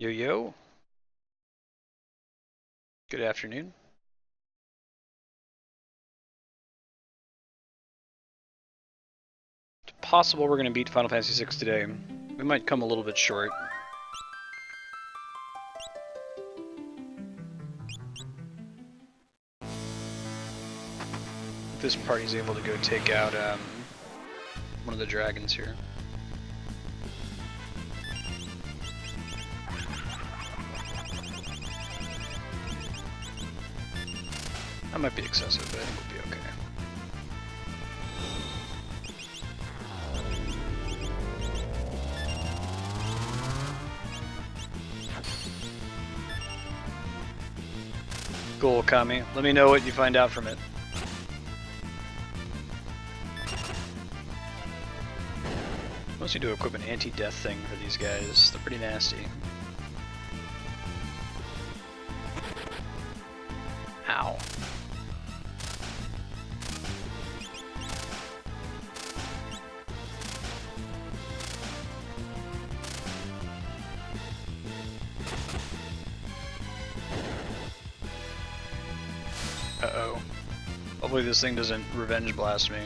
Yo yo, good afternoon. It's possible we're going to beat Final Fantasy VI today. We might come a little bit short. If this party's able to go take out one of the dragons here. That might be excessive, but I think we'll be okay. Cool, Kami. Let me know what you find out from it. Mostly do equip an anti-death thing for these guys. They're pretty nasty. Ow. Uh-oh. Hopefully this thing doesn't revenge blast me.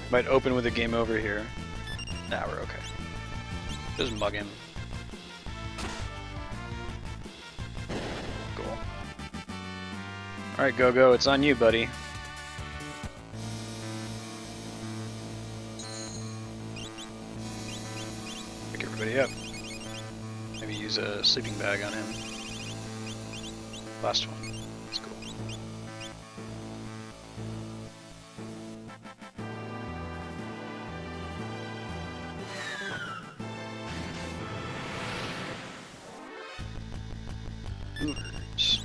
Might open with a game over here. Nah, we're okay. Just mug him. Cool. Alright, go, it's on you, buddy. Pick everybody up. Maybe use a sleeping bag on him. Last one. That's cool. Hoovers.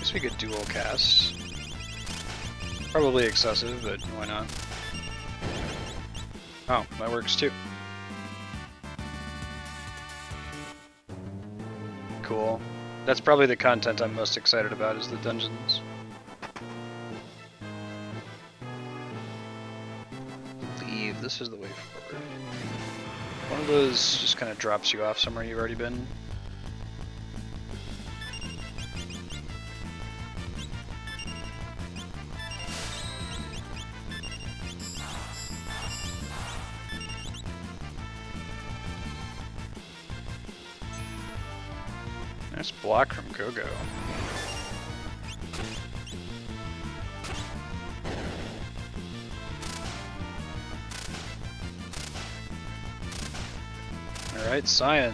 Guess we could dual cast. Probably excessive, but why not? Oh, that works too. Cool. That's probably the content I'm most excited about, is the dungeons. I believe this is the way forward. One of those just kind of drops you off somewhere you've already been. Nice block from Gogo. Alright, Cyan.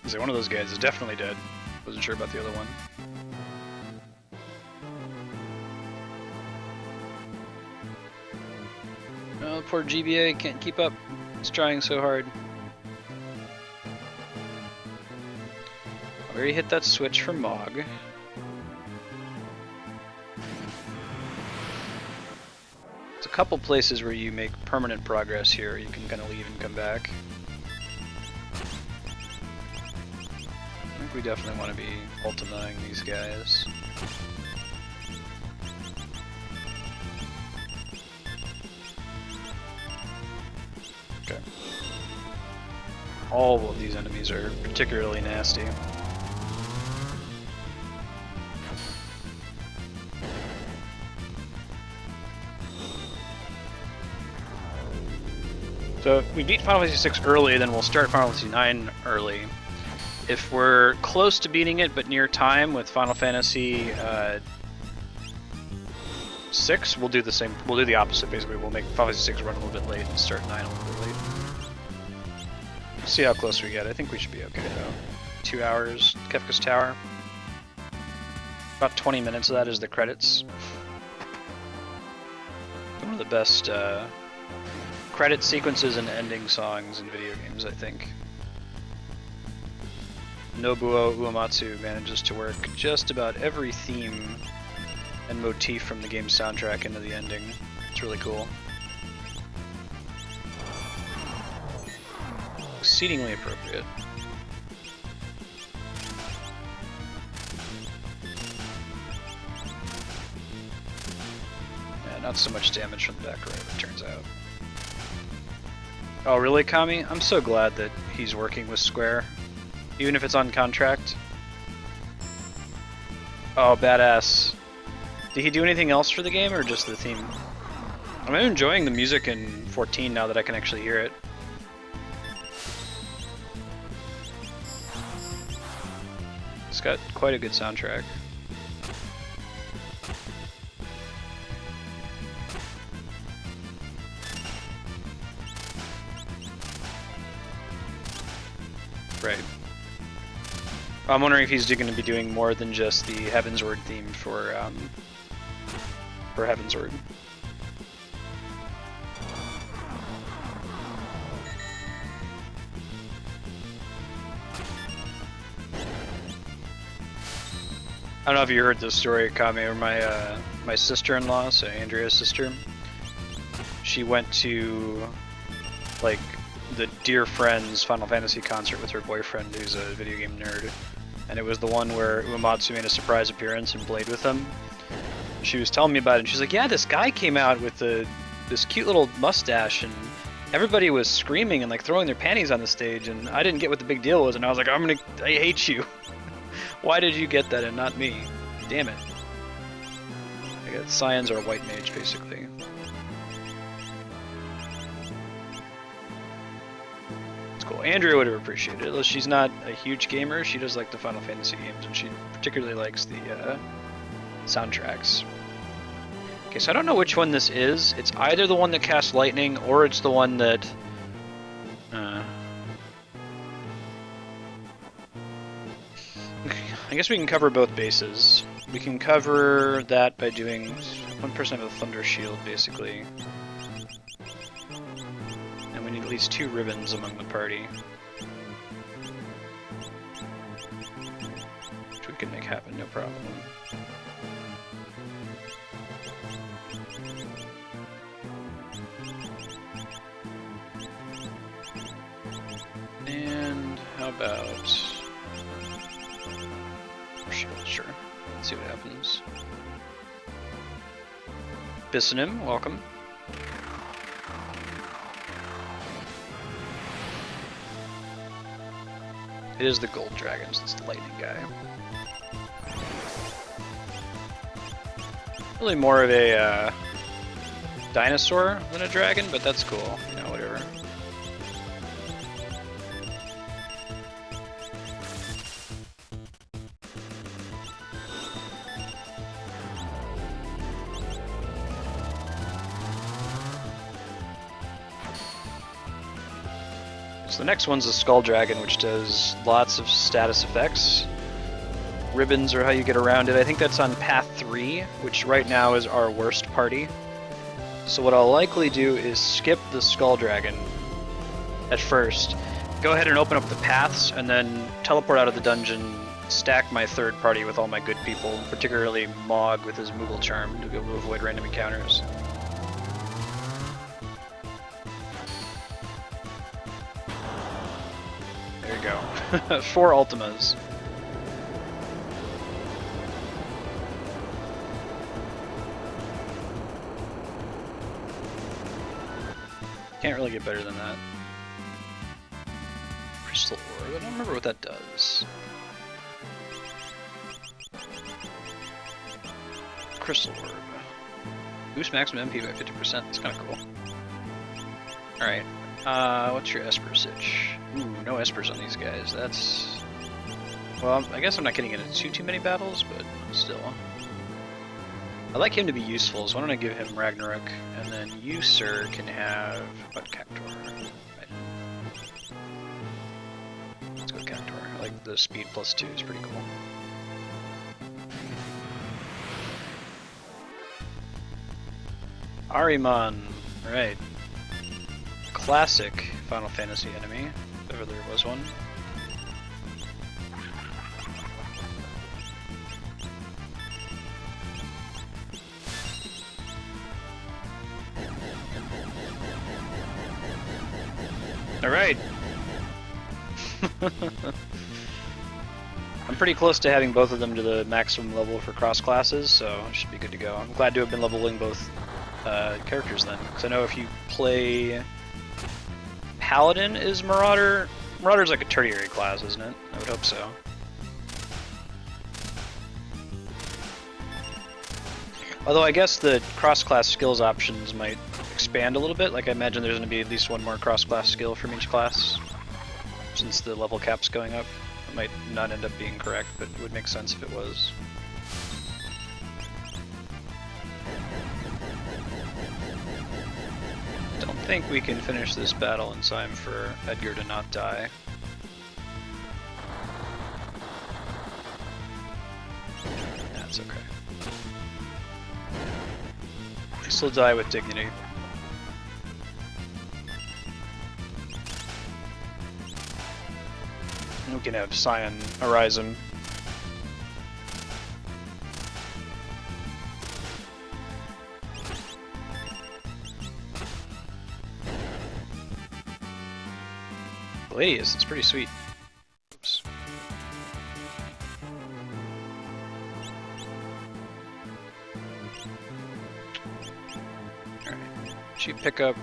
So one of those guys is definitely dead. Wasn't sure about the other one. Oh, poor GBA can't keep up. It's trying so hard. Already hit that switch for Mog. There's a couple places where you make permanent progress here. You can kind of leave and come back. I think we definitely want to be ultimating these guys. Okay. All of these enemies are particularly nasty. So if we beat Final Fantasy VI early, then we'll start Final Fantasy IX early. If we're close to beating it but near time with Final Fantasy VI, we'll do the same. We'll do the opposite. Basically, we'll make Final Fantasy VI run a little bit late and start 9 a little bit late. See how close we get. I think we should be okay though. 2 hours, Kefka's Tower. About 20 minutes of that is the credits. One of the best credit sequences and ending songs in video games, I think. Nobuo Uematsu manages to work just about every theme and motif from the game's soundtrack into the ending. It's really cool. Exceedingly appropriate. not so much damage from the back row, it turns out. Oh really, Kami? I'm so glad that he's working with Square, even if it's on contract. Oh, badass. Did he do anything else for the game, or just the theme? I'm enjoying the music in 14 now that I can actually hear it. It's got quite a good soundtrack. Right. I'm wondering if he's going to be doing more than just the Heavensward theme for Heavensward. I don't know if you heard this story, Kame, or my sister-in-law, so Andrea's sister. She went to like the Dear Friends Final Fantasy concert with her boyfriend, who's a video game nerd, and it was the one where Uematsu made a surprise appearance and played with them. She was telling me about it, and she's like, "Yeah, this guy came out with this cute little mustache, and everybody was screaming and like throwing their panties on the stage, and I didn't get what the big deal was, and I was like, I hate you." Why did you get that and not me? Damn it. I got Scions or a white mage, basically. It's cool. Andrea would have appreciated it. She's not a huge gamer. She does like the Final Fantasy games, and she particularly likes the soundtracks. Okay, so I don't know which one this is. It's either the one that casts lightning, or it's the one that... I guess we can cover both bases. We can cover that by doing 1% of a Thunder Shield, basically. And we need at least 2 ribbons among the party. Which we can make happen, no problem. And how about... Sure. Let's see what happens. Bissanim, welcome. It is the gold dragons, it's the lightning guy. Really more of a dinosaur than a dragon, but that's cool. You know, whatever. So the next one's the Skull Dragon, which does lots of status effects. Ribbons are how you get around it. I think that's on Path 3, which right now is our worst party. So what I'll likely do is skip the Skull Dragon at first, go ahead and open up the paths, and then teleport out of the dungeon, stack my third party with all my good people, particularly Mog with his Moogle Charm to be able to avoid random encounters. There you go. 4 Ultimas. Can't really get better than that. Crystal Orb, I don't remember what that does. Crystal Orb. Boost maximum MP by 50%, that's kinda cool. Alright, what's your Esper Sitch? Ooh, no Espers on these guys, that's... Well, I guess I'm not getting into too many battles, but still. I like him to be useful, so why don't I give him Ragnarok, and then you, sir, can have... what, Cactor? Right. Let's go Cactor. I like the speed plus 2 is pretty cool. Ahriman, right. Classic Final Fantasy enemy, if ever there was one. Alright! I'm pretty close to having both of them to the maximum level for cross classes, so it should be good to go. I'm glad to have been leveling both characters then, because I know if you play Paladin is Marauder. Marauder's like a tertiary class, isn't it? I would hope so. Although I guess the cross-class skills options might expand a little bit. Like I imagine there's going to be at least one more cross-class skill from each class, since the level cap's going up. It might not end up being correct, but it would make sense if it was. Don't think we can finish this battle in time for Edgar to not die. That's okay. Still die with dignity. We can have Scion arise him. Gladius, it's pretty sweet. Oops. Alright. She pick up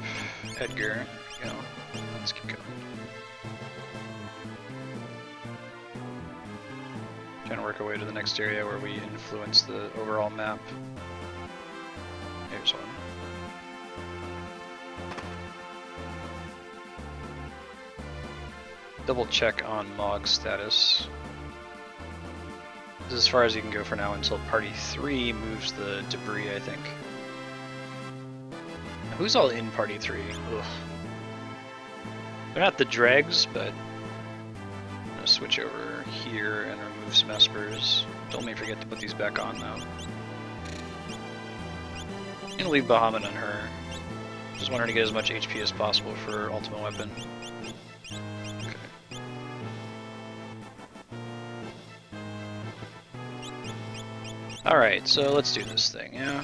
Edgar. You know, let's keep going. Trying to work our way to the next area where we influence the overall map. Here's one. Double check on Mog status. This is as far as you can go for now until Party 3 moves the debris, I think. Who's all in Party 3? Ugh. They're not the dregs, but I'm gonna switch over here and remove some espers. Don't let me forget to put these back on though. I'm gonna leave Bahamut on her. Just want her to get as much HP as possible for her ultimate weapon. Alright, so let's do this thing, yeah?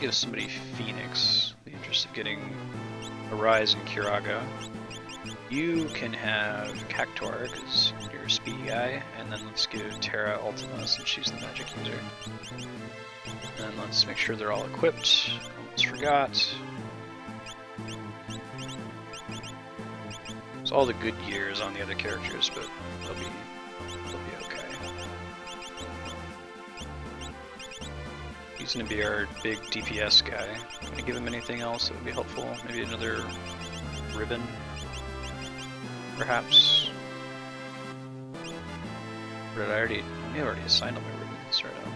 Give somebody Phoenix. Be interested in getting a Rise in Kiraga. You can have Cactuar, because you're a speedy guy, and then let's give Terra Ultima since she's the magic user. And let's make sure they're all equipped. Almost forgot. There's all the good years on the other characters, but they'll be okay. He's gonna be our big DPS guy. Can I give him anything else that would be helpful? Maybe another ribbon, perhaps? Or did I already? I may have already assigned all my ribbons right now.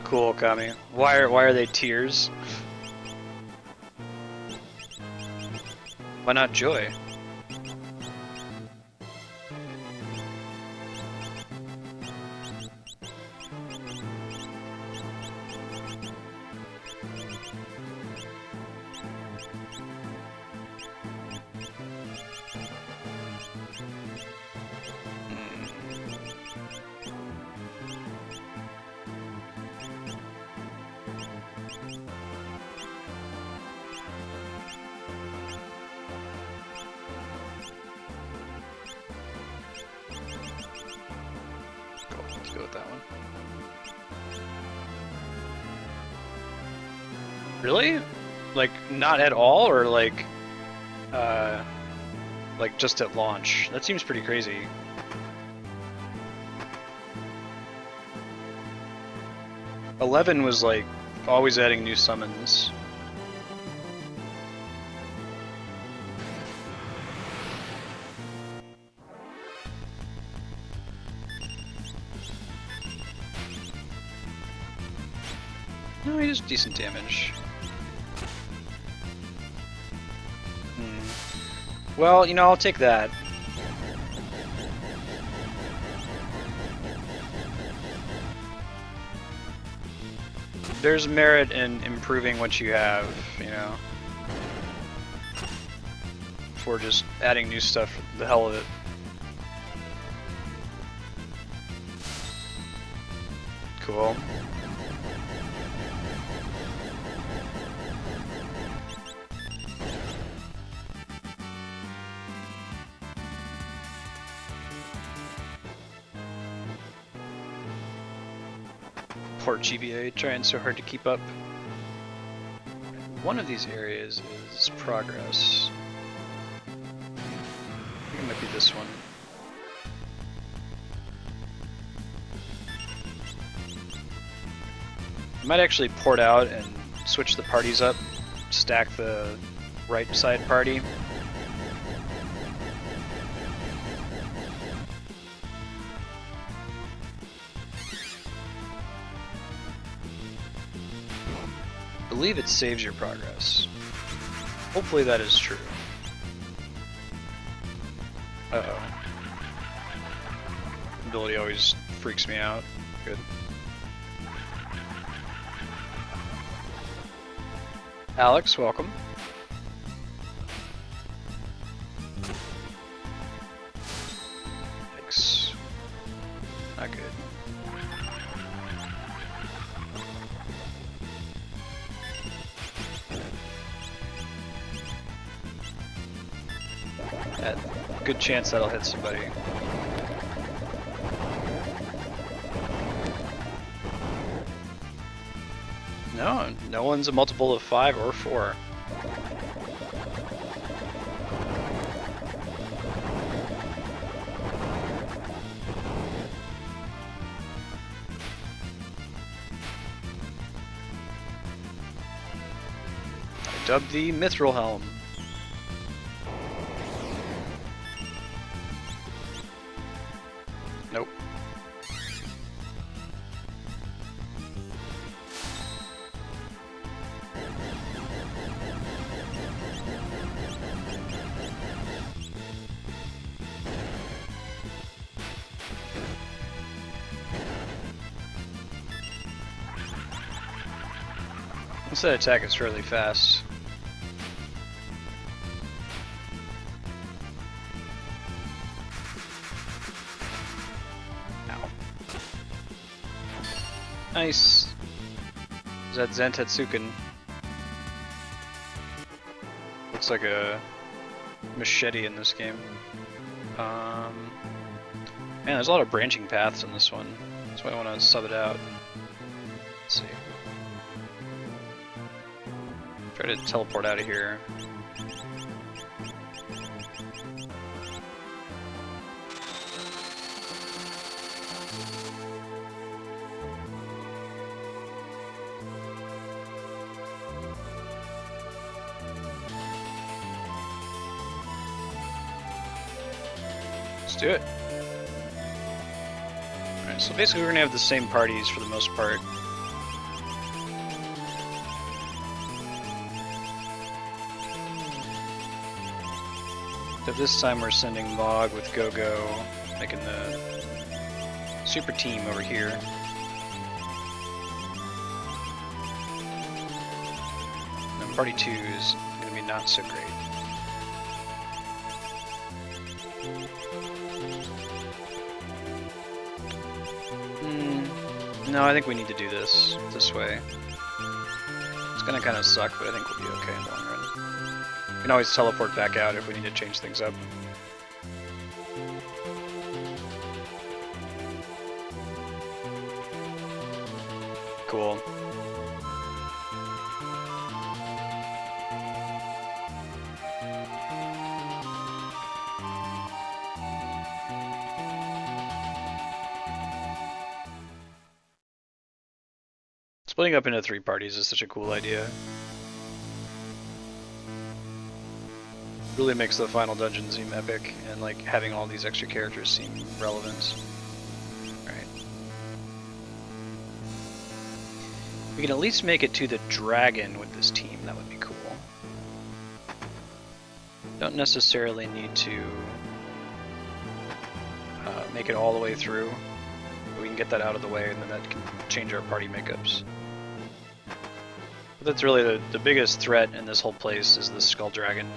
Cool, Kami. Why are they tears? Why not joy? Let's go with that one. Really? Like, not at all, or like just at launch? That seems pretty crazy. $11 was like always adding new summons. No, he does decent damage. Well, you know, I'll take that. There's merit in improving what you have, you know, for just adding new stuff for the hell of it. Cool. Poor GBA trying so hard to keep up. One of these areas is progress. I think it might be this one. I might actually port out and switch the parties up, stack the right side party. I believe it saves your progress. Hopefully that is true. Uh-oh. Ability always freaks me out. Good. Alex, welcome. Thanks. Not good. Good chance that'll hit somebody. No, no one's a multiple of 5 or 4. I dubbed the Mithril Helm. Nope. That attack is fairly fast. Ow. Nice. Is that Zantetsuken? Looks like a machete in this game. Man, there's a lot of branching paths in this one. That's why I want to sub it out. Let's see. Try to teleport out of here. Let's do it. Alright, so basically we're gonna have the same parties for the most part. But this time we're sending Mog with Go-Go, making the super team over here. And party 2 is going to be not so great. No, I think we need to do this way. It's going to kind of suck, but I think we'll be okay in the long run. We can always teleport back out if we need to change things up. Cool. Splitting up into 3 parties is such a cool idea. Really makes the final dungeon seem epic, and like having all these extra characters seem relevant. Alright. We can at least make it to the dragon with this team, that would be cool. Don't necessarily need to make it all the way through, but we can get that out of the way, and then that can change our party makeups. But that's really the biggest threat in this whole place is the Skull Dragon.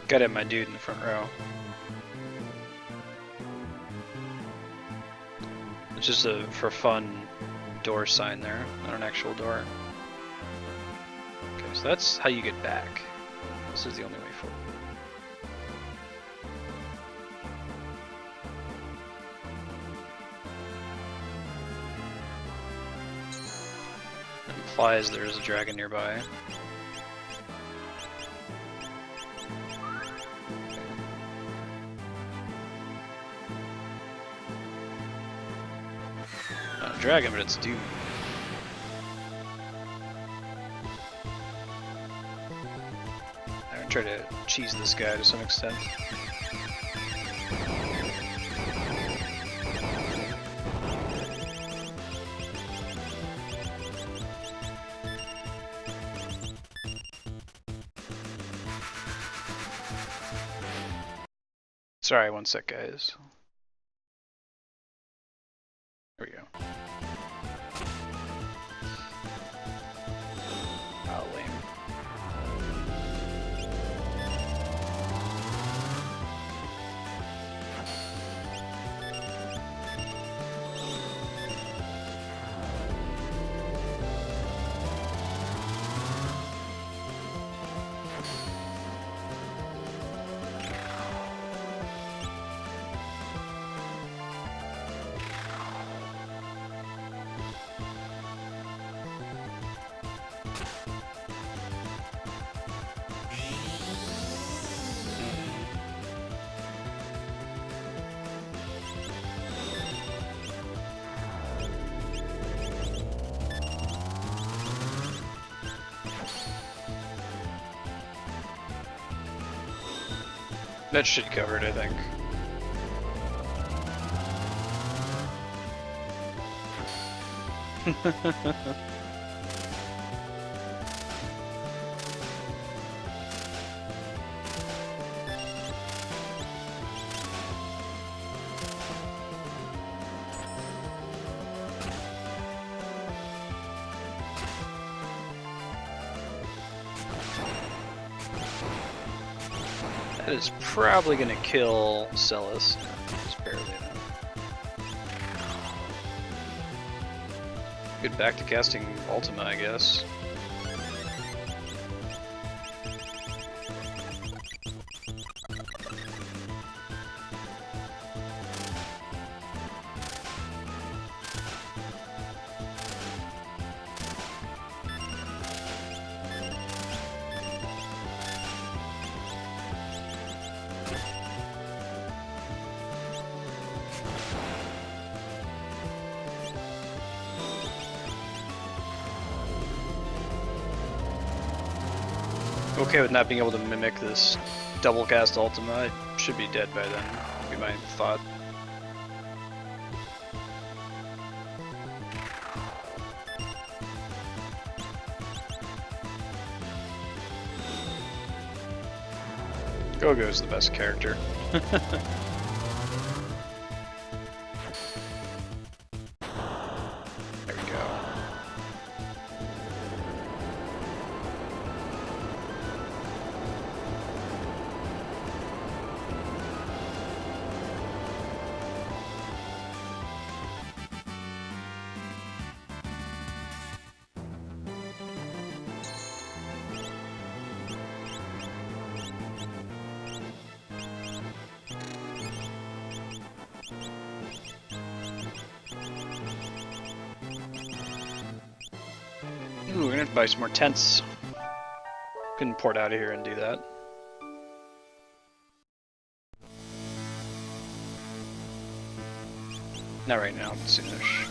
Gotta have my dude in the front row. It's just a for fun door sign there, not an actual door. Okay, so that's how you get back. This is the only way forward. It implies there's a dragon nearby. Not a dragon, but it's Doom. I'm gonna try to cheese this guy to some extent. Sorry, one sec, guys. There we go. Oh, lame. That should cover it, I think. That is probably gonna kill Celis. Just barely though. Good back to casting Ultima, I guess. Okay with not being able to mimic this double cast Ultima. I should be dead by then, would be my thought. Gogo's the best character. There we go. Ooh, we're gonna have to buy some more tents. Couldn't port out of here and do that. Not right now, soonish.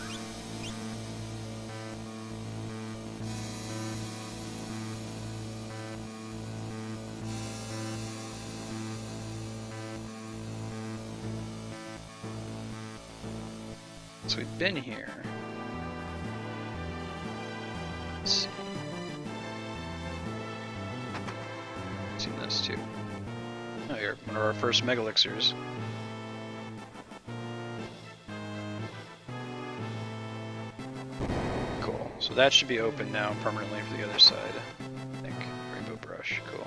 So we've been here. Let's see. Seen this too. Oh, you're one of our first mega elixirs. Cool. So that should be open now permanently for the other side. I think. Rainbow brush. Cool.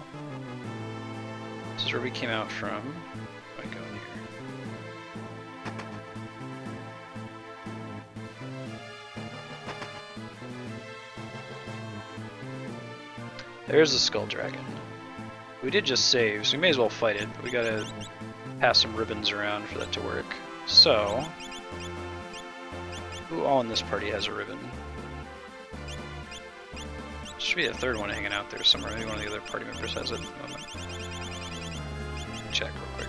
This is where we came out from. I go in here. There's the Skull Dragon. We did just save, so we may as well fight it, but we gotta pass some ribbons around for that to work. So, who all in this party has a ribbon? Should be a third one hanging out there somewhere. Maybe one of the other party members has it at the moment. Check real quick.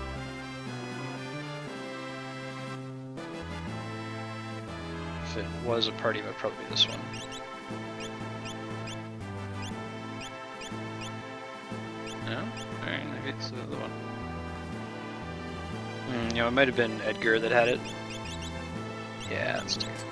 If it was a party, it would probably be this one. No? Alright, maybe it's the other one. You know, it might have been Edgar that had it. Yeah, let's take it.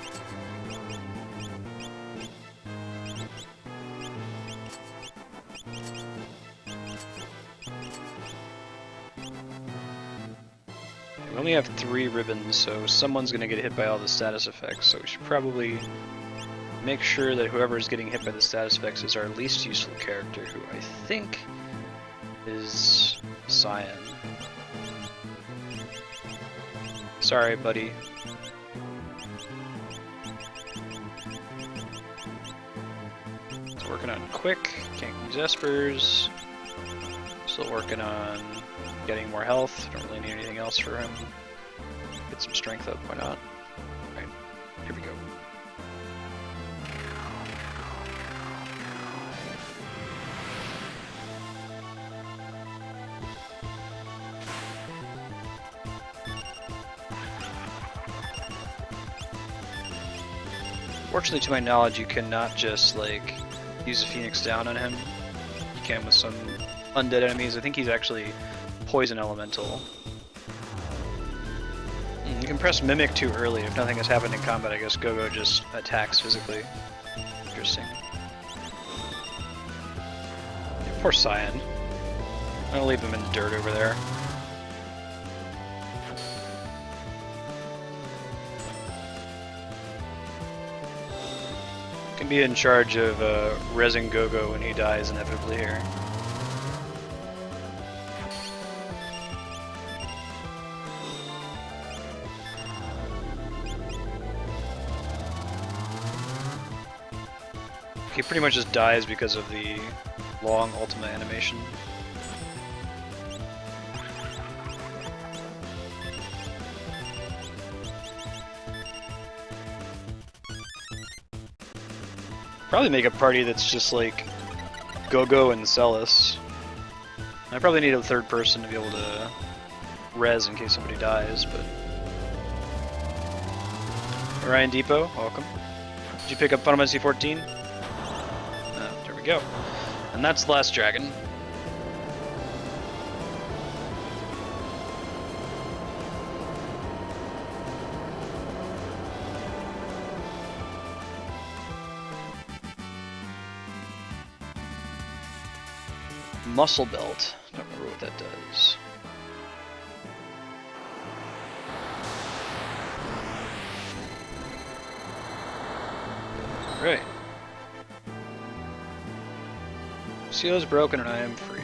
We only have 3 ribbons, so someone's gonna get hit by all the status effects, so we should probably make sure that whoever is getting hit by the status effects is our least useful character, who I think is Cyan. Sorry, buddy. Still working on Quick, can't use Espers. Still working on getting more health, don't really need anything else for him. Get some strength up, why not? Alright, here we go. Fortunately, to my knowledge, you cannot just, like, use a Phoenix down on him. You can with some undead enemies. I think he's actually Poison Elemental. You can press Mimic too early. If nothing has happened in combat, I guess Go-Go just attacks physically. Interesting. Yeah, poor Cyan. I'll leave him in the dirt over there. Can be in charge of resin Go-Go when he dies inevitably here. He pretty much just dies because of the long ultimate animation. Probably make a party that's just like Go-Go and Celis. I probably need a third person to be able to res in case somebody dies, but... Ryan Depot, welcome. Did you pick up Final Fantasy 14? There we go. And that's the last dragon. Muscle belt. Don't remember what that does. Right. Seal is broken and I am free.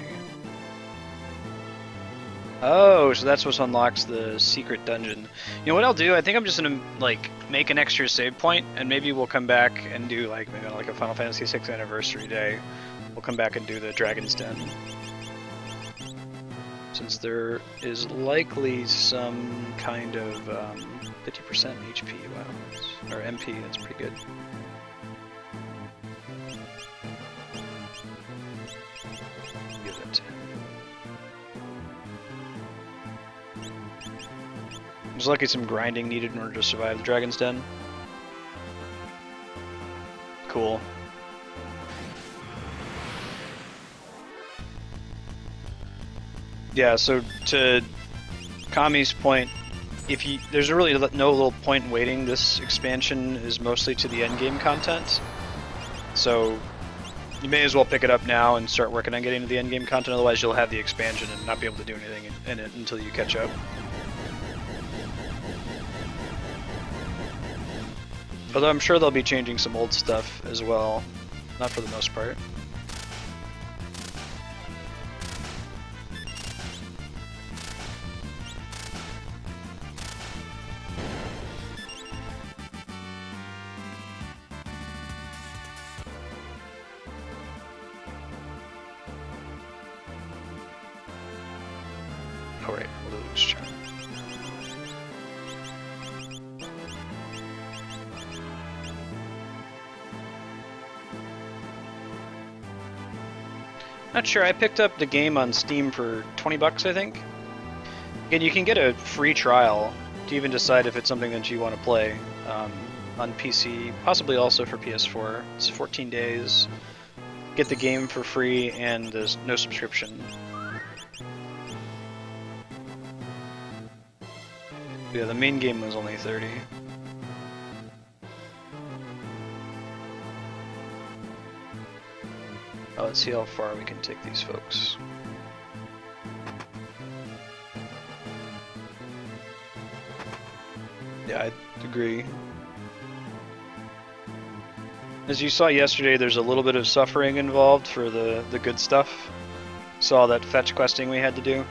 Oh, so that's what unlocks the secret dungeon. You know what I'll do? I think I'm just gonna like make an extra save point, and maybe we'll come back and do like maybe on like a Final Fantasy VI anniversary day. We'll come back and do the Dragon's Den. Since there is likely some kind of 50% HP, wow, or MP, that's pretty good. Give that to him. There's likely some grinding needed in order to survive the Dragon's Den. Cool. Yeah, so to Kami's point, if you there's really no little point in waiting. This expansion is mostly to the endgame content, so you may as well pick it up now and start working on getting to the endgame content. Otherwise, you'll have the expansion and not be able to do anything in it until you catch up. Although I'm sure they'll be changing some old stuff as well, not for the most part. Luke's turn. Not sure. I picked up the game on Steam for 20 bucks, I think. And you can get a free trial to even decide if it's something that you want to play on PC, possibly also for PS4. It's 14 days. Get the game for free, and there's no subscription. Yeah, the main game was only 30. Oh, let's see how far we can take these folks. Yeah, I agree. As you saw yesterday, there's a little bit of suffering involved for the good stuff. Saw that fetch questing we had to do.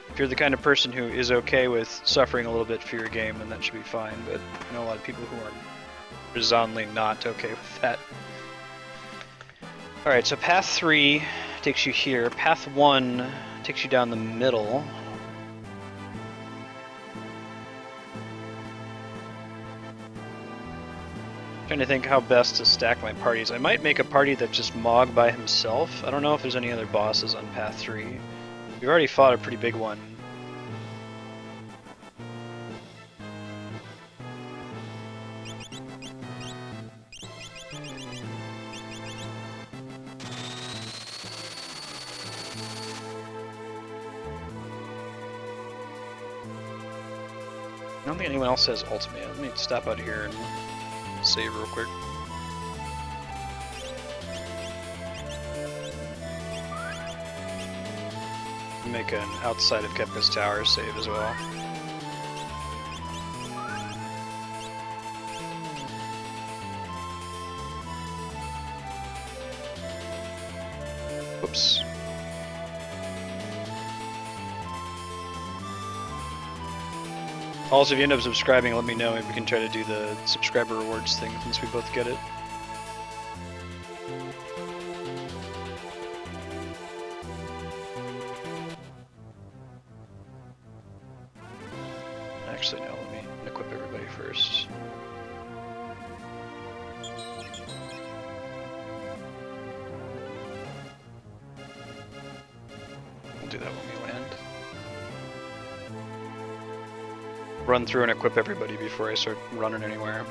If you're the kind of person who is okay with suffering a little bit for your game, then that should be fine, but I know a lot of people who are resoundingly not okay with that. Alright, so path 3 takes you here. Path 1 takes you down the middle. Trying to think how best to stack my parties. I might make a party that's just Mog by himself. I don't know if there's any other bosses on path 3. We've already fought a pretty big one. I don't think anyone else has ultimate. Let me stop out here and save real quick. Make an outside of Kepka's tower save as well. Whoops. Also, if you end up subscribing, let me know. Maybe we can try to do the subscriber rewards thing since we both get it. Actually, no, let me equip everybody first. We'll do that when we land. Run through and equip everybody before I start running anywhere.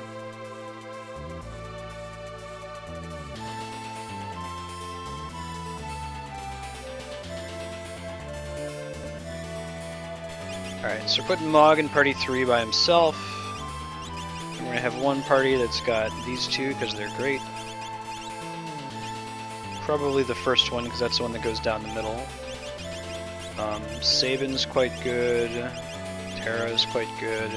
Alright, so we're putting Mog in party 3 by himself. We're going to have one party that's got these two because they're great. Probably the first one because that's the one that goes down the middle. Sabin's quite good. Terra's quite good.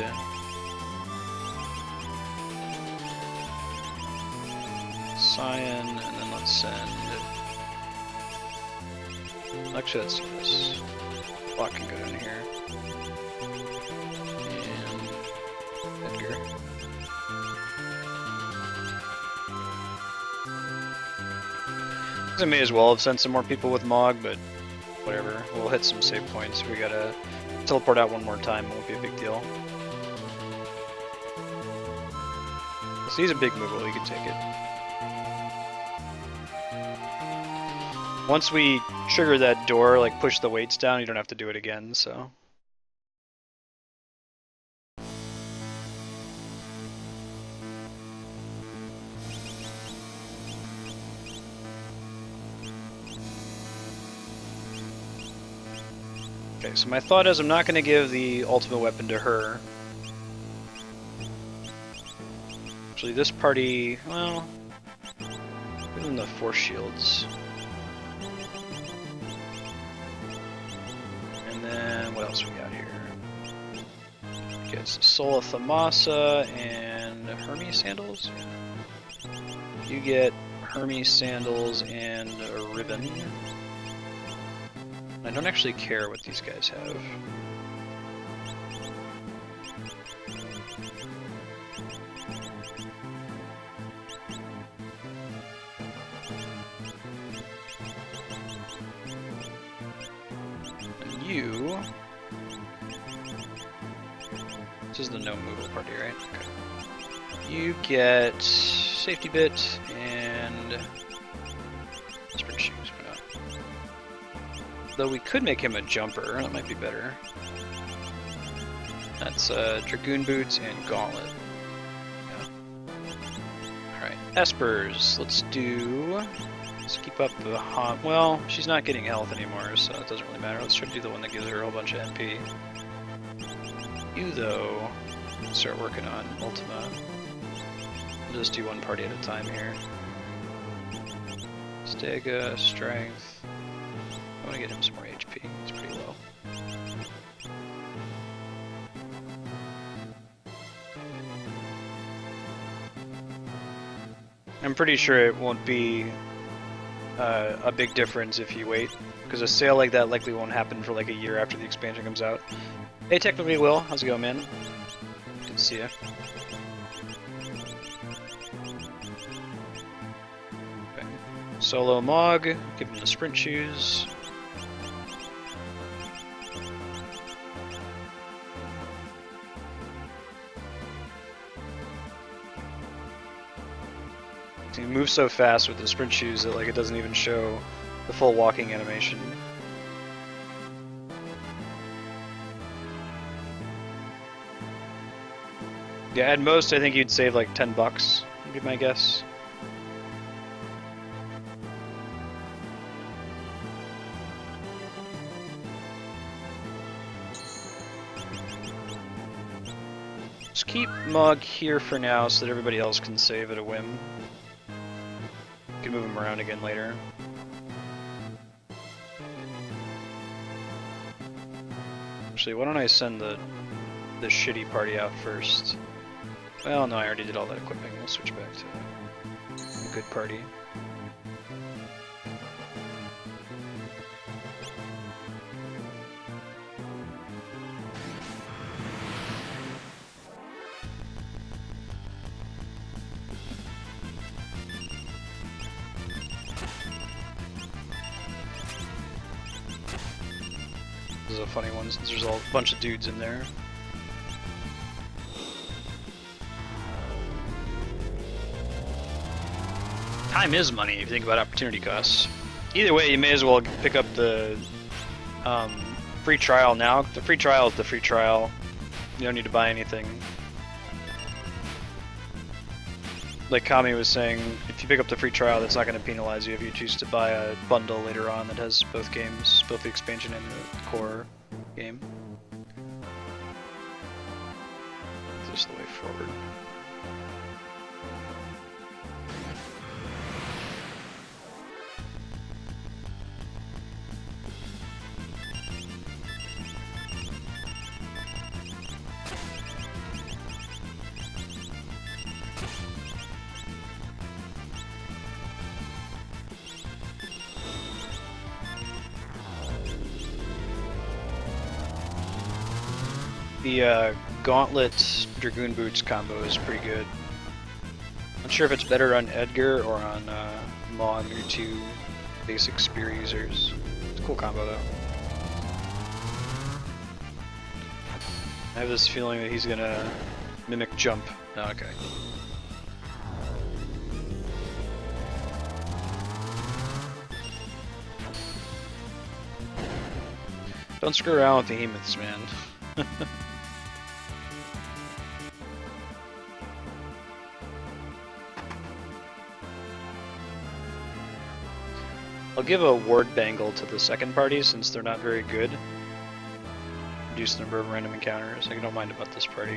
Cyan, and then let's send... Actually, let's do this. Block can go down here. I may as well have sent some more people with Mog, but whatever. We'll hit some save points. We gotta teleport out one more time. It won't be a big deal. So he's a big moogle. He can take it. Once we trigger that door, like push the weights down, you don't have to do it again, so... Okay, so my thought is I'm not going to give the ultimate weapon to her. Actually, this party, well, give them the force shields. And then, what else we got here? Gets Soul of Thamasa and Hermes sandals. You get Hermes sandals and a ribbon. I don't actually care what these guys have. you... This is the no move party, right? Okay. You get safety bit and sprint shoes. Why not? Though we could make him a jumper, that might be better. That's dragoon boots and gauntlet. Yeah. All right, espers. Let's keep up the hot. Well, she's not getting health anymore, so it doesn't really matter. Let's try to do the one that gives her a whole bunch of MP. You, though, start working on Ultima. We'll just do one party at a time here. Stega, Strength. I want to get him some more HP. He's pretty low. I'm pretty sure it won't be a big difference if you wait, because a sale like that likely won't happen for like a year after the expansion comes out. Hey, technically will. How's it going, man? Good to see ya. Okay. Solo Mog, give him the sprint shoes. He moves so fast with the sprint shoes that like it doesn't even show the full walking animation. Yeah, at most I think you'd save like $10, would be my guess. Just keep Mog here for now so that everybody else can save at a whim. You can move him around again later. Actually, why don't I send the shitty party out first? Well, no, I already did all that equipping. We'll switch back to a good party. This is a funny one since there's a bunch of dudes in there. Time is money if you think about opportunity costs. Either way, you may as well pick up the free trial now. The free trial is the free trial. You don't need to buy anything. Like Kami was saying, if you pick up the free trial, that's not going to penalize you if you choose to buy a bundle later on that has both games, both the expansion and the core game. This is the way forward. The Gauntlet Dragoon Boots combo is pretty good. Not sure if it's better on Edgar or on Mog, your two basic spear users. It's a cool combo though. I have this feeling that he's gonna mimic jump. Oh, okay. Don't screw around with the Behemoths, man. I'll give a ward bangle to the second party since they're not very good. Reduce the number of random encounters. I don't mind about this party.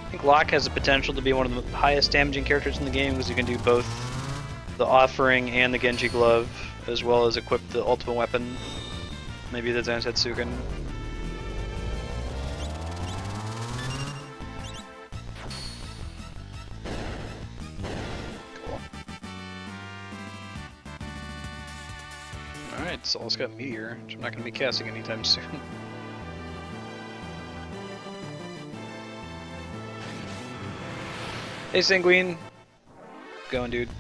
I think Locke has the potential to be one of the highest damaging characters in the game because you can do both the Offering and the Genji Glove, as well as equip the ultimate weapon, maybe the Zansetsuken. It's also got Meteor, which I'm not going to be casting anytime soon. Hey, Sanguine. Going, dude.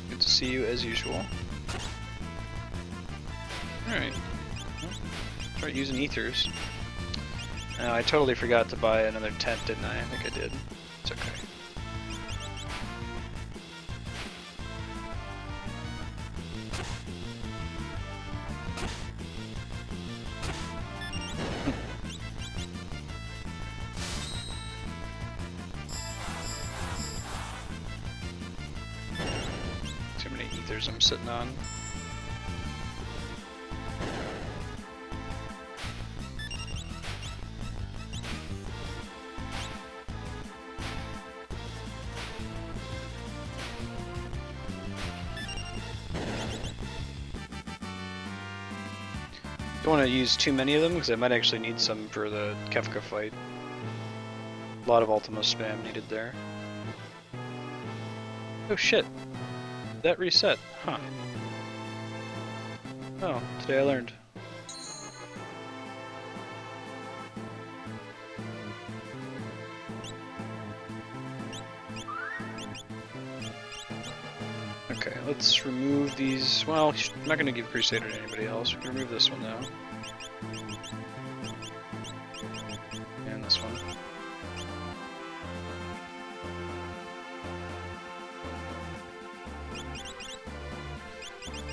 Good to see you as usual. Alright. Well, start using ethers. I totally forgot to buy another tent, didn't I? I think I did. It's okay. Too many ethers I'm sitting on. Don't want to use too many of them because I might actually need some for the Kefka fight. A lot of Ultima spam needed there. Oh shit! That reset, huh? Oh, today I learned. Okay, let's remove these. Well, I'm not going to give Crusader to anybody else. We can remove this one now. And this one.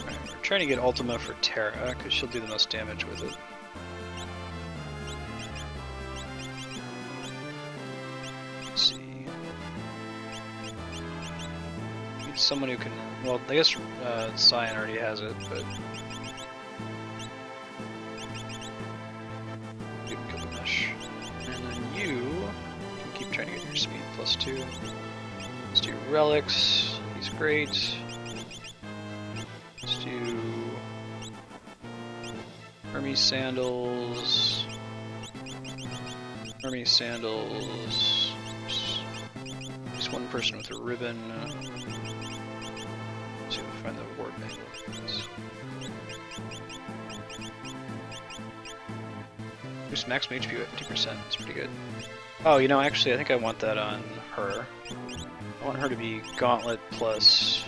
Alright, we're trying to get Ultima for Terra, because she'll do the most damage with it. Let's see. Need someone who can. Well, I guess Cyan already has it, but. Good Gilgamesh. And then you can keep trying to get your speed +2. Let's do Relics. He's great. Let's do Hermes Sandals. Hermes Sandals. Just one person with a ribbon. See if we find the ward manual. Boost maximum HP at 50%. It's pretty good. Oh, you know, actually, I think I want that on her. I want her to be Gauntlet plus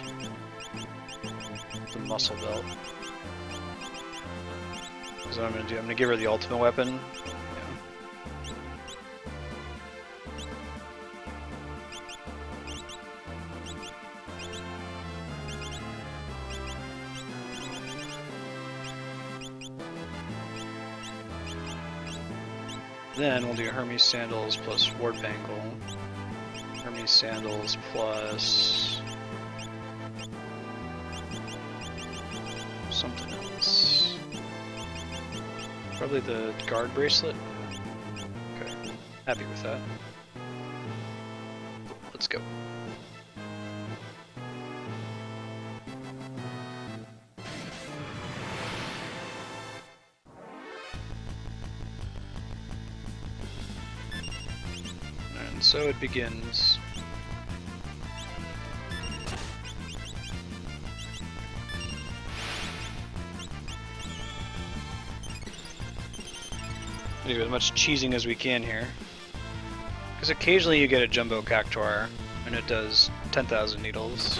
the Muscle Belt. That's what I'm gonna do. I'm gonna give her the ultimate weapon. Then we'll do Hermes Sandals plus Ward Bangle. Hermes Sandals plus something else. Probably the Guard Bracelet. Okay, happy with that. Let's go. And so it begins. Do as much cheesing as we can here. Because occasionally you get a Jumbo Cactuar, and it does 10,000 needles.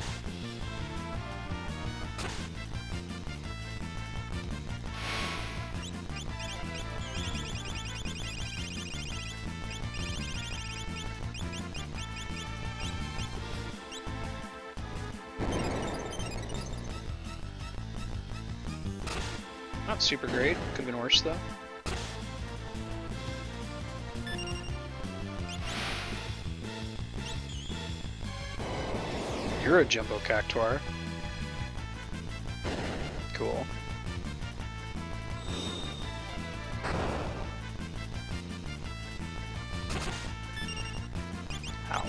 Not super great, could have been worse though. You're a Jumbo Cactuar. Cool. Ow.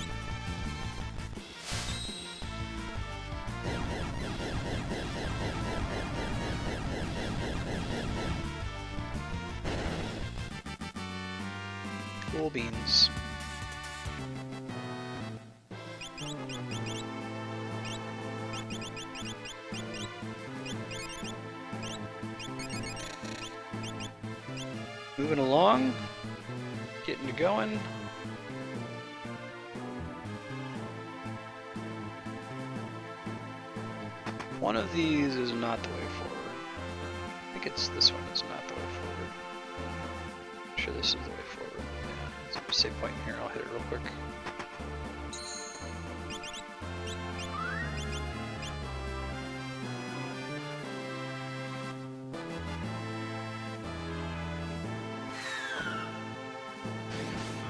Cool beans. Moving along. Getting it going. One of these is not the way forward. I think it's this one is not the way forward. I'm sure this is the way forward. Yeah, there's a save point in here. I'll hit it real quick.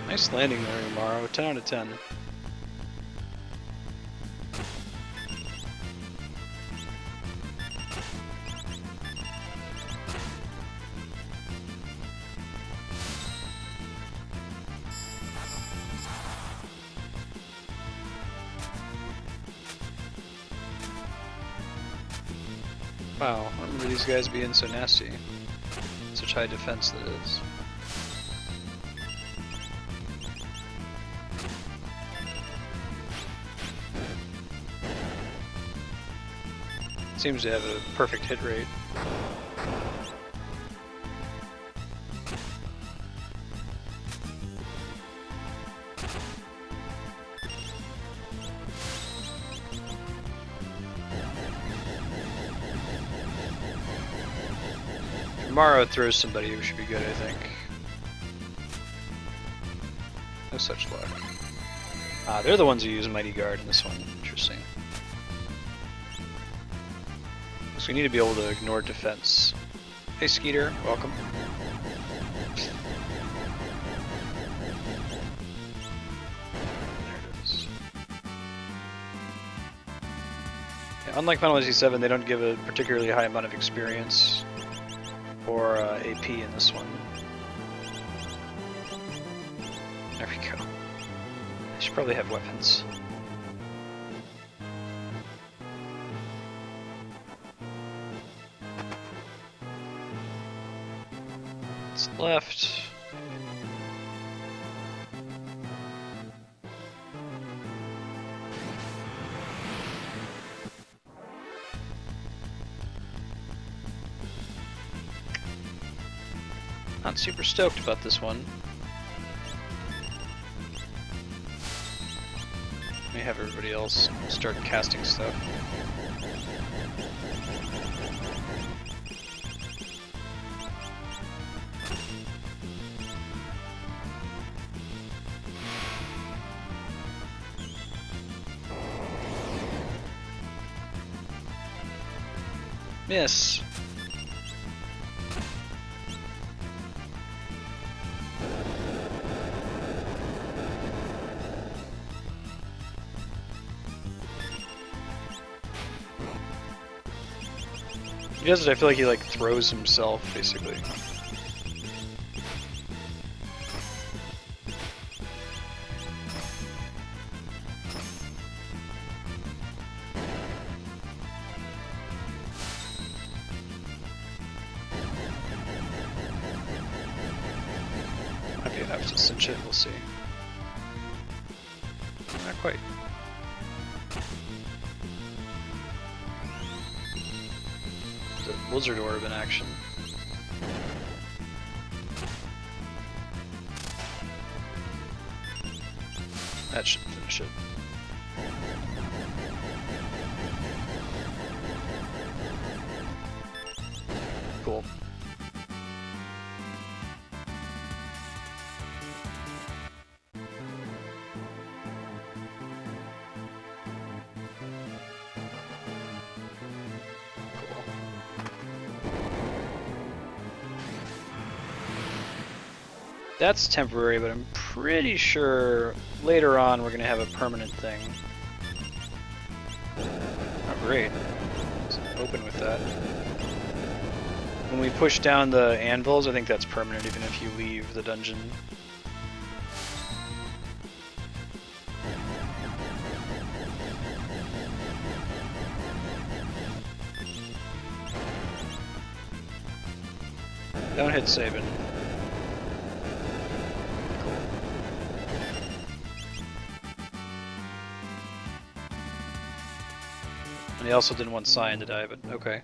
Nice landing there, Amaro. 10 out of 10. Wow, I remember these guys being so nasty. Such high defense that is. Seems to have a perfect hit rate. If Maro throws somebody, who should be good, I think. No such luck. Ah, they're the ones who use Mighty Guard in this one. Interesting. So we need to be able to ignore defense. Hey Skeeter, welcome. There it is. Yeah, unlike Final Fantasy VII, they don't give a particularly high amount of experience or AP in this one. There we go. I should probably have weapons. Left. Not super stoked about this one. Let me have everybody else start casting stuff. Miss. He does it, I feel like he like throws himself, basically. Might be enough to cinch it, we'll see. Not quite. The Lizard Orb in action. That should finish it. Cool. That's temporary, but I'm pretty sure later on we're going to have a permanent thing. Oh, great. Let's open with that. When we push down the anvils, I think that's permanent even if you leave the dungeon. Don't hit Sabin. And he also didn't want Cyan to die, but okay.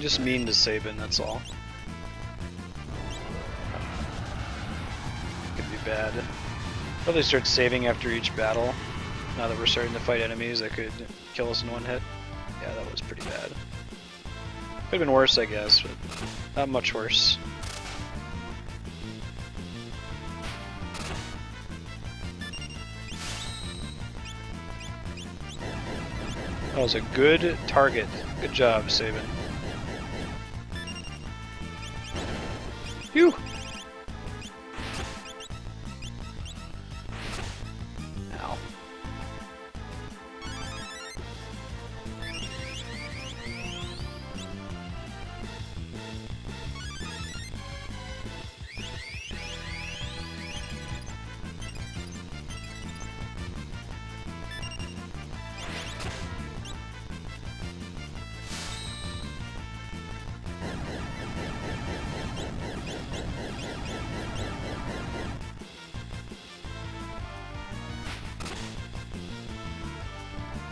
Just mean to Sabin, that's all. Could be bad. Probably start saving after each battle. Now that we're starting to fight enemies that could kill us in one hit. Yeah, that was pretty bad. Could have been worse, I guess, but not much worse. That was a good target. Good job, Sabin. Phew! Ow.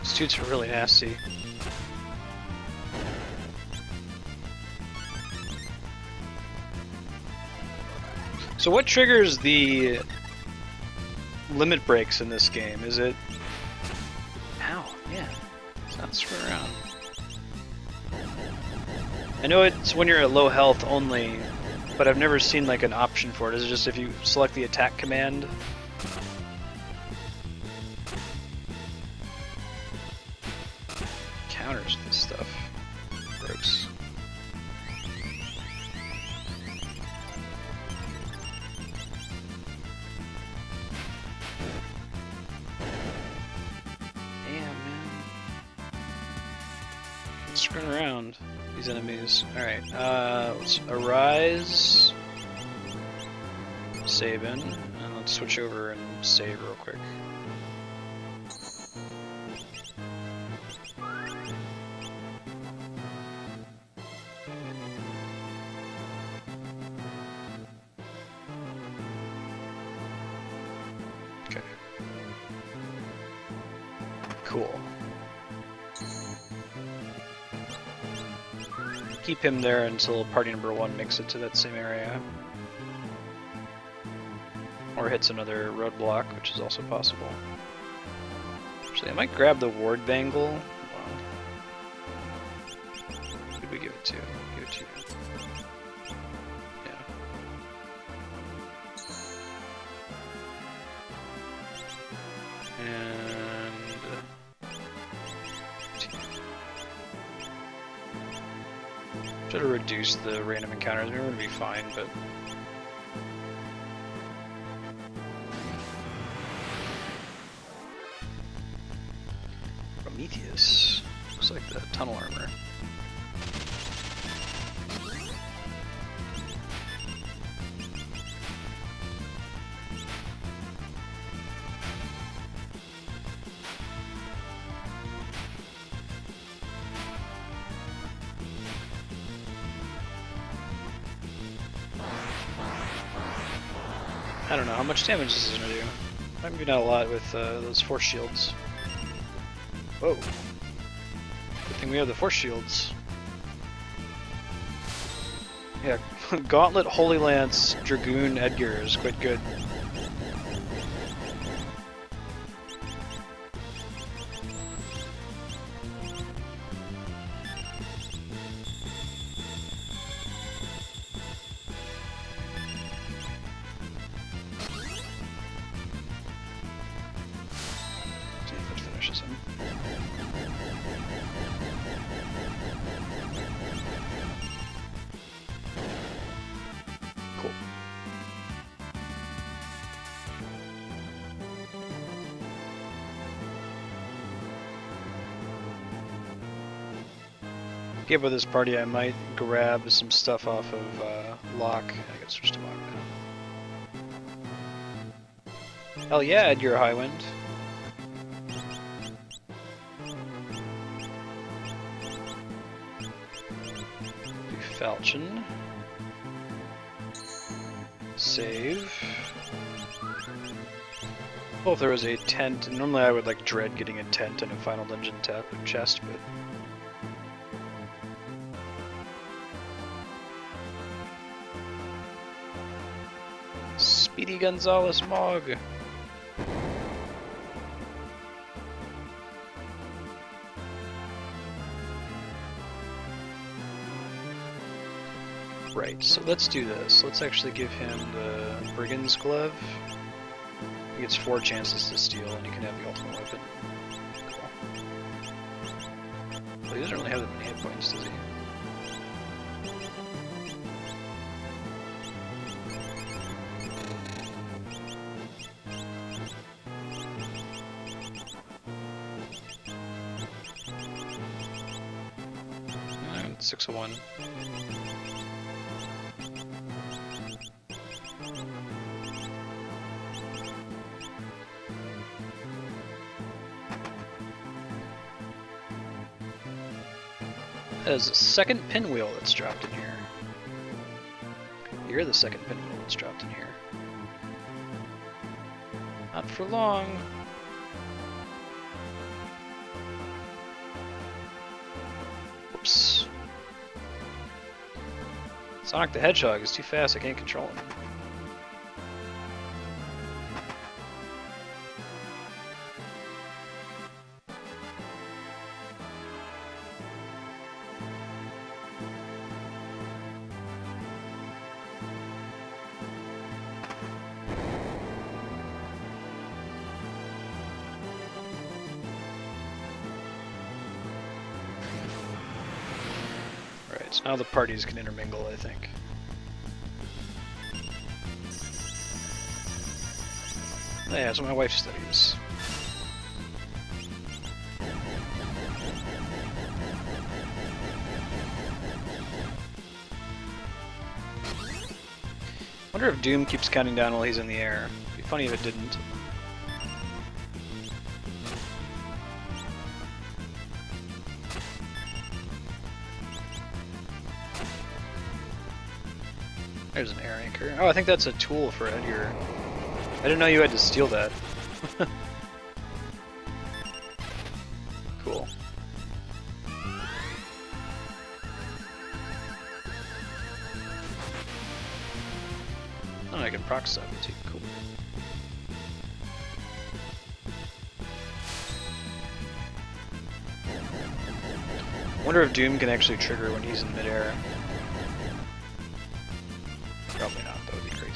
These dudes are really nasty. So what triggers the limit breaks in this game? Is it... Ow, yeah. It's not screwing around. I know it's when you're at low health only, but I've never seen like an option for it. Is it just if you select the attack command? Counters this stuff. Gross. Damn, man. Screwing around, these enemies. Alright, let's Arise, Sabin, and let's switch over and save real quick. Okay. Cool. Keep him there until party number 1 makes it to that same area. Or hits another roadblock, which is also possible. Actually, I might grab the ward bangle. Wow. Who did we give it to? Give it to you. Yeah. And... try to reduce the random encounters. We're going to be fine, but... Prometheus. Looks like the tunnel armor. I don't know, how much damage is this gonna do? Maybe not a lot with those force shields. Whoa. Good thing we have the force shields. Yeah, Gauntlet, Holy Lance, Dragoon, Edgar is quite good. See if it finishes him. Cool. Get with this party, I might grab some stuff off of Locke. I gotta switch to Locke now. Hell yeah, Edgar Highwind. Do Falchion. Save. Well, if there was a tent, normally I would like dread getting a tent in a final dungeon chest, but Speedy Gonzalez Mog. Right, so let's do this. Let's actually give him the Brigand's Glove. He gets 4 chances to steal, and he can have the ultimate weapon. Cool. Well, he doesn't really have that many hit points, does he? And 601. There's a second pinwheel that's dropped in here. You're the second pinwheel that's dropped in here. Not for long. Whoops. Sonic the Hedgehog is too fast, I can't control him. So now the parties can intermingle, I think. Oh, yeah, that's what my wife studies. Wonder if Doom keeps counting down while he's in the air. It'd be funny if it didn't. There's an air anchor. Oh, I think that's a tool for Edgar. I didn't know you had to steal that. Cool. Oh, I can proc stop it too. Cool. Wonder if Doom can actually trigger when he's in midair. Probably not, that would be crazy.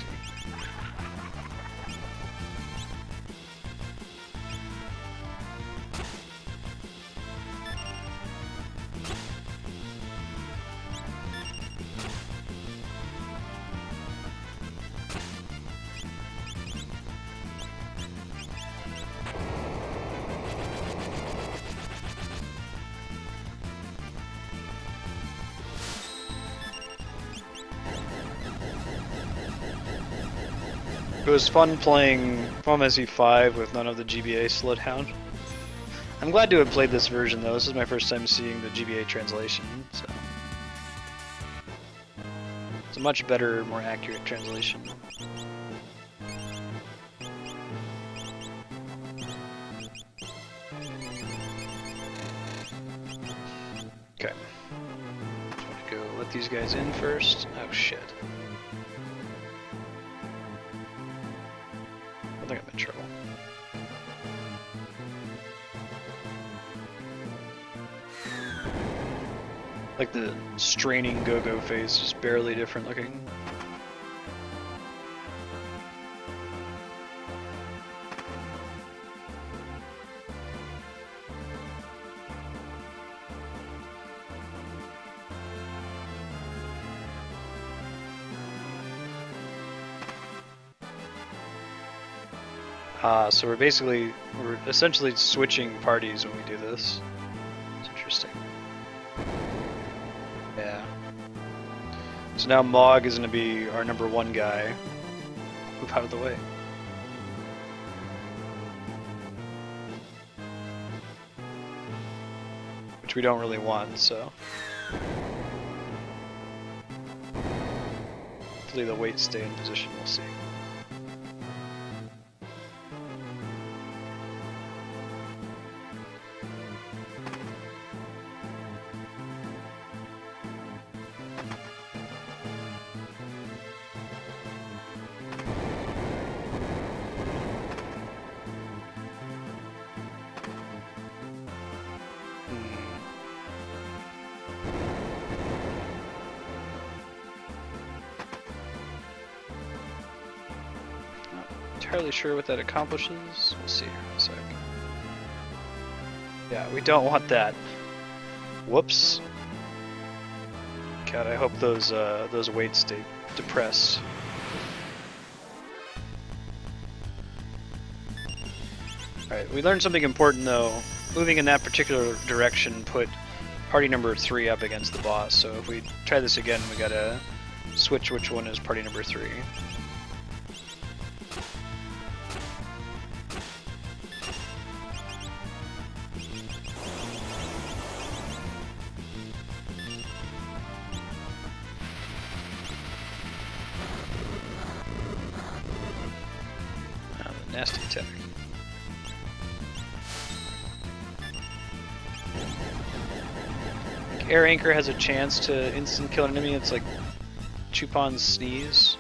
It was fun playing Final Fantasy V with none of the GBA slowdown. I'm glad to have played this version though. This is my first time seeing the GBA translation, so it's a much better, more accurate translation. Okay. Just want to go let these guys in first. Oh shit. I think I'm in trouble. Like the straining go-go phase, just barely different looking. So we're essentially switching parties when we do this. It's interesting. Yeah. So now Mog is going to be our #1 guy. Move out of the way. Which we don't really want, so. Hopefully the weights stay in position, we'll see. entirely sure what that accomplishes. We'll see here in a sec. Yeah, we don't want that. Whoops. God, I hope those weights stay depressed. Alright, we learned something important though. Moving in that particular direction put party number 3 up against the boss, so if we try this again, we gotta switch which one is party number 3. Ah, the nasty attack. Air Anchor has a chance to instant kill an enemy. It's like Chupon's sneeze.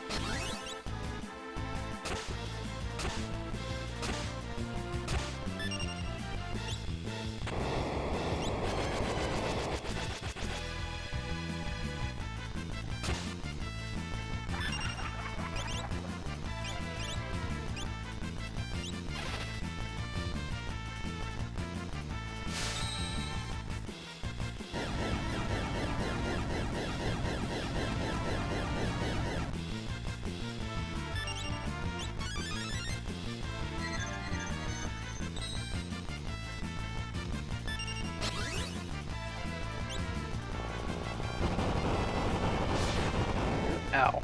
Ow.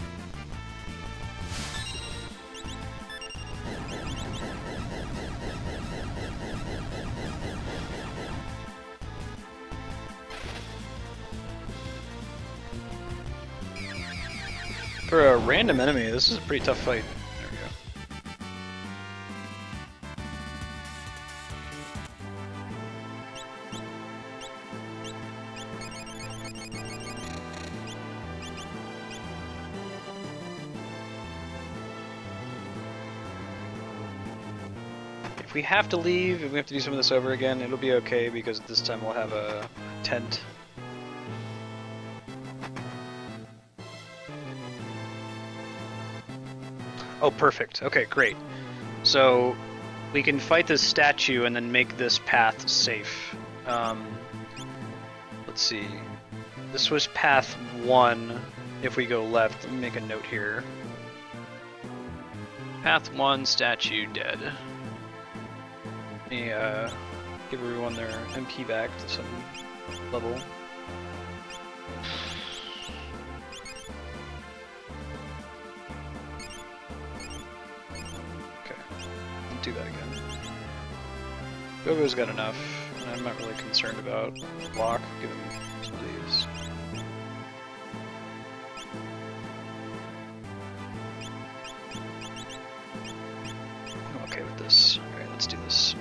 For a random enemy, this is a pretty tough fight. There we go. If we have to leave, if we have to do some of this over again, it'll be okay because this time we'll have a tent. Oh, perfect. Okay, great. So we can fight this statue and then make this path safe. Let's see. This was path 1. If we go left, let me make a note here. Path 1, statue dead. Let me give everyone their MP back to some level. Do that again. Gogo's got enough, and I'm not really concerned about block. Give him some of these. I'm okay with this. Alright, let's do this.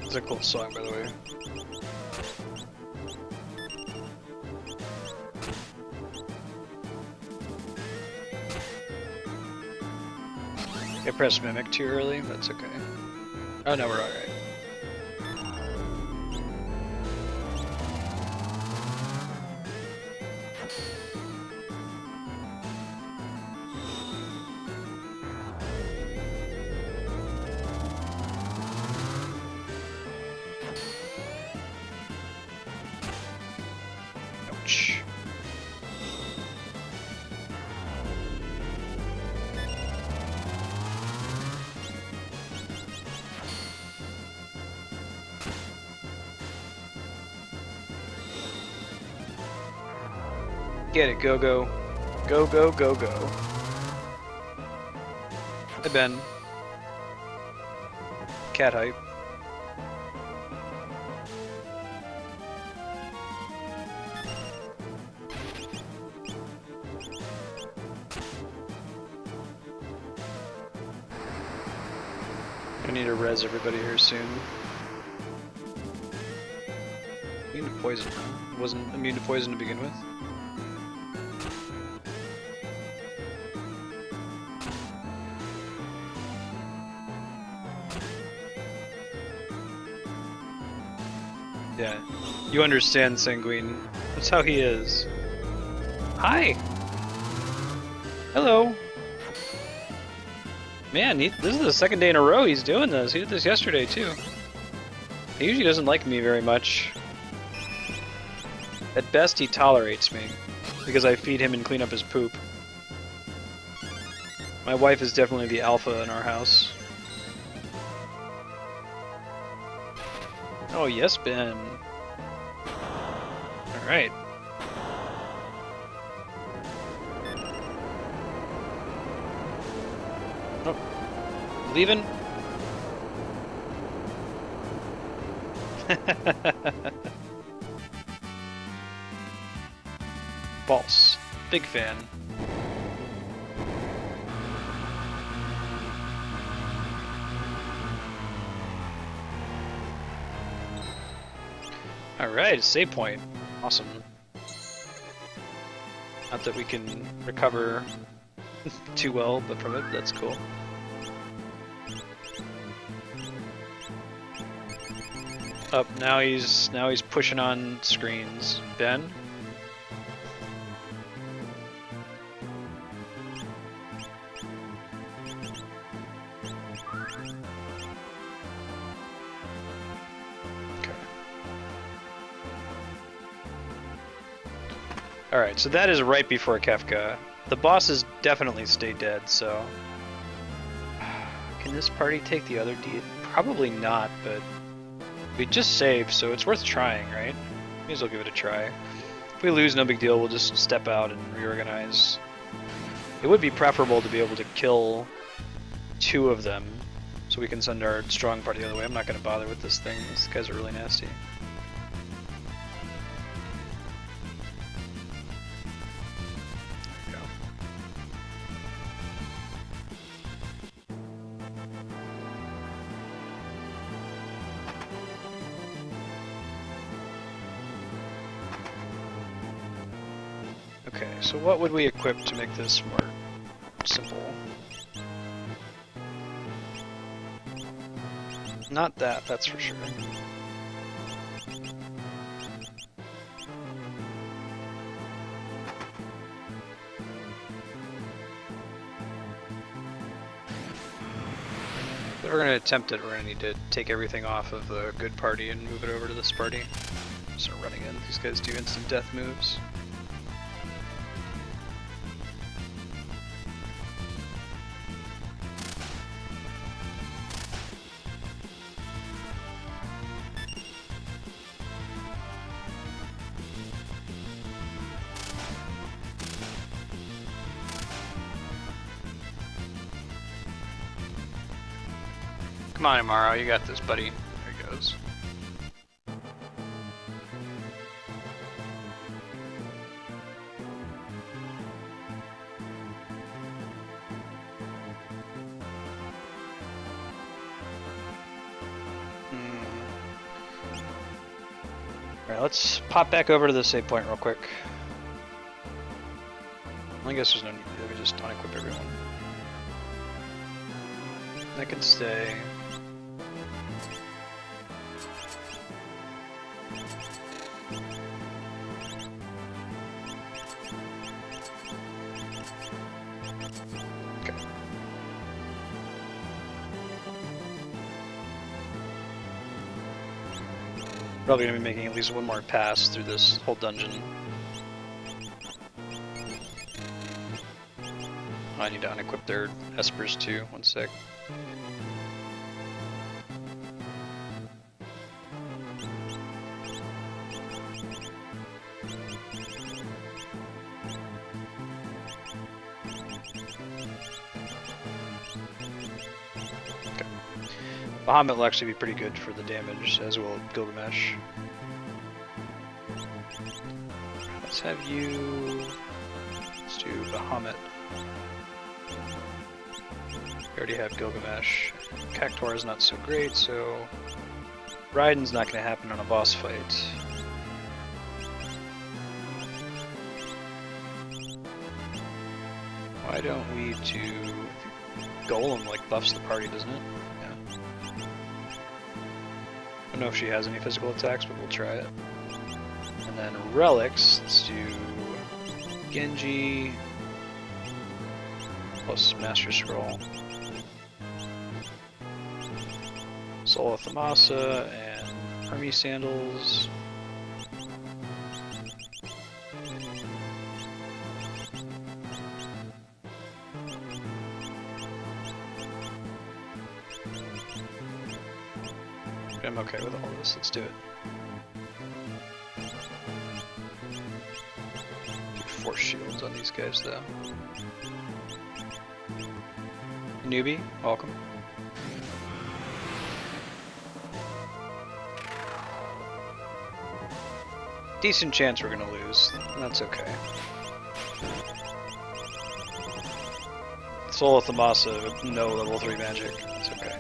It's a cool song, by the way. I pressed Mimic too early, that's okay. Oh no, we're alright. Ouch. Get it, go-go. Go, go, go, go. Hi, Ben. Cat hype. I need to res everybody here soon. We need to poison them. wasn't immune to poison to begin with. Yeah, you understand, Sanguine. That's how he is. Hi! Hello! Man, this is the second day in a row he's doing this. He did this yesterday, too. He usually doesn't like me very much. At best, he tolerates me, because I feed him and clean up his poop. My wife is definitely the alpha in our house. Oh, yes, Ben. Alright. Oh. Leaving? False. Big fan. Alright, save point. Awesome. Not that we can recover too well, but from it, that's cool. Up, now he's pushing on screens. Ben? Alright, so that is right before Kefka. The bosses definitely stay dead, so... Can this party take the other D? Probably not, but... We just saved, so it's worth trying, right? May as well give it a try. If we lose, no big deal, we'll just step out and reorganize. It would be preferable to be able to kill 2 of them, so we can send our strong party the other way. I'm not going to bother with this thing. These guys are really nasty. Okay, so what would we equip to make this more simple? Not that, that's for sure. If we're going to attempt it, we're going to need to take everything off of the good party and move it over to this party. Start running in. These guys do instant death moves. Come on, Amaro, you got this, buddy. There he goes. Alright, let's pop back over to the save point real quick. I guess there's no need to do that, we just unequip everyone. That can stay. Probably gonna be making at least one more pass through this whole dungeon. I need to unequip their espers too, one sec. Bahamut will actually be pretty good for the damage, as will Gilgamesh. Let's have you... Let's do Bahamut. We already have Gilgamesh. Cactuar is not so great, so... Raiden's not going to happen on a boss fight. Why don't we do... Golem, like, buffs the party, doesn't it? Yeah. I don't know if she has any physical attacks, but we'll try it. And then relics, let's do... Genji... plus Master Scroll. Soul of Thamasa, and Hermes Sandals. I'm okay with all this, let's do it. Do force shields on these guys though. Newbie, welcome. Decent chance we're gonna lose, that's okay. Soul of Thamasa with no level 3 magic, that's okay.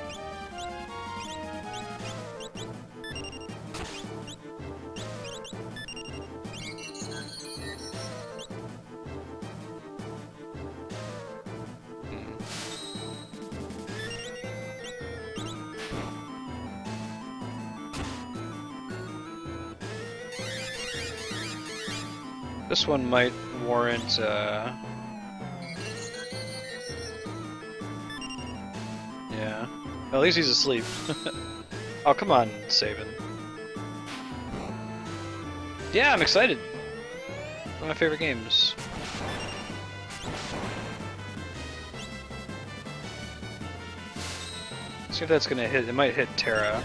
This one might warrant, yeah. Well, at least he's asleep. Oh, come on, Sabin. Yeah, I'm excited. One of my favorite games. Let's see if that's gonna hit. It might hit Terra.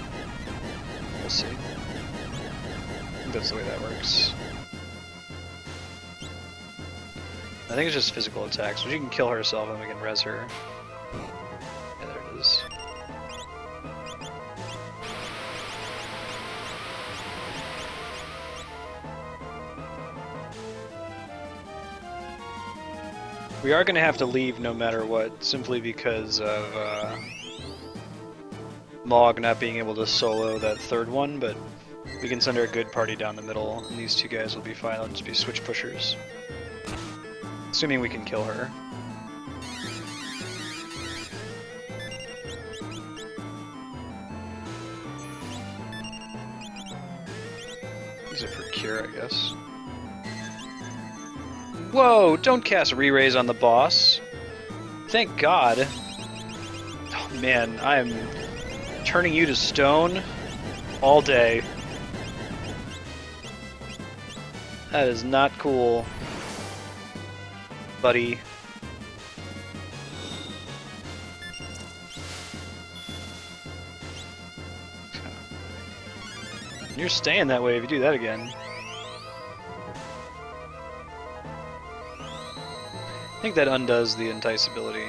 We'll see. I think that's the way that works. I think it's just physical attacks, but she can kill herself and we can res her. Yeah, there it is. We are going to have to leave no matter what, simply because of Mog not being able to solo that third one, but we can send our good party down the middle, and these two guys will be fine. They'll just be switch pushers. Assuming we can kill her. Use it for cure, I guess. Whoa! Don't cast re-raise on the boss! Thank God! Oh man, I am turning you to stone all day. That is not cool, buddy. You're staying that way if you do that again. I think that undoes the entice ability.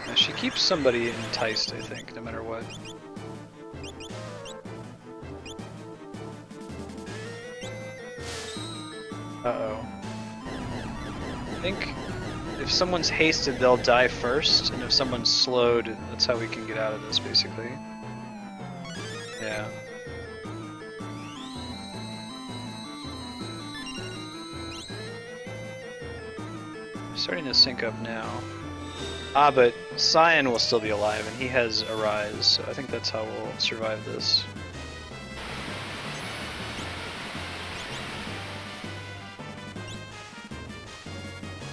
Now she keeps somebody enticed, I think, no matter what. Uh-oh. I think if someone's hasted, they'll die first, and if someone's slowed, that's how we can get out of this, basically. Yeah. Starting to sync up now. Ah, but Cyan will still be alive, and he has Arise, so I think that's how we'll survive this.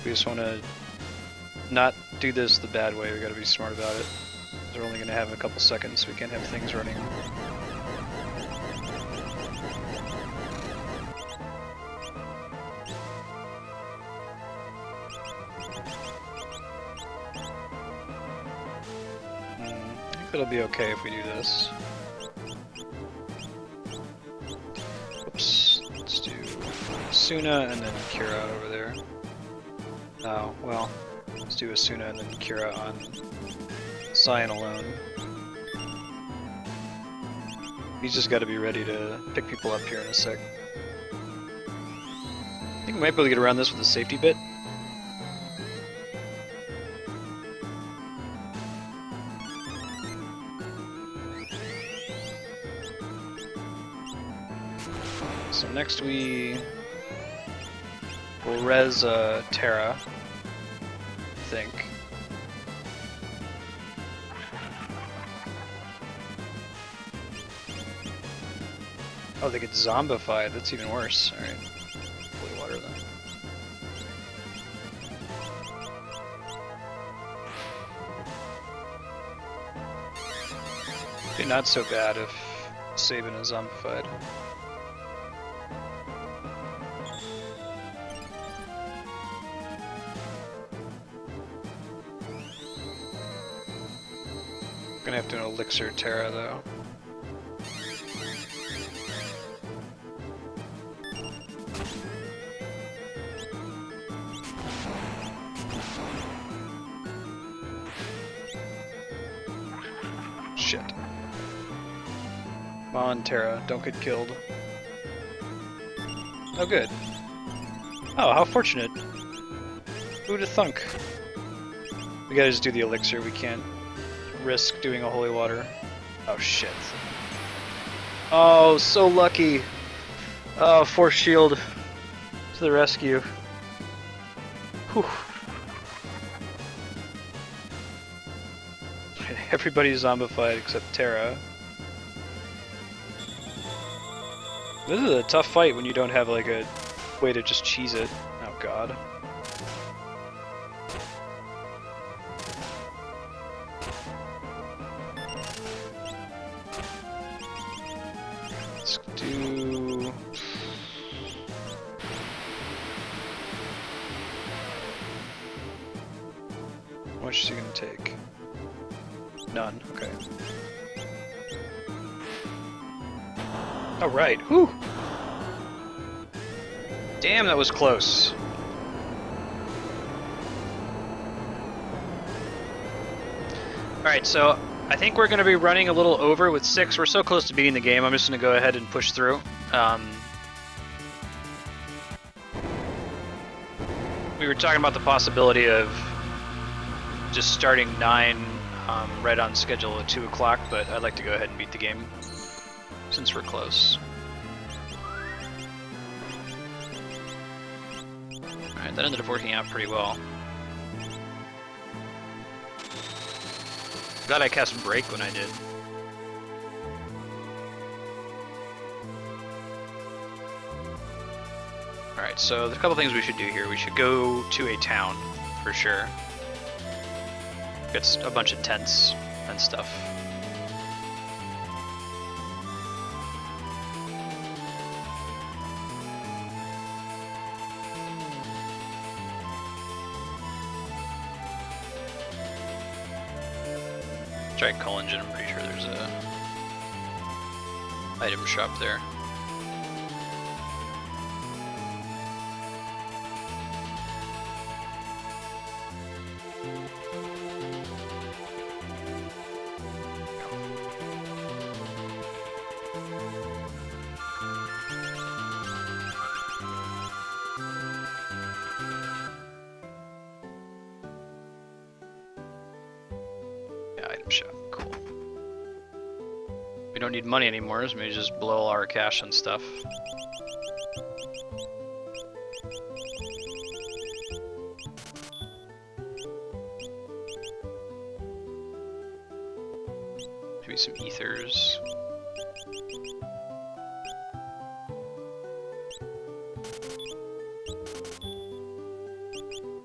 We just want to not do this the bad way, we gotta be smart about it. We're only gonna have a couple seconds, so we can't have things running. I think it'll be okay if we do this. Oops, let's do Asuna and then Kira over there. Oh, well, let's do Asuna and then Kira on Cyan alone. He's just got to be ready to pick people up here in a sec. I think we might be able to get around this with a safety bit. So next we'll res Terra, I think. Oh, they get zombified. That's even worse. Alright. Holy water then. Be not so bad if Sabin is zombified. Gonna have to an elixir Terra though. Shit. Come on, Terra, don't get killed. Oh, good. Oh, how fortunate. Who'd have thunk? We gotta just do the elixir, we can't risk doing a holy water. Oh, shit. Oh, so lucky. Oh, force shield to the rescue. Whew. Everybody's zombified except Terra. This is a tough fight when you don't have like a way to just cheese it. Oh god. Let's do... How much is he gonna take? None, okay. Alright, whew! Damn, that was close. Alright, so I think we're going to be running a little over with 6. We're so close to beating the game, I'm just going to go ahead and push through. We were talking about the possibility of just starting 9 right on schedule at 2 o'clock, but I'd like to go ahead and beat the game since we're close. Alright, that ended up working out pretty well. Glad I cast Break when I did. Alright, so there's a couple things we should do here. We should go to a town, for sure. Get a bunch of tents and stuff. Try Collingen, I'm pretty sure there's a item shop there. Item shop, cool. We don't need money anymore, so maybe just blow all our cash and stuff. Maybe some ethers.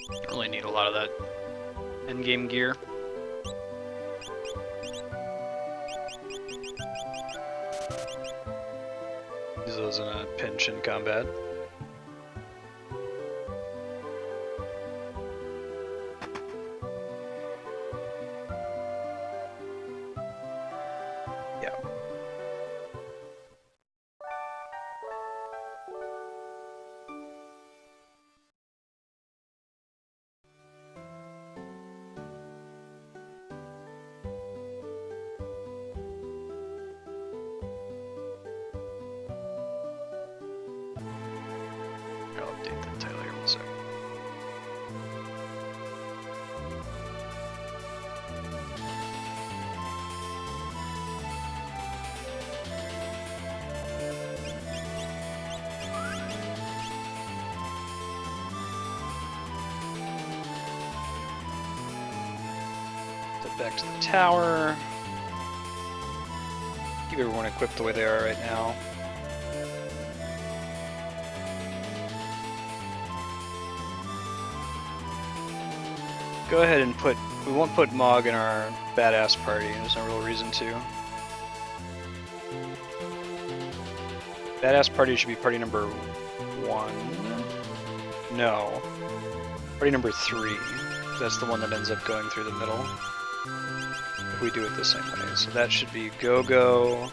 Don't really need a lot of that endgame gear. Use those in a pinch in combat. Yeah. back to the tower. Keep everyone equipped the way they are right now. Go ahead and put... We won't put Mog in our badass party. There's no real reason to. Badass party should be party number 1. No. Party number 3. That's the one that ends up going through the middle. If we do it the same way. So that should be Go-Go,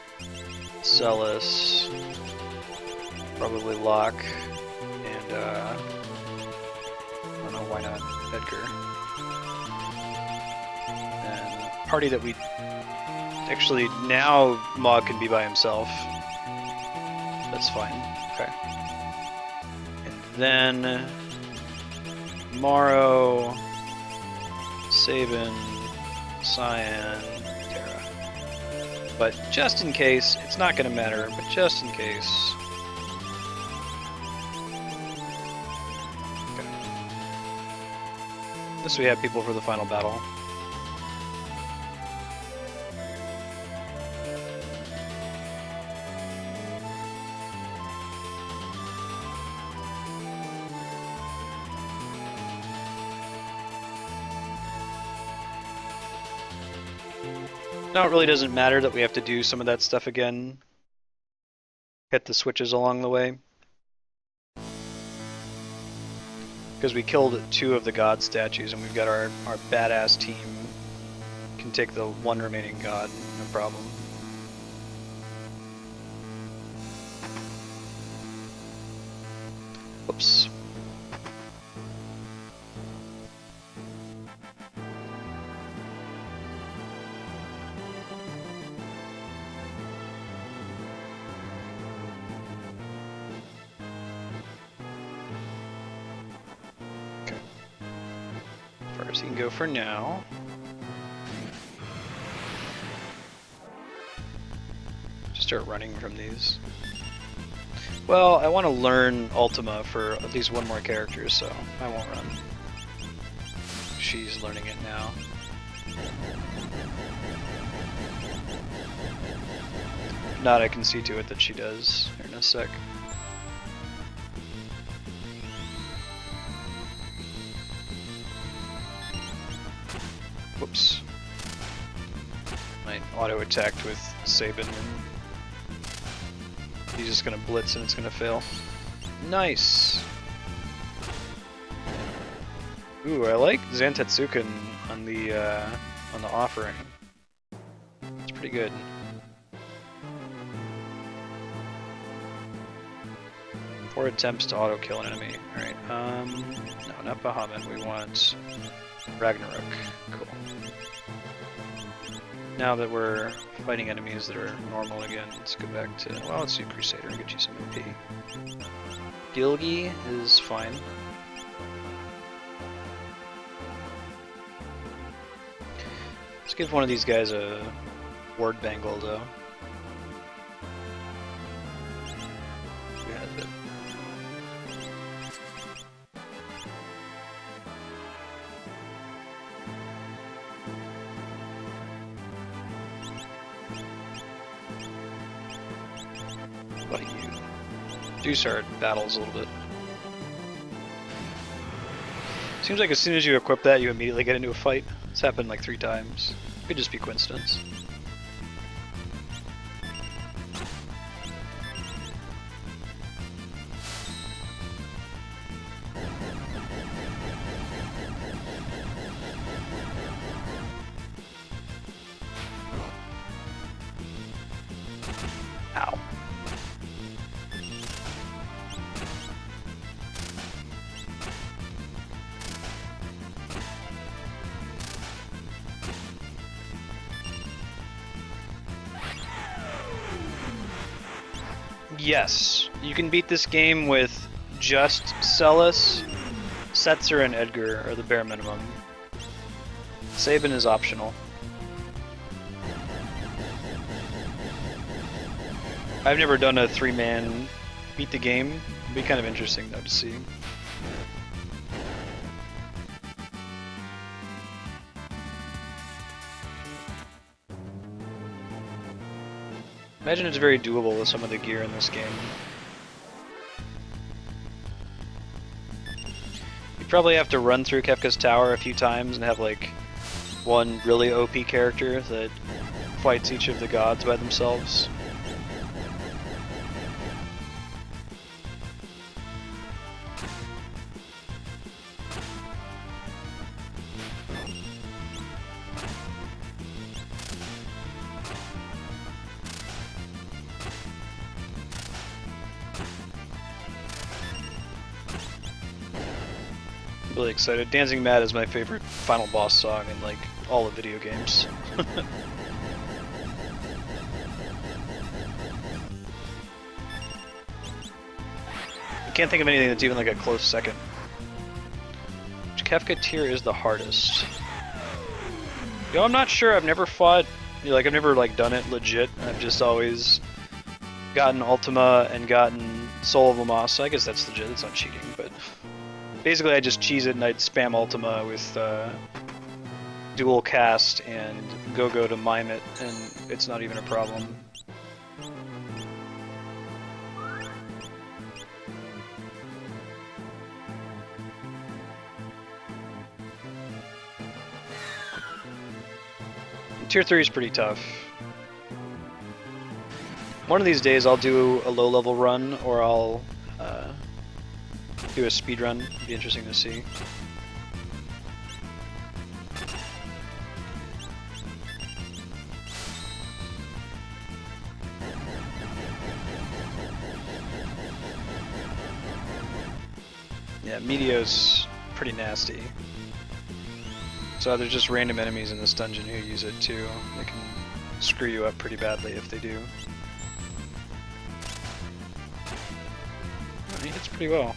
Celis, probably Locke, and I don't know, why not Edgar. And party that we... Actually, now Mog can be by himself. That's fine. Okay. And then... Morrow, Sabin, Cyan, Terra. But just in case, it's not going to matter, but just in case. Okay. This we have people for the final battle. Now it really doesn't matter that we have to do some of that stuff again. Hit the switches along the way. Because we killed 2 of the god statues and we've got our badass team. Can take the 1 remaining god, no problem. Whoops. He can go for now. Just start running from these. Well, I want to learn Ultima for at least 1 more character, so I won't run. She's learning it now. If not, I can see to it that she does here in a sec. Whoops. I auto-attacked with Sabin and he's just gonna blitz and it's gonna fail. Nice! Ooh, I like Zantetsuken on the offering. It's pretty good. Four attempts to auto-kill an enemy. Alright, no, not Bahamut, we want Ragnarok. Cool. Now that we're fighting enemies that are normal again, let's go back to... Well, let's do Crusader and get you some MP. Gilgi is fine. Let's give one of these guys a ward bangle, though. Who has it? What about you? Reduce our battles a little bit. Seems like as soon as you equip that, you immediately get into a fight. It's happened like 3 times. Could just be coincidence. Ow. Yes, you can beat this game with just Celis, Setzer, and Edgar are the bare minimum. Sabin is optional. I've never done a 3-man beat the game. It'd be kind of interesting though to see. Imagine it's very doable with some of the gear in this game. You probably have to run through Kefka's tower a few times and have like one really OP character that fights each of the gods by themselves. Really excited. Dancing Mad is my favorite final boss song in like all the video games. I can't think of anything that's even like a close second. Which Kefka tier is the hardest? Yo, I'm not sure. I've never fought. Like I've never like done it legit. I've just always gotten Ultima and gotten Soul of Lamasa. I guess that's legit. It's not cheating, but. Basically, I just cheese it and I'd spam Ultima with dual cast and go to mime it, and it's not even a problem. Tier 3 is pretty tough. One of these days I'll do a low-level run, or I'll do a speed run. It'd be interesting to see. Yeah, Meteo's pretty nasty. So there's just random enemies in this dungeon who use it too. They can screw you up pretty badly if they do. He hits pretty well.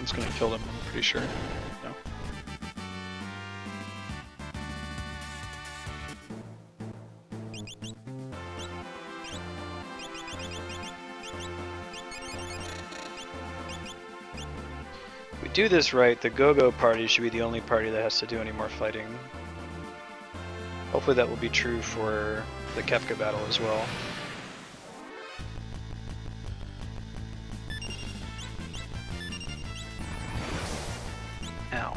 It's gonna kill them, I'm pretty sure. No. If we do this right, the Go-Go party should be the only party that has to do any more fighting. Hopefully that will be true for the Kefka battle as well. Ow.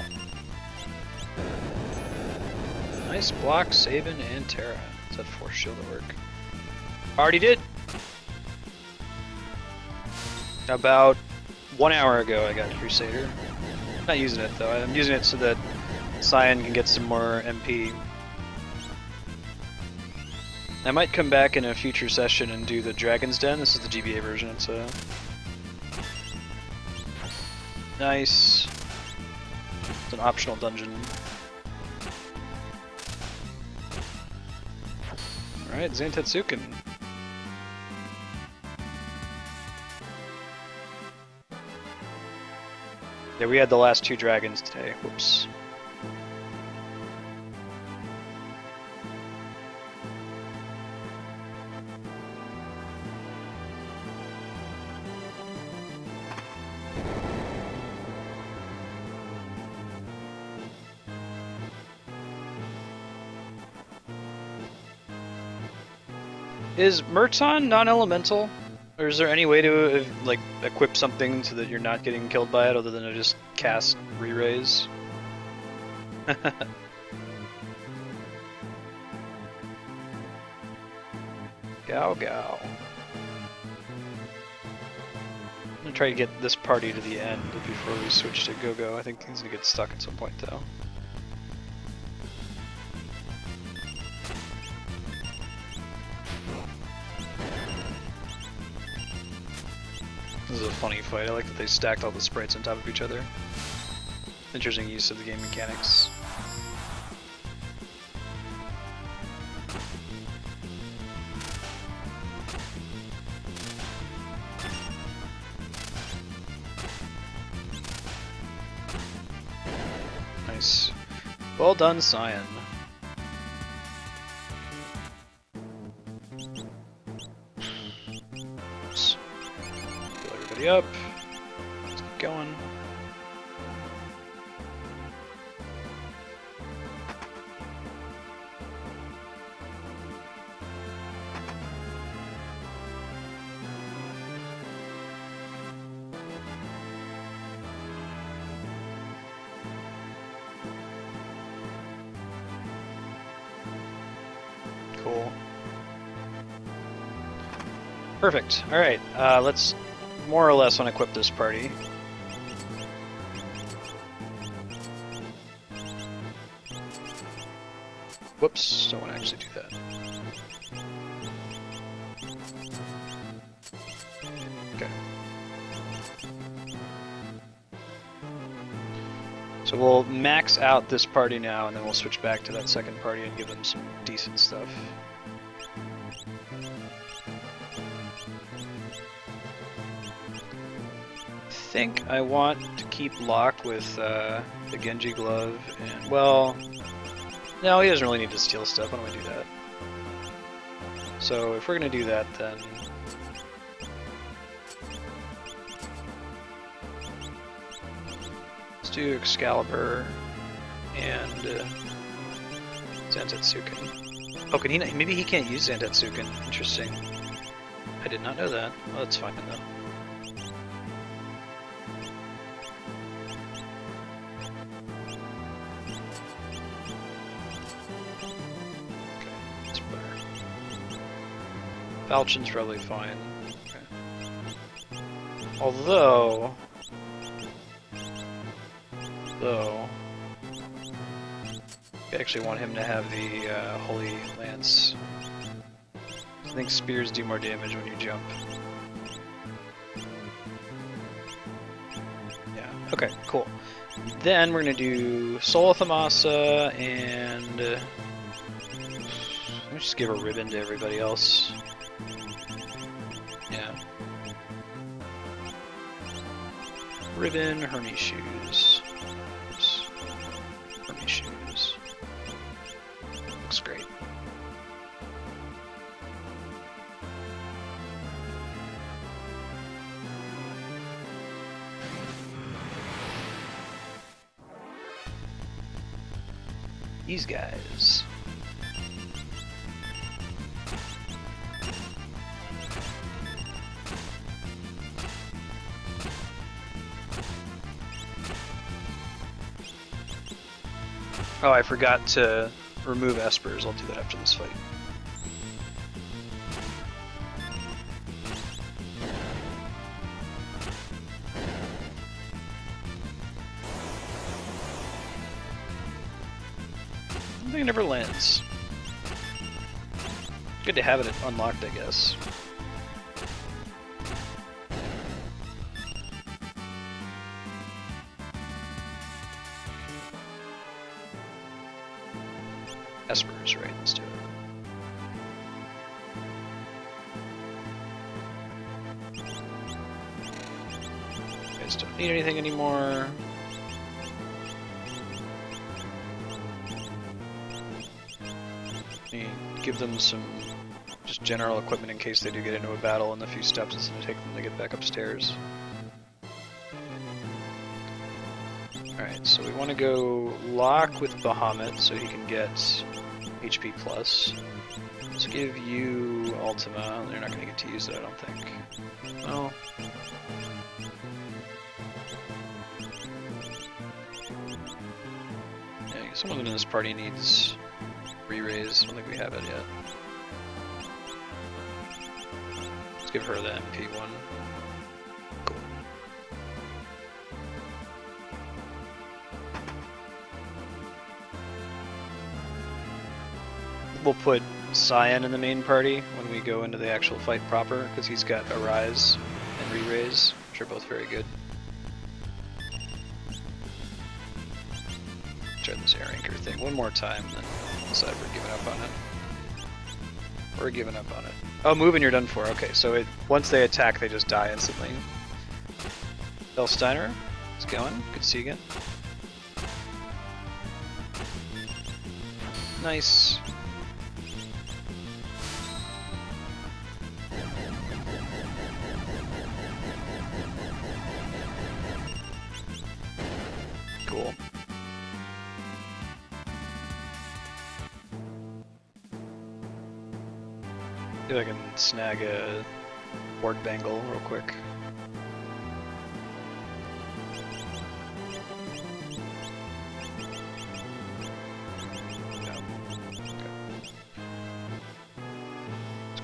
Nice block, Sabin, and Terra. Is that force shield at work? Already did! About 1 hour ago I got Crusader. Not using it though, I'm using it so that Cyan can get some more MP. I might come back in a future session and do the Dragon's Den. This is the GBA version, it's a... Nice. It's an optional dungeon. Alright, Zantetsuken. Yeah, we had the last 2 dragons today. Whoops. Is Murton non-elemental? Or is there any way to like equip something so that you're not getting killed by it other than to just cast re-raise? Gao Gao. I'm gonna try to get this party to the end before we switch to Go-Go. I think he's gonna get stuck at some point though. This is a funny fight. I like that they stacked all the sprites on top of each other. Interesting use of the game mechanics. Nice. Well done, Cyan. Up. Let's keep going. Cool. Perfect. Alright, let's more or less unequip this party. Whoops, don't want to actually do that. Okay. So we'll max out this party now, and then we'll switch back to that second party and give them some decent stuff. I think I want to keep Locke with the Genji glove, and well, no, he doesn't really need to steal stuff. Why don't we do that? So if we're gonna do that, then let's do Excalibur and Zantetsuken. Oh, can he? Maybe he can't use Zantetsuken. Interesting. I did not know that. Well, that's fine though. Falchion's probably fine. Okay. Although, I actually want him to have the Holy Lance. I think spears do more damage when you jump. Yeah. Okay. Cool. Then we're gonna do Soul of Thamasa and let me just give a ribbon to everybody else. Yeah. Ribbon, Hermes shoes. Oops. Hermes shoes. Looks great. These guys. Oh, I forgot to remove Espers. I'll do that after this fight. I don't think it never lands. Good to have it unlocked, I guess. Espers, right? Let's do it. You guys don't need anything anymore. You give them some just general equipment in case they do get into a battle in the few steps it's going to take them to get back upstairs. Alright, so we want to go Locke with Bahamut so he can get HP plus. Let's give you Ultima. They're not going to get to use it, I don't think. Well. Yeah, someone in this party needs re-raise. I don't think we have it yet. Let's give her the MP one. Cool. We'll put Cyan in the main party when we go into the actual fight proper, because he's got Arise and Re-Raise, which are both very good. Try this air anchor thing one more time, then decide we're giving up on it. We're giving up on it. Oh, move and you're done for. Okay, so once they attack, they just die instantly. Belsteiner, it's going. Good to see you again. Nice. Cool. See if I can snag a board bangle real quick. No. Okay.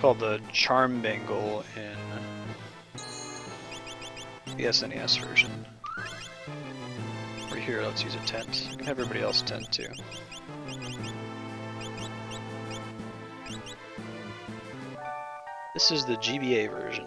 called the Charm Bangle in the SNES version. Right here, let's use a tent. You can have everybody else tent too. This is the GBA version.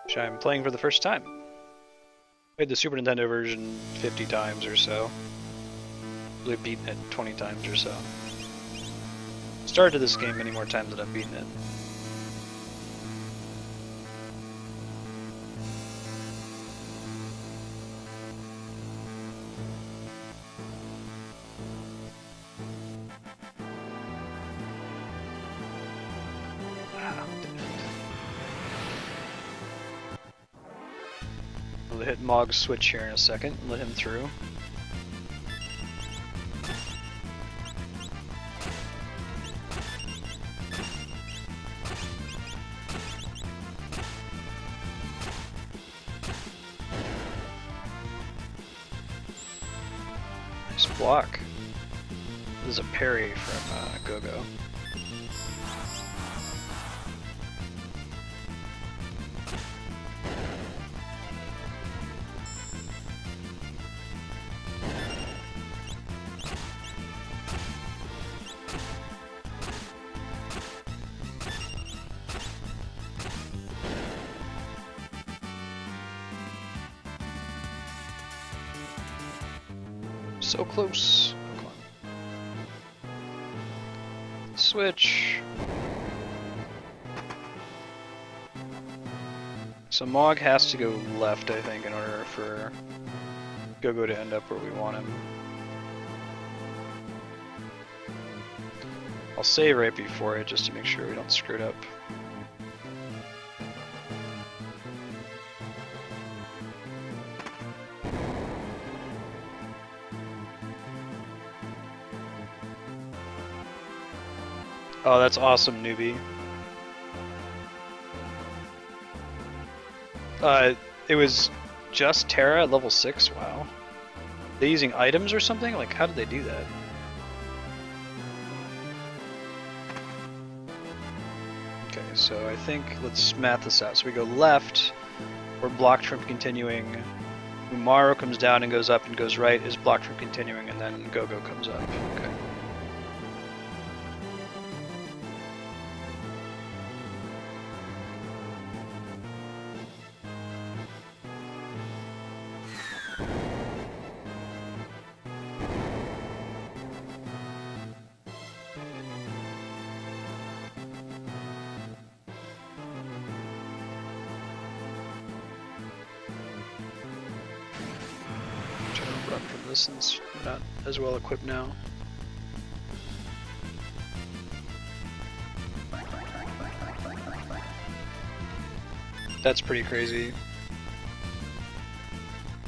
Which I'm playing for the first time. Played the Super Nintendo version 50 times or so. Really beaten it 20 times or so. Started this game many more times than I've beaten it. We'll hit Mog's switch here in a second and let him through. Nice block. This is a parry from Go-Go. So close. Oh, come on. Switch. So Mog has to go left, I think, in order for Go-Go to end up where we want him. I'll save right before it just to make sure we don't screw it up. Oh, that's awesome, newbie. It was just Terra at level 6? Wow. They using items or something? Like, how did they do that? Okay, so I think, let's math this out. So we go left, we're blocked from continuing. Umaro comes down and goes up and goes right, is blocked from continuing, and then Go-Go comes up. Okay. Since we're not as well equipped now. That's pretty crazy.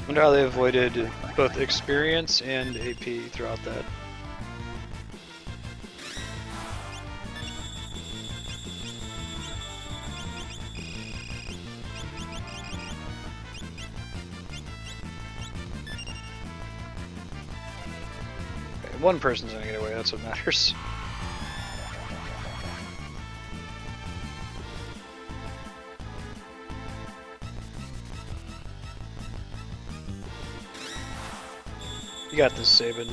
Wonder how they avoided both experience and AP throughout that. One person's gonna get away, that's what matters. You got this, Sabin.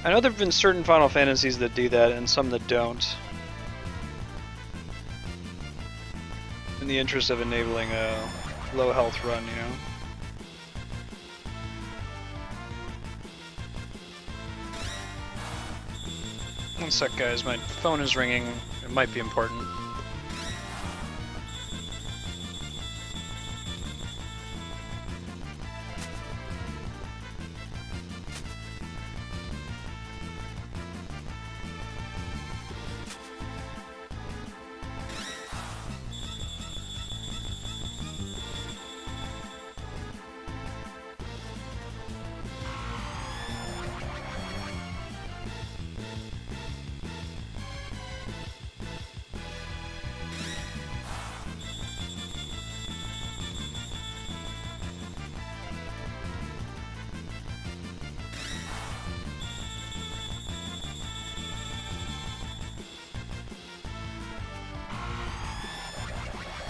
I know there have been certain Final Fantasies that do that and some that don't. In the interest of enabling a low health run, you know? One sec, guys, my phone is ringing. It might be important.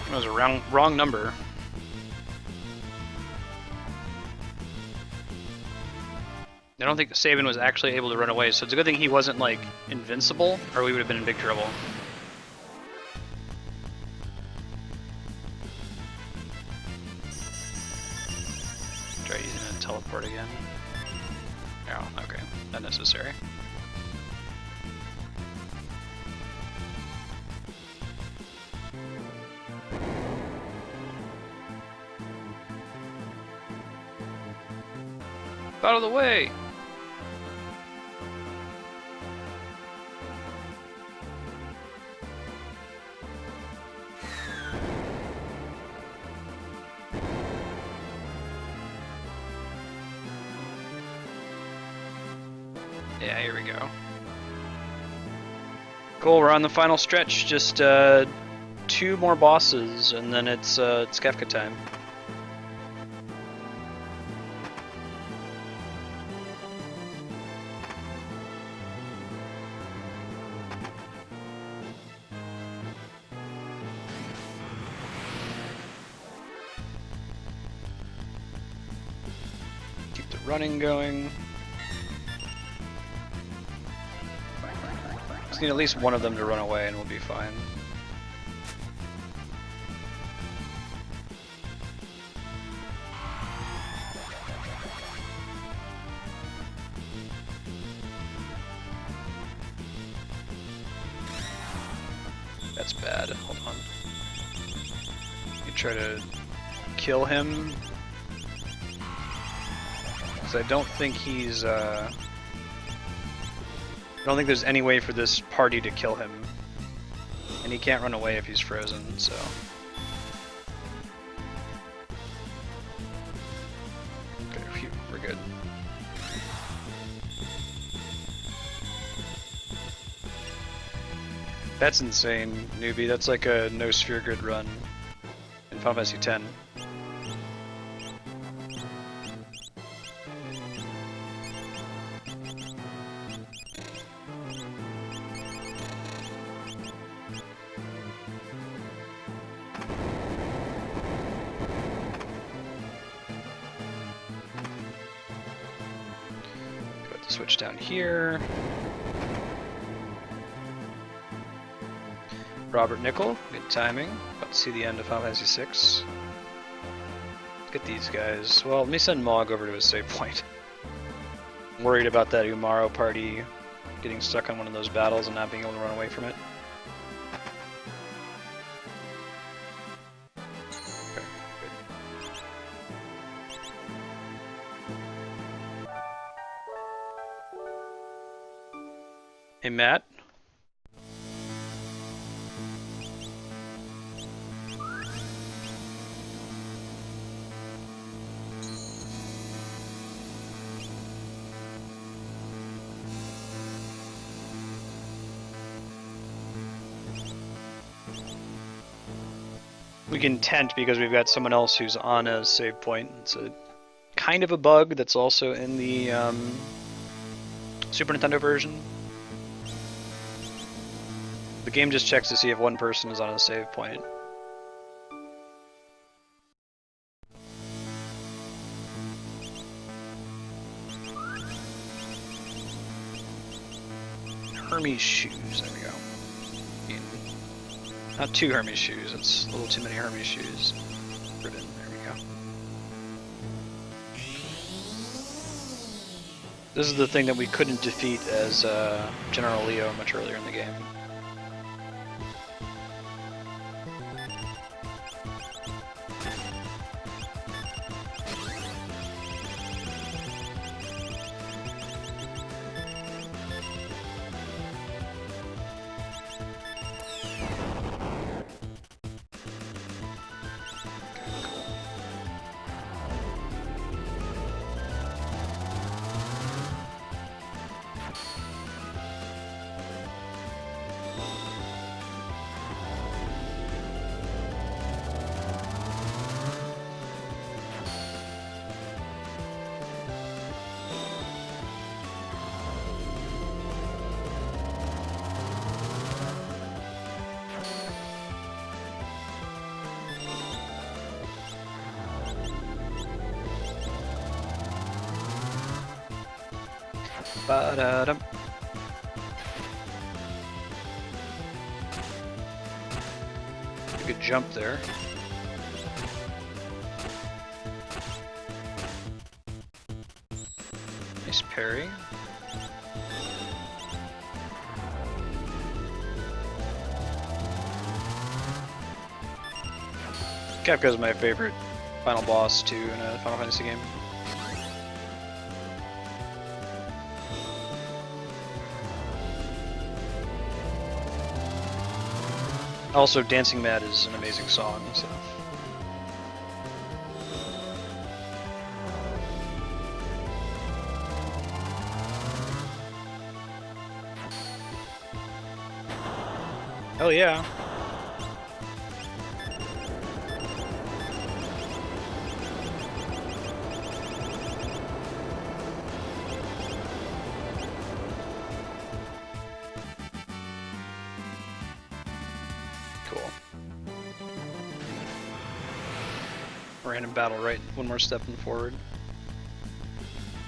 That was a wrong number. I don't think Sabin was actually able to run away, so it's a good thing he wasn't, like, invincible, or we would have been in big trouble. Try using a teleport again. Oh, okay. Unnecessary. Out of the way! Yeah, here we go. Cool, we're on the final stretch. Just 2 more bosses, and then it's Kefka time. Keep the running going. Just need at least one of them to run away and we'll be fine. That's bad. Hold on. You try to kill him. Because I don't think he's I don't think there's any way for this party to kill him. And he can't run away if he's frozen, so. Okay, phew, we're good. That's insane, newbie. That's like a no sphere grid run in Final Fantasy X. Switch down here. Robert Nickel, good timing. About to see the end of Final Fantasy VI. Let's get these guys. Well, let me send Mog over to his save point. I'm worried about that Umaro party getting stuck on one of those battles and not being able to run away from it. Okay, good. Hey, Matt. We can tent because we've got someone else who's on a save point. It's a kind of a bug that's also in the Super Nintendo version. The game just checks to see if one person is on a save point. Hermes shoes, there we go. Not 2 Hermes shoes, it's a little too many Hermes shoes. Ribbon, there we go. This is the thing that we couldn't defeat as General Leo much earlier in the game. Ba-da-dum. Good jump there. Nice parry. Kefka's my favorite final boss too in a Final Fantasy game. Also, Dancing Mad is an amazing song, so. Hell yeah. Cool. Random battle right, one more step in forward.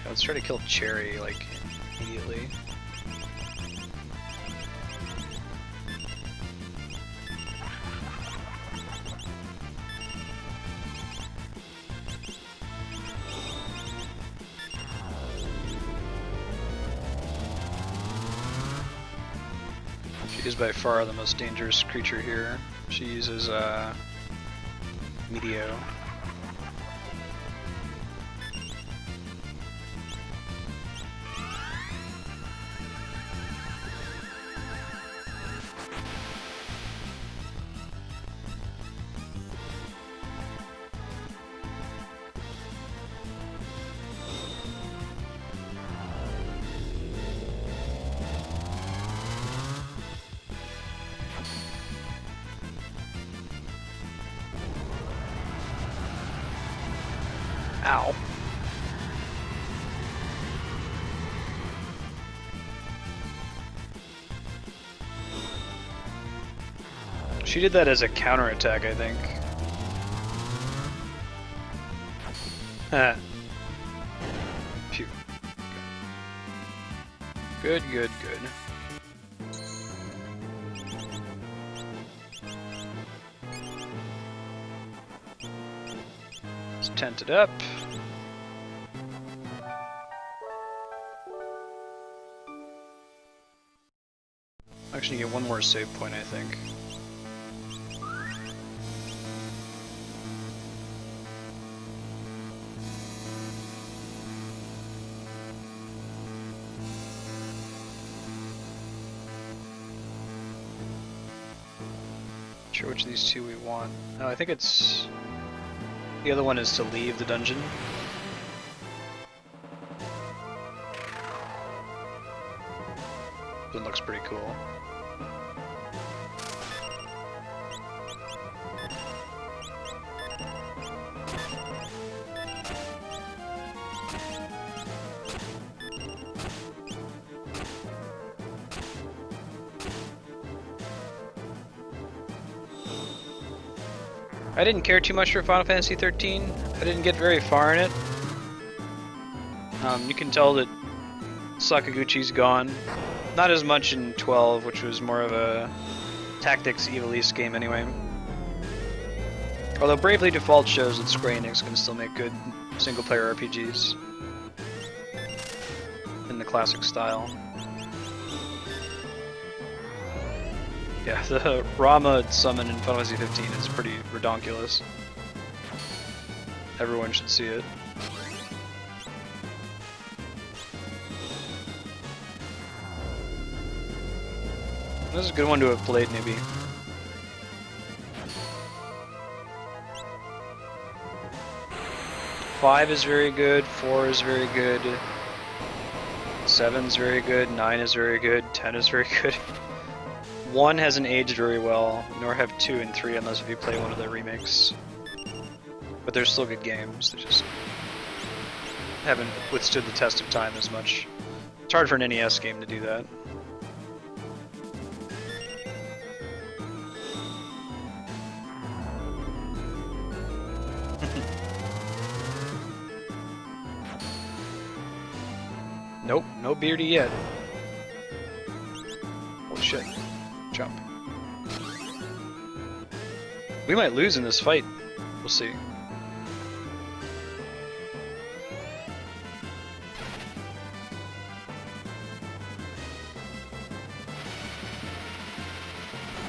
Yeah, let's try to kill Cherry, like, immediately. She is by far the most dangerous creature here. She uses Meteo. Ow. She did that as a counterattack, I think. Ah. Phew. Good, good, good. Let's tent it up. Actually, get one more save point, I think. Not sure which of these two we want. No, I think it's... The other one is to leave the dungeon. It looks pretty cool. I didn't care too much for Final Fantasy 13. I didn't get very far in it. You can tell that Sakaguchi's gone. Not as much in 12, which was more of a tactics Evil East game anyway. Although Bravely Default shows that Square Enix can still make good single-player RPGs in the classic style. Yeah, the Rama summon in Final Fantasy 15 is pretty redonkulous. Everyone should see it. This is a good one to have played, maybe. Five is very good, 4 is very good, 7's very good, 9 is very good, 10 is very good. 1 hasn't aged very well, nor have 2 and 3 unless if you play one of the remakes. But they're still good games, they just haven't withstood the test of time as much. It's hard for an NES game to do that. Nope, no beardy yet. Holy shit. Jump. We might lose in this fight. We'll see.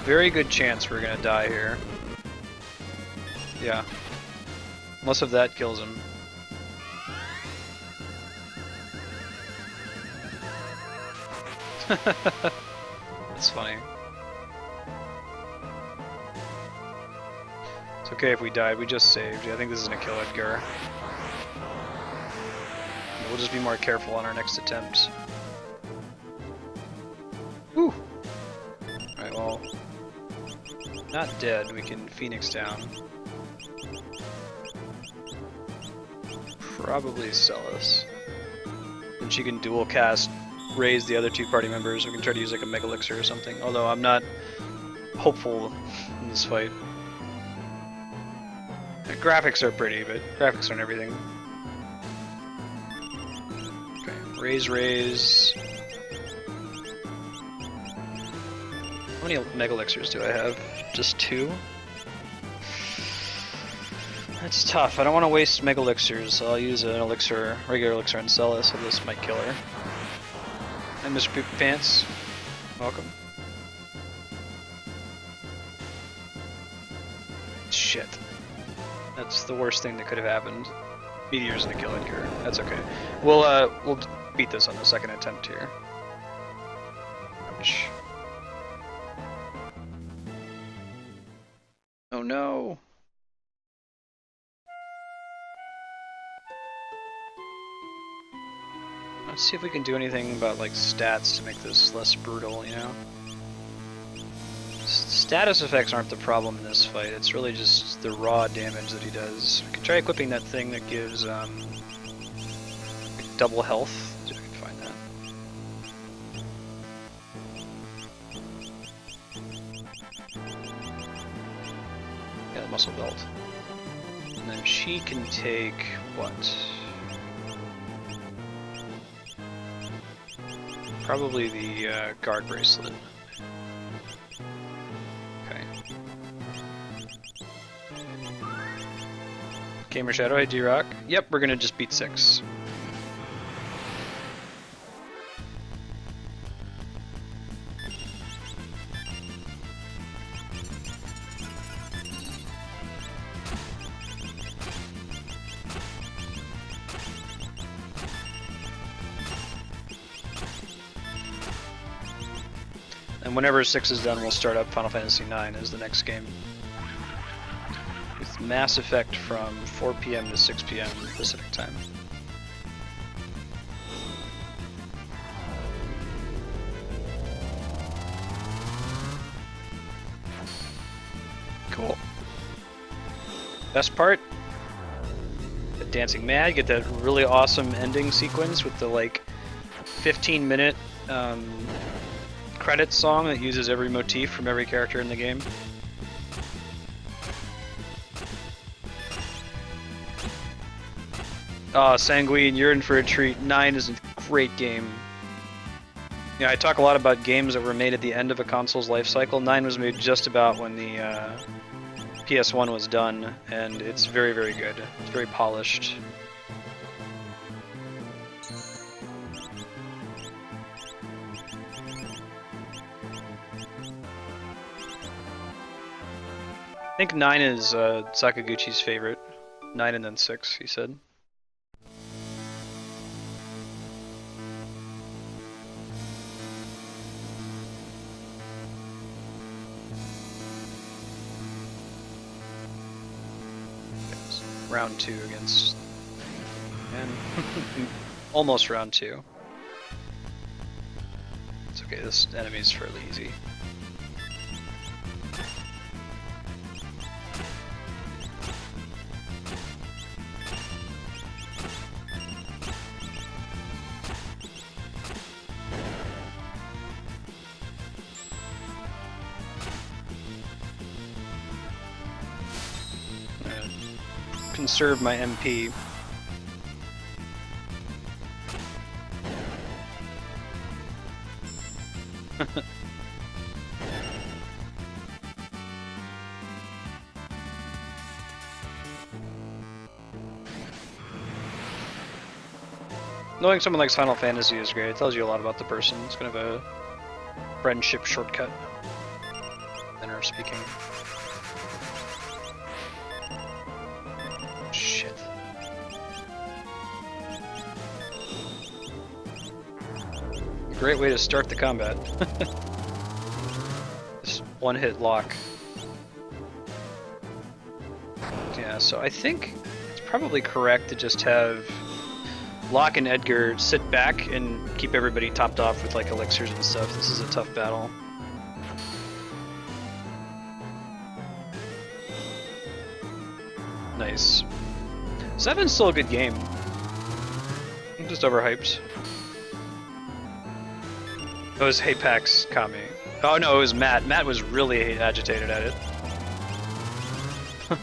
Very good chance we're gonna die here. Yeah. Unless if that kills him. That's funny. It's okay if we died, we just saved. I think this is gonna kill Edgar. We'll just be more careful on our next attempt. Whew! Alright, well. Not dead, we can Phoenix down. Probably Celis. Then she can dual cast, raise the other two party members. We can try to use like a Mega Elixir or something. Although I'm not hopeful in this fight. The graphics are pretty, but graphics aren't everything. Okay, raise. How many Mega Elixirs do I have? Just 2? That's tough. I don't want to waste Mega Elixirs, so I'll use an elixir, regular elixir on Celis, so this might kill her. And Mr. Poopy Pants, welcome. Shit. That's the worst thing that could have happened. Meteor's gonna kill Edgar. That's okay. We'll beat this on the second attempt here. Ouch. Oh no. Let's see if we can do anything about like stats to make this less brutal, you know? Status effects aren't the problem in this fight, it's really just the raw damage that he does. We could try equipping that thing that gives double health. See if I can find that. Yeah, the muscle belt. And then she can take what? Probably the guard bracelet. Okay. Gamer Shadow, hey D-Rock. Yep, we're gonna just beat 6. And whenever 6 is done, we'll start up Final Fantasy IX as the next game. With Mass Effect from 4 PM to 6 PM Pacific time. Cool. Best part? The Dancing Mad, you get that really awesome ending sequence with the like 15-minute credits song that uses every motif from every character in the game. Oh, Sanguine, you're in for a treat. 9 is a great game. Yeah, I talk a lot about games that were made at the end of a console's life cycle. 9 was made just about when the PS1 was done, and it's very, very good. It's very polished. I think 9 is Sakaguchi's favorite. 9 and then 6, he said. Round 2 against... and almost round 2. It's okay, this enemy's fairly easy. Conserve my MP. Knowing someone likes Final Fantasy is great. It tells you a lot about the person. It's kind of a friendship shortcut, manner of speaking. Shit. Great way to start the combat. This one-hit lock. Yeah, so I think it's probably correct to just have Locke and Edgar sit back and keep everybody topped off with like elixirs and stuff. This is a tough battle. Nice. 7's still a good game. I'm just overhyped. It was Hapax Kami. Oh no, it was Matt. Matt was really agitated at it.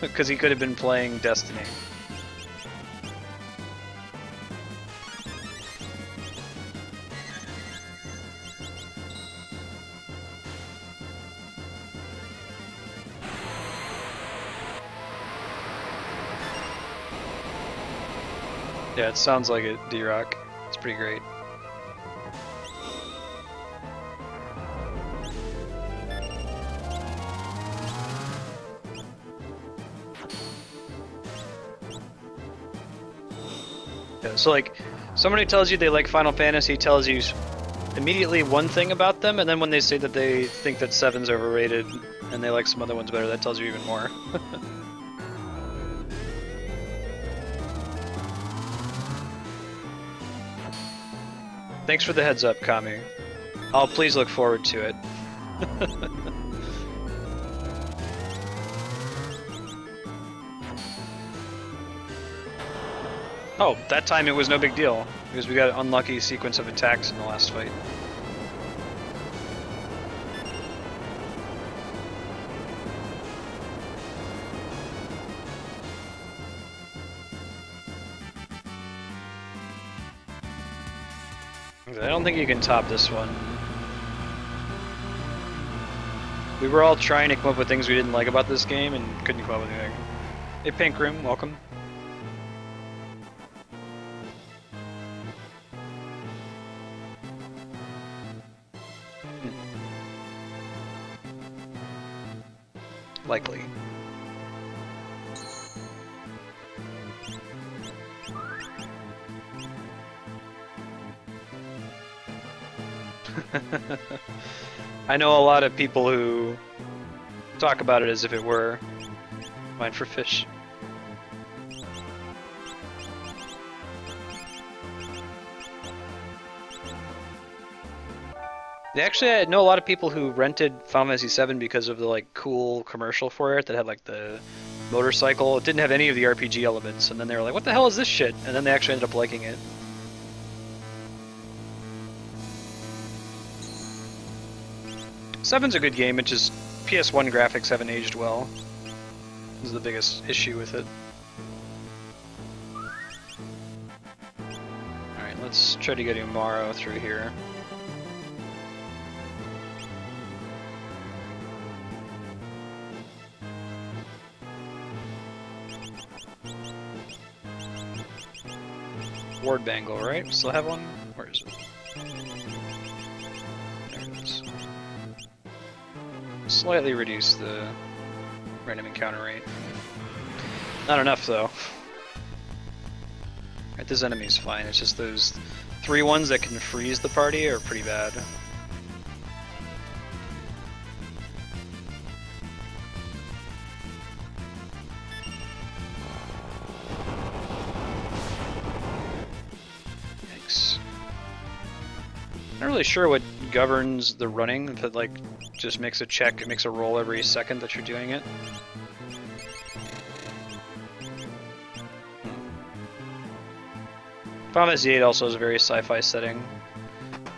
Because he could have been playing Destiny. Yeah, it sounds like it, D-Rock. It's pretty great. Yeah, so like, somebody tells you they like Final Fantasy tells you immediately one thing about them, and then when they say that they think that 7's overrated and they like some other ones better, that tells you even more. Thanks for the heads up, Kami. I'll please look forward to it. Oh, that time it was no big deal, because we got an unlucky sequence of attacks in the last fight. I don't think you can top this one. We were all trying to come up with things we didn't like about this game and couldn't come up with anything. Hey Pink Room, welcome. Likely. I know a lot of people who talk about it as if it were Mine for Fish. Actually, I know a lot of people who rented Final Fantasy VII because of the like cool commercial for it that had like the motorcycle. It didn't have any of the RPG elements, and then they were like, "What the hell is this shit?" And then they actually ended up liking it. Seven's a good game. It just PS1 graphics haven't aged well. This is the biggest issue with it. All right, let's try to get Umaro through here. Ward Bangle, right? We still have one? Where is it? There it is. Slightly reduce the random encounter rate. Not enough, though. Right, this enemy's fine. It's just those 3 ones that can freeze the party are pretty bad. Not really sure what governs the running, if it like just makes a check, it makes a roll every second that you're doing it. Final Fantasy VIII also has a very sci-fi setting.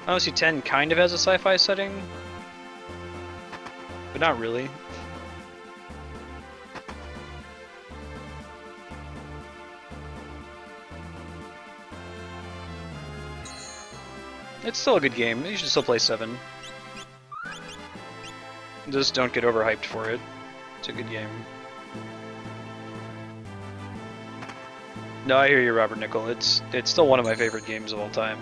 Final Fantasy X kind of has a sci-fi setting, but not really. It's still a good game. You should still play 7. Just don't get overhyped for it. It's a good game. No, I hear you, Robert Nickel. It's still one of my favorite games of all time.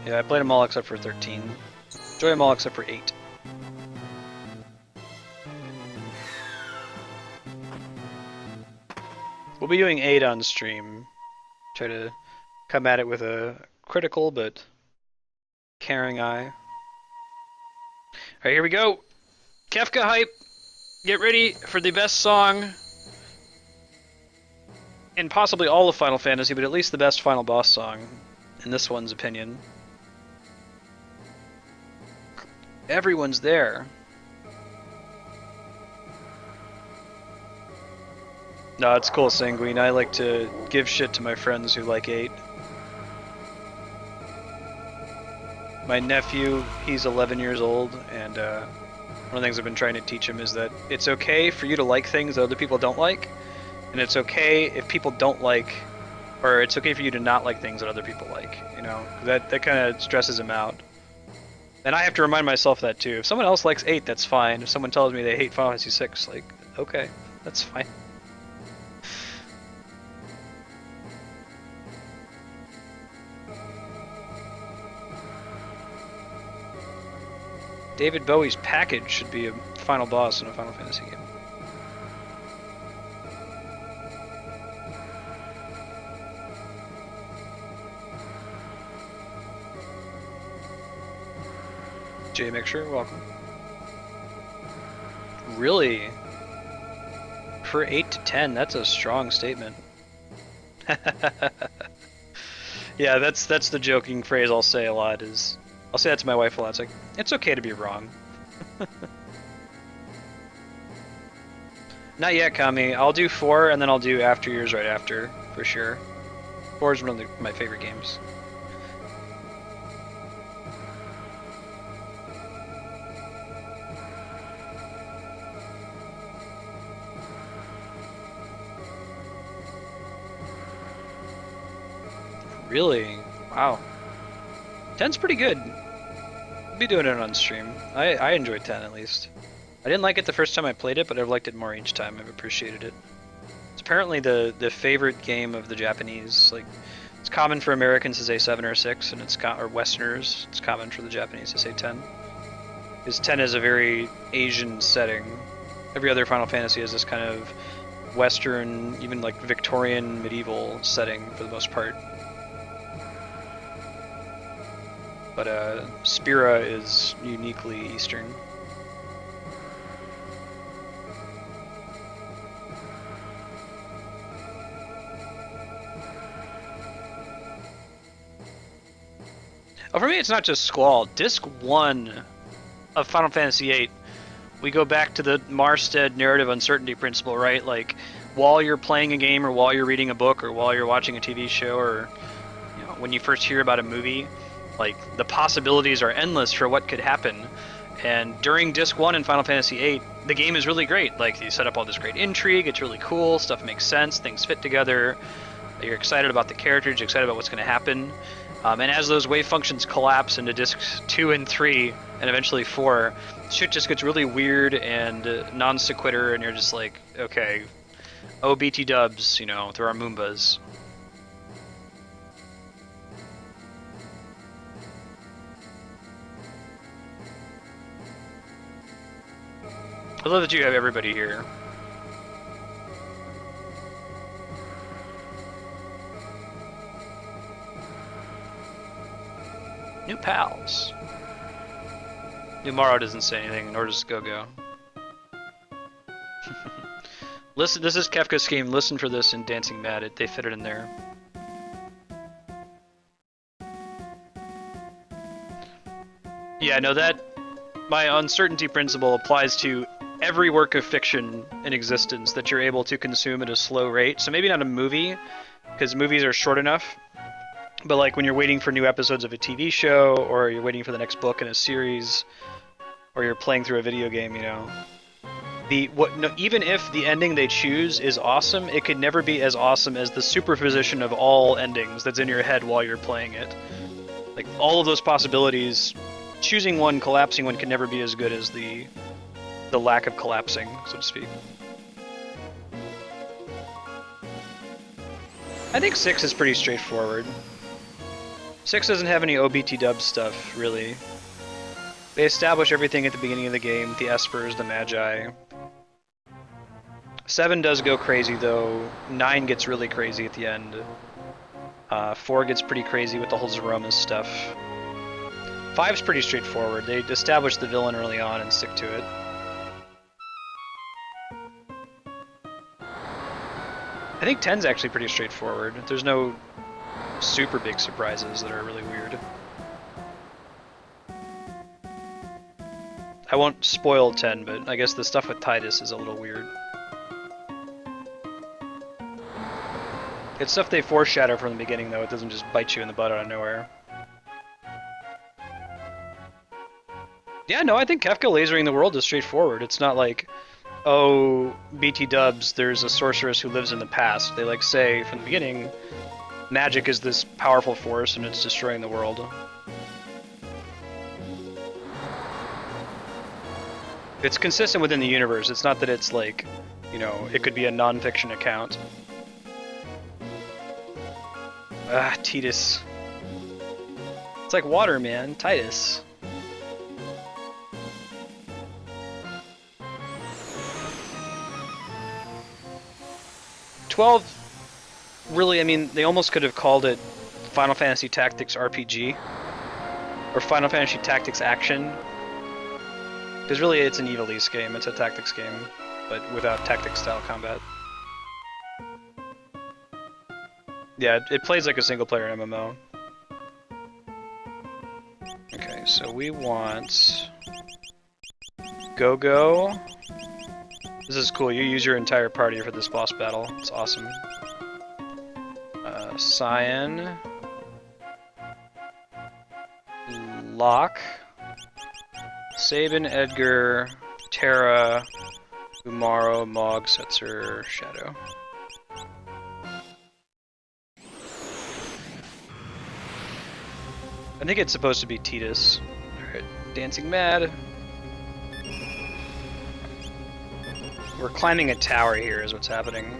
Yeah, I played them all except for 13. Enjoy them all except for 8. We'll be doing 8 on stream. Try to come at it with a critical but caring eye. Alright, here we go. Kefka hype. Get ready for the best song in possibly all of Final Fantasy, but at least the best final boss song, in this one's opinion. Everyone's there. No, it's cool, Sanguine. I like to give shit to my friends who like 8. My nephew, he's 11 years old, and one of the things I've been trying to teach him is that it's okay for you to like things that other people don't like, and it's okay if people don't like, or it's okay for you to not like things that other people like, you know? That kind of stresses him out. And I have to remind myself that too. If someone else likes 8, that's fine. If someone tells me they hate Final Fantasy 6, like, okay, that's fine. David Bowie's Package should be a final boss in a Final Fantasy game. J Mixture, welcome. Really? For 8 to 10, that's a strong statement. Yeah, that's the joking phrase I'll say a lot is, I'll say that to my wife a lot. It's like, it's okay to be wrong. Not yet, Kami. I'll do 4 and then I'll do After Years right after, for sure. 4 is one of my favorite games. Really? Wow. 10's pretty good. I'll be doing it on stream. I enjoyed 10 at least. I didn't like it the first time I played it, but I've liked it more each time. I've appreciated it. It's apparently the favorite game of the Japanese. Like, it's common for Americans to say 7 or 6, and or Westerners. It's common for the Japanese to say 10. Because 10 is a very Asian setting. Every other Final Fantasy has this kind of Western, even like Victorian medieval setting for the most part. But Spira is uniquely Eastern. Oh, for me, it's not just Squall. Disc 1 of Final Fantasy VIII, we go back to the Marstead narrative uncertainty principle, right? Like, while you're playing a game, or while you're reading a book, or while you're watching a TV show, or you know, when you first hear about a movie, like, the possibilities are endless for what could happen. And during Disc 1 in Final Fantasy VIII, the game is really great. Like, you set up all this great intrigue, it's really cool, stuff makes sense, things fit together, you're excited about the characters, you're excited about what's going to happen. And as those wave functions collapse into Discs 2 and 3, and eventually 4, shit just gets really weird and non sequitur, and you're just like, okay, oh BT dubs, you know, there are Moombas. I love that you have everybody here. New pals. Numaro doesn't say anything, nor does Go-Go. Listen, this is Kefka's scheme. Listen for this in Dancing Mad. They fit it in there. Yeah, no, that... My uncertainty principle applies to every work of fiction in existence that you're able to consume at a slow rate. So maybe not a movie, because movies are short enough. But like when you're waiting for new episodes of a TV show, or you're waiting for the next book in a series, or you're playing through a video game, you know, even if the ending they choose is awesome, it could never be as awesome as the superposition of all endings that's in your head while you're playing it. Like, all of those possibilities, choosing one, collapsing one can never be as good as the lack of collapsing, so to speak. I think 6 is pretty straightforward. 6 doesn't have any OBT dub stuff, really. They establish everything at the beginning of the game, the Espers, the Magi. 7 does go crazy, though. 9 gets really crazy at the end. 4 gets pretty crazy with the whole Zeromas stuff. 5's pretty straightforward. They establish the villain early on and stick to it. I think 10's actually pretty straightforward. There's no super big surprises that are really weird. I won't spoil 10, but I guess the stuff with Titus is a little weird. It's stuff they foreshadow from the beginning, though. It doesn't just bite you in the butt out of nowhere. Yeah, no, I think Kefka lasering the world is straightforward. It's not like, oh, BT dubs, there's a sorceress who lives in the past. They like say from the beginning, magic is this powerful force and it's destroying the world. It's consistent within the universe. It's not that it's like, you know, it could be a non-fiction account. Ah, Titus. It's like water, man. Titus. Really, I mean, they almost could have called it Final Fantasy Tactics RPG. Or Final Fantasy Tactics Action. Because really, it's an Ivalice game. It's a tactics game, but without tactics-style combat. Yeah, it plays like a single-player MMO. Okay, so we want... Go-Go. This is cool. You use your entire party for this boss battle. It's awesome. Cyan. Locke. Sabin, Edgar, Terra, Umaro, Mog, Setzer, Shadow. I think it's supposed to be Titus. Alright, Dancing Mad. We're climbing a tower here is what's happening.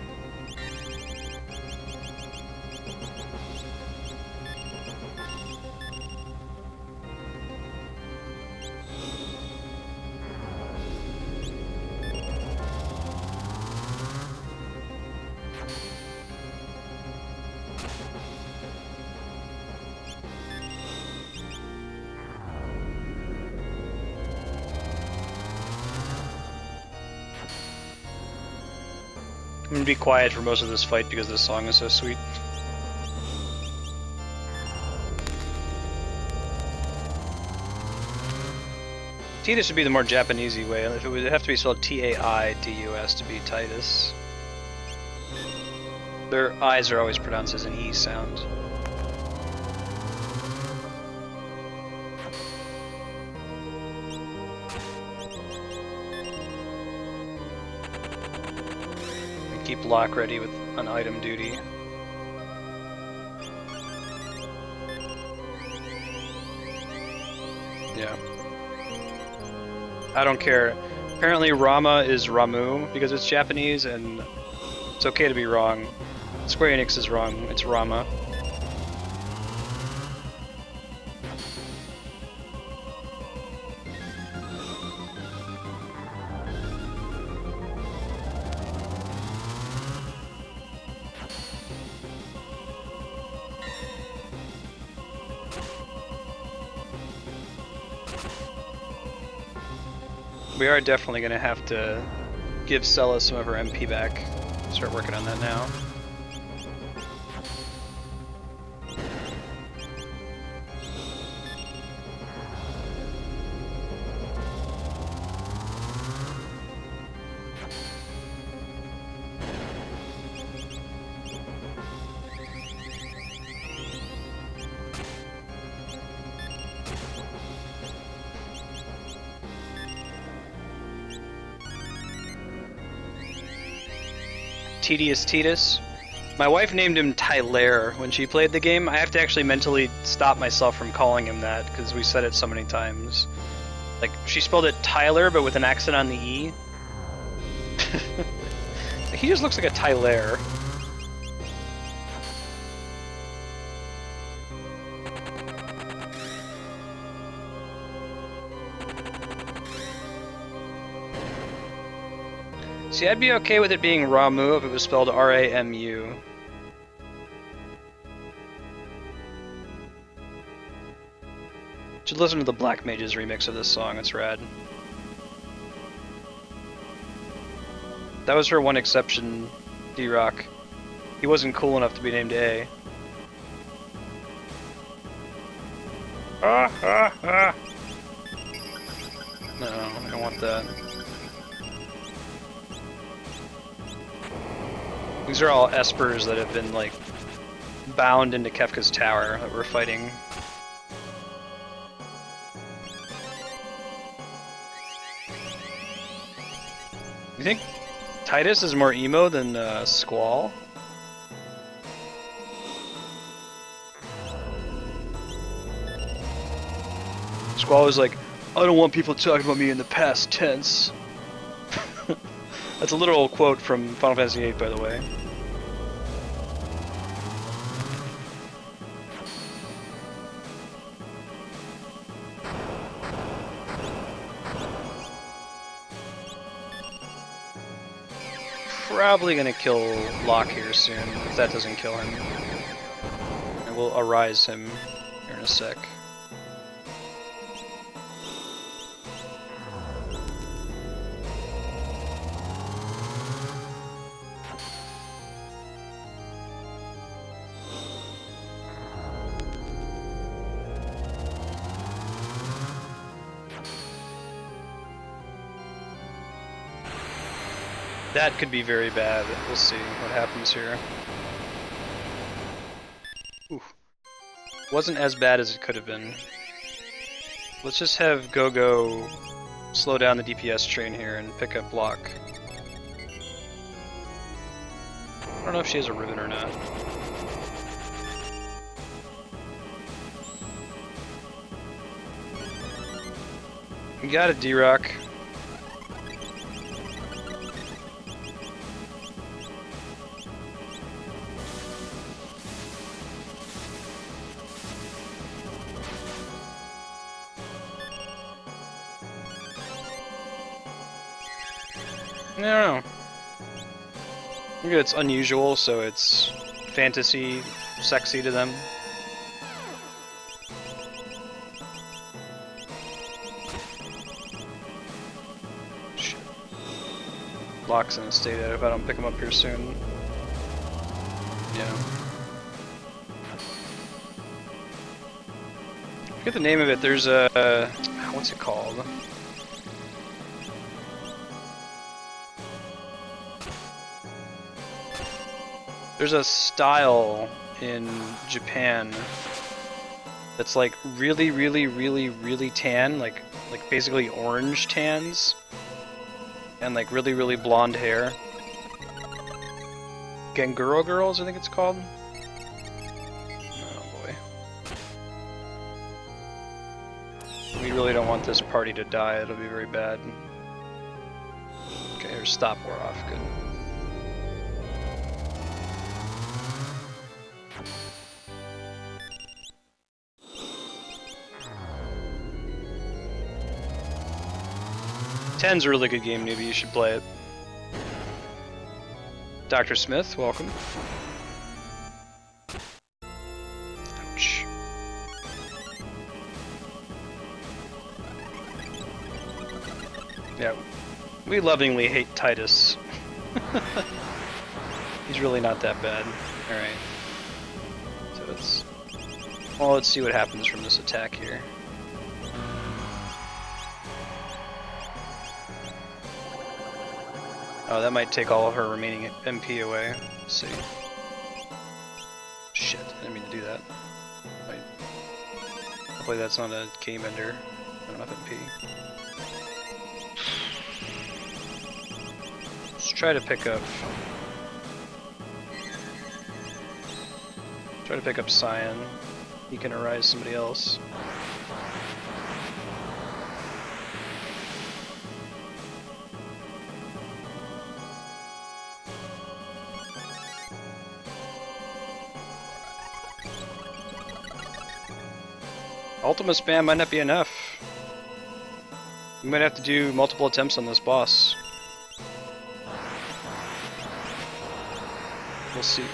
I'm gonna be quiet for most of this fight because this song is so sweet. Titus would be the more Japanesey way. It would have to be spelled T-A-I-D-U-S to be Titus. Their I's are always pronounced as an E sound. Keep Locke ready with an item duty. Yeah. I don't care. Apparently Rama is Ramu because it's Japanese and it's okay to be wrong. Square Enix is wrong. It's Rama. We are definitely going to have to give Sella some of her MP back. Start working on that now. Tedious Titus. My wife named him Tyler when she played the game. I have to actually mentally stop myself from calling him that because we said it so many times. Like, she spelled it Tyler, but with an accent on the E. He just looks like a Tyler. See, I'd be okay with it being Ramu if it was spelled R-A-M-U. Should listen to the Black Mages remix of this song, it's rad. That was her one exception, D-Rock. He wasn't cool enough to be named A. No, I don't want that. These are all espers that have been, like, bound into Kefka's tower that we're fighting. You think Titus is more emo than Squall? Squall was like, I don't want people talking about me in the past tense. That's a literal quote from Final Fantasy VIII, by the way. Probably gonna kill Locke here soon, if that doesn't kill him. And we'll arise him here in a sec. That could be very bad. We'll see what happens here. Ooh. Wasn't as bad as it could have been. Let's just have Go-Go slow down the DPS train here and pick up Locke. I don't know if she has a ribbon or not. You got it, D-Rock. I don't know. Maybe it's unusual, so it's fantasy, sexy to them. Shit. Locke's in a state if I don't pick him up here soon. Yeah. I forget the name of it. There's a... what's it called? There's a style in Japan that's like really, really, really, really tan, like basically orange tans, and like really, really blonde hair. Ganguro girls, I think it's called. Oh boy. We really don't want this party to die, it'll be very bad. Okay, here's stop war off, good. Ten's a really good game, newbie. You should play it. Dr. Smith, welcome. Ouch. Yeah, we lovingly hate Titus. He's really not that bad. Alright. So it's... well, let's see what happens from this attack here. Oh, that might take all of her remaining MP away. Let's see. Shit, I didn't mean to do that. Wait. Hopefully that's not a game ender. Not enough MP. Let's try to pick up... Try to pick up Cyan. He can arise somebody else. Ultima spam might not be enough. We might have to do multiple attempts on this boss. We'll see.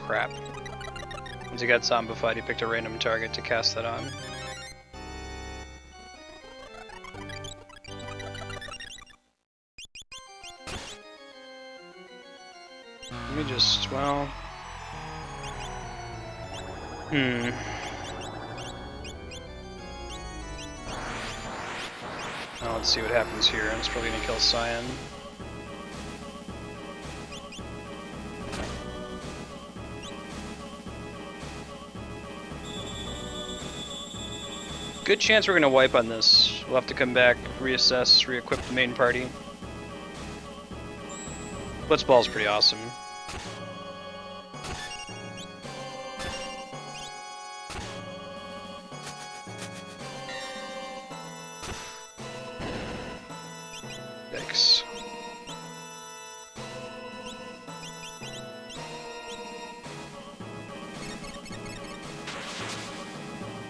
Crap. Once he got zombified, he picked a random target to cast that on. Let me just, well... Now let's see what happens here. It's probably gonna kill Cyan. Good chance we're gonna wipe on this. We'll have to come back, reassess, re-equip the main party. Blitzball's pretty awesome. Yikes.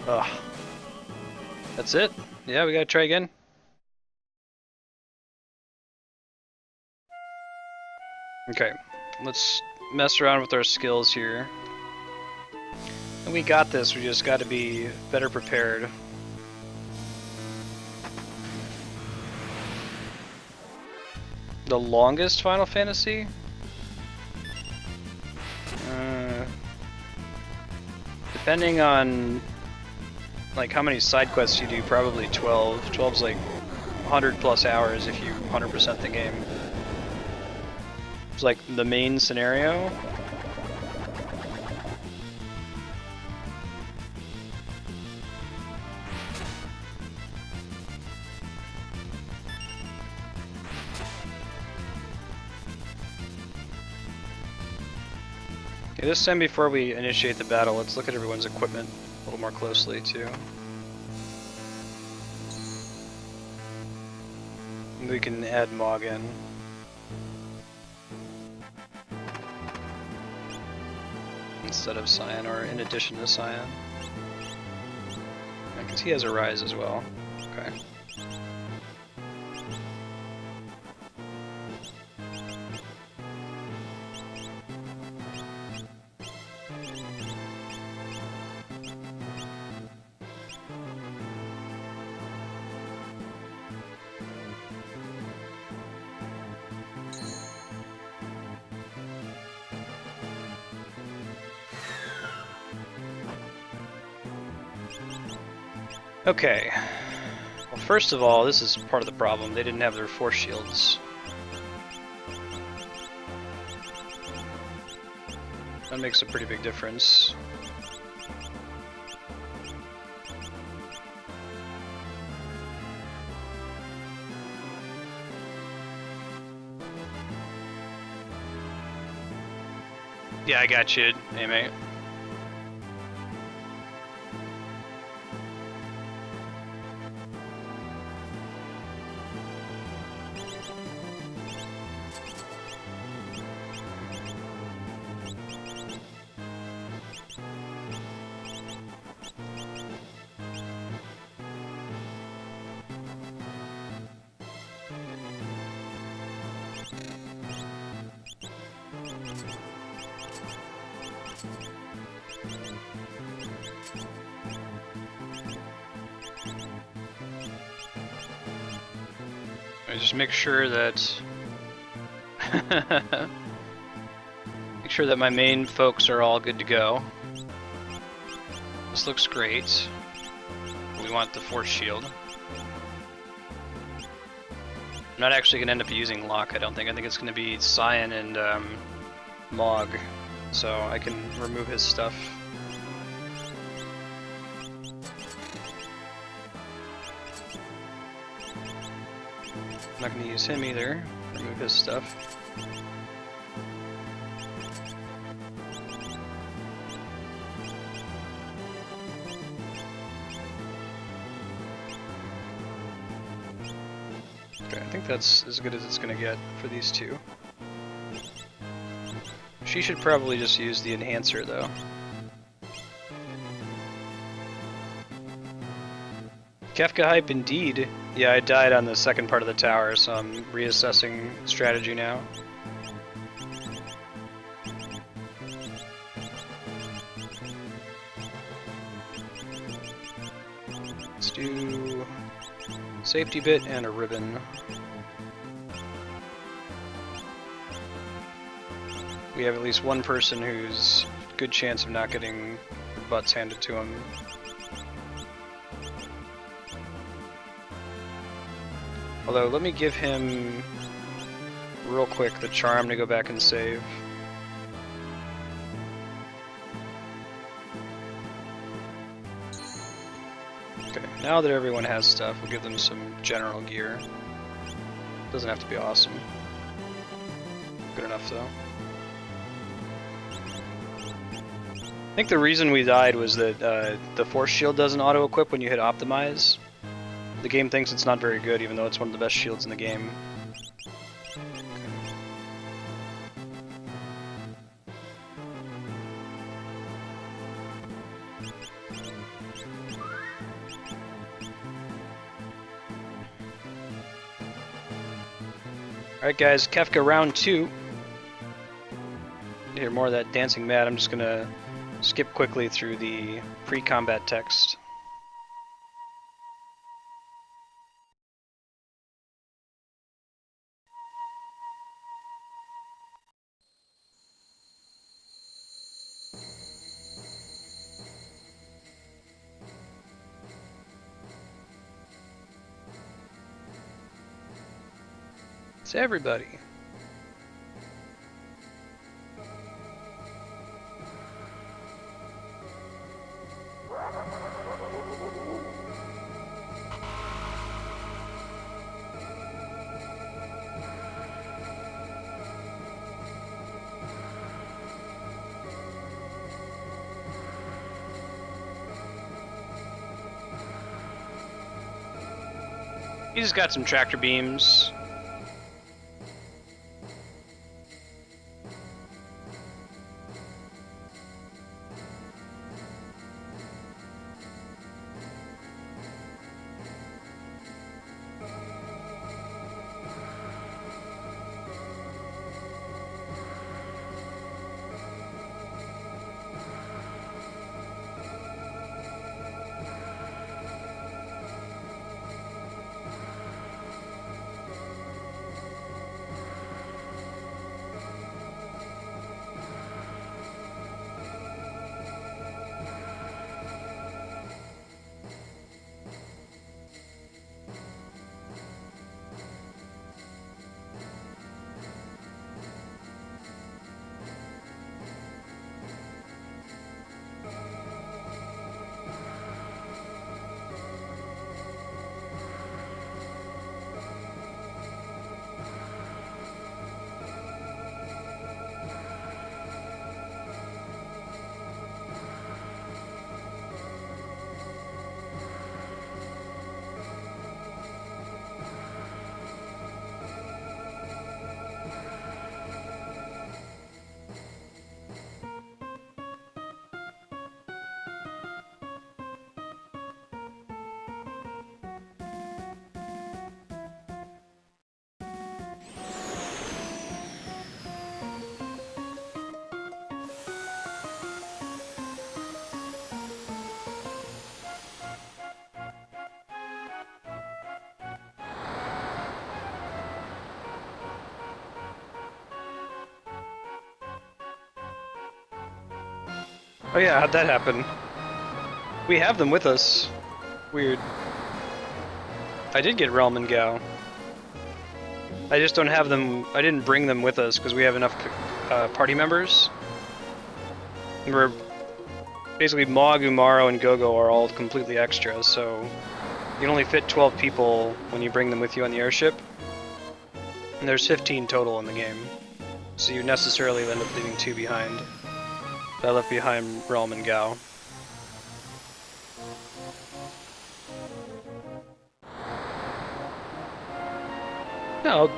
Ugh. That's it? Yeah, we gotta try again. Okay, let's mess around with our skills here. And we got this, we just gotta be better prepared. The longest Final Fantasy? Depending on like how many side quests you do, probably 12. 12's like 100 plus hours if you 100% the game. It's like the main scenario. Okay, this time before we initiate the battle, let's look at everyone's equipment a little more closely too. We can add Mog in. Instead of Cyan, or in addition to Cyan. Because he has a rise as well. Okay. Okay. Well, first of all, this is part of the problem. They didn't have their force shields. That makes a pretty big difference. Yeah, I got you, hey mate. Just make sure that my main folks are all good to go. This looks great. We want the force shield. I'm not actually gonna end up using Locke, I don't think. I think it's gonna be Cyan and Mog, so I can remove his stuff. I'm not going to use him either. Remove his stuff. Okay, I think that's as good as it's going to get for these two. She should probably just use the enhancer though. Kefka hype indeed. Yeah, I died on the second part of the tower, so I'm reassessing strategy now. Let's do safety bit and a ribbon. We have at least one person who's good chance of not getting their butts handed to him. Although, let me give him, real quick, the charm to go back and save. Okay, now that everyone has stuff, we'll give them some general gear. Doesn't have to be awesome. Good enough, though. I think the reason we died was that the force shield doesn't auto-equip when you hit optimize. The game thinks it's not very good, even though it's one of the best shields in the game. Alright guys, Kefka round 2. To hear more of that dancing mad, I'm just gonna skip quickly through the pre-combat text. It's everybody. He's got some tractor beams. Oh yeah, how'd that happen? We have them with us. Weird. I did get Realm and Gao. I just don't have them, I didn't bring them with us because we have enough party members. We're basically Mog, Umaro, and Gogo are all completely extra, so you can only fit 12 people when you bring them with you on the airship. And there's 15 total in the game, so you necessarily end up leaving 2 behind. I left behind Realm and Gao. No,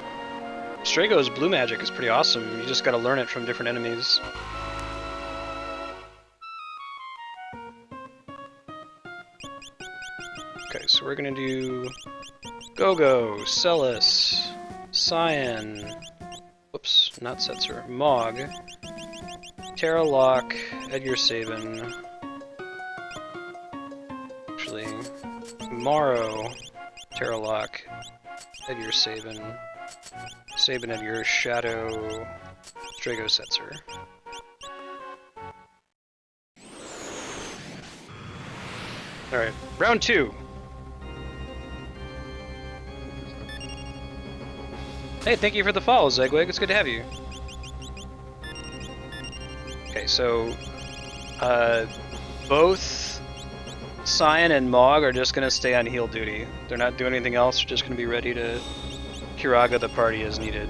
Strago's blue magic is pretty awesome. You just gotta learn it from different enemies. Okay, so we're gonna do Go-Go, Celis, Cyan, whoops, not Setzer, Mog, Terra Locke, Edgar Sabin, actually, Morrow, Terra Locke, Edgar Sabin, Sabin Edgar, Shadow, Strago Setzer. Alright, round 2. Hey, thank you for the follow, Zegwig. It's good to have you. Okay, so both Cyan and Mog are just going to stay on heal duty. They're not doing anything else. They're just going to be ready to Kiraga the party as needed.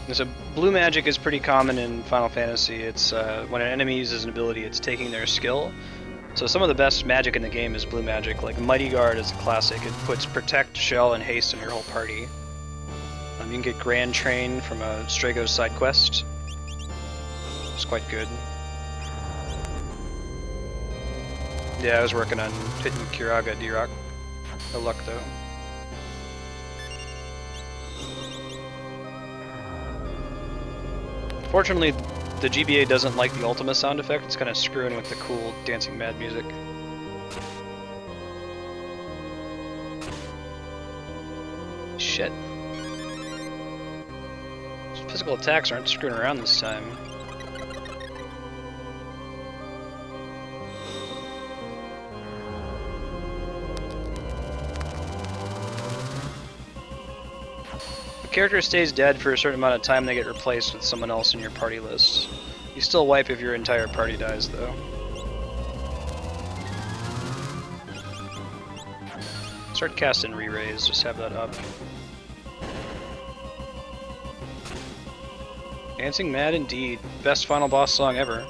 And so blue magic is pretty common in Final Fantasy. It's when an enemy uses an ability, it's taking their skill. So some of the best magic in the game is blue magic. Like Mighty Guard is a classic. It puts Protect, Shell, and Haste in your whole party. You can get Grand Train from a Strago side quest. It's quite good. Yeah, I was working on hitting Kiraga D-Rock. No luck though. Fortunately, the GBA doesn't like the Ultima sound effect. It's kind of screwing with the cool Dancing Mad music. Shit. Physical attacks aren't screwing around this time. The character stays dead for a certain amount of time, they get replaced with someone else in your party list. You still wipe if your entire party dies, though. Start casting re-raise, just have that up. Dancing Mad indeed. Best final boss song ever.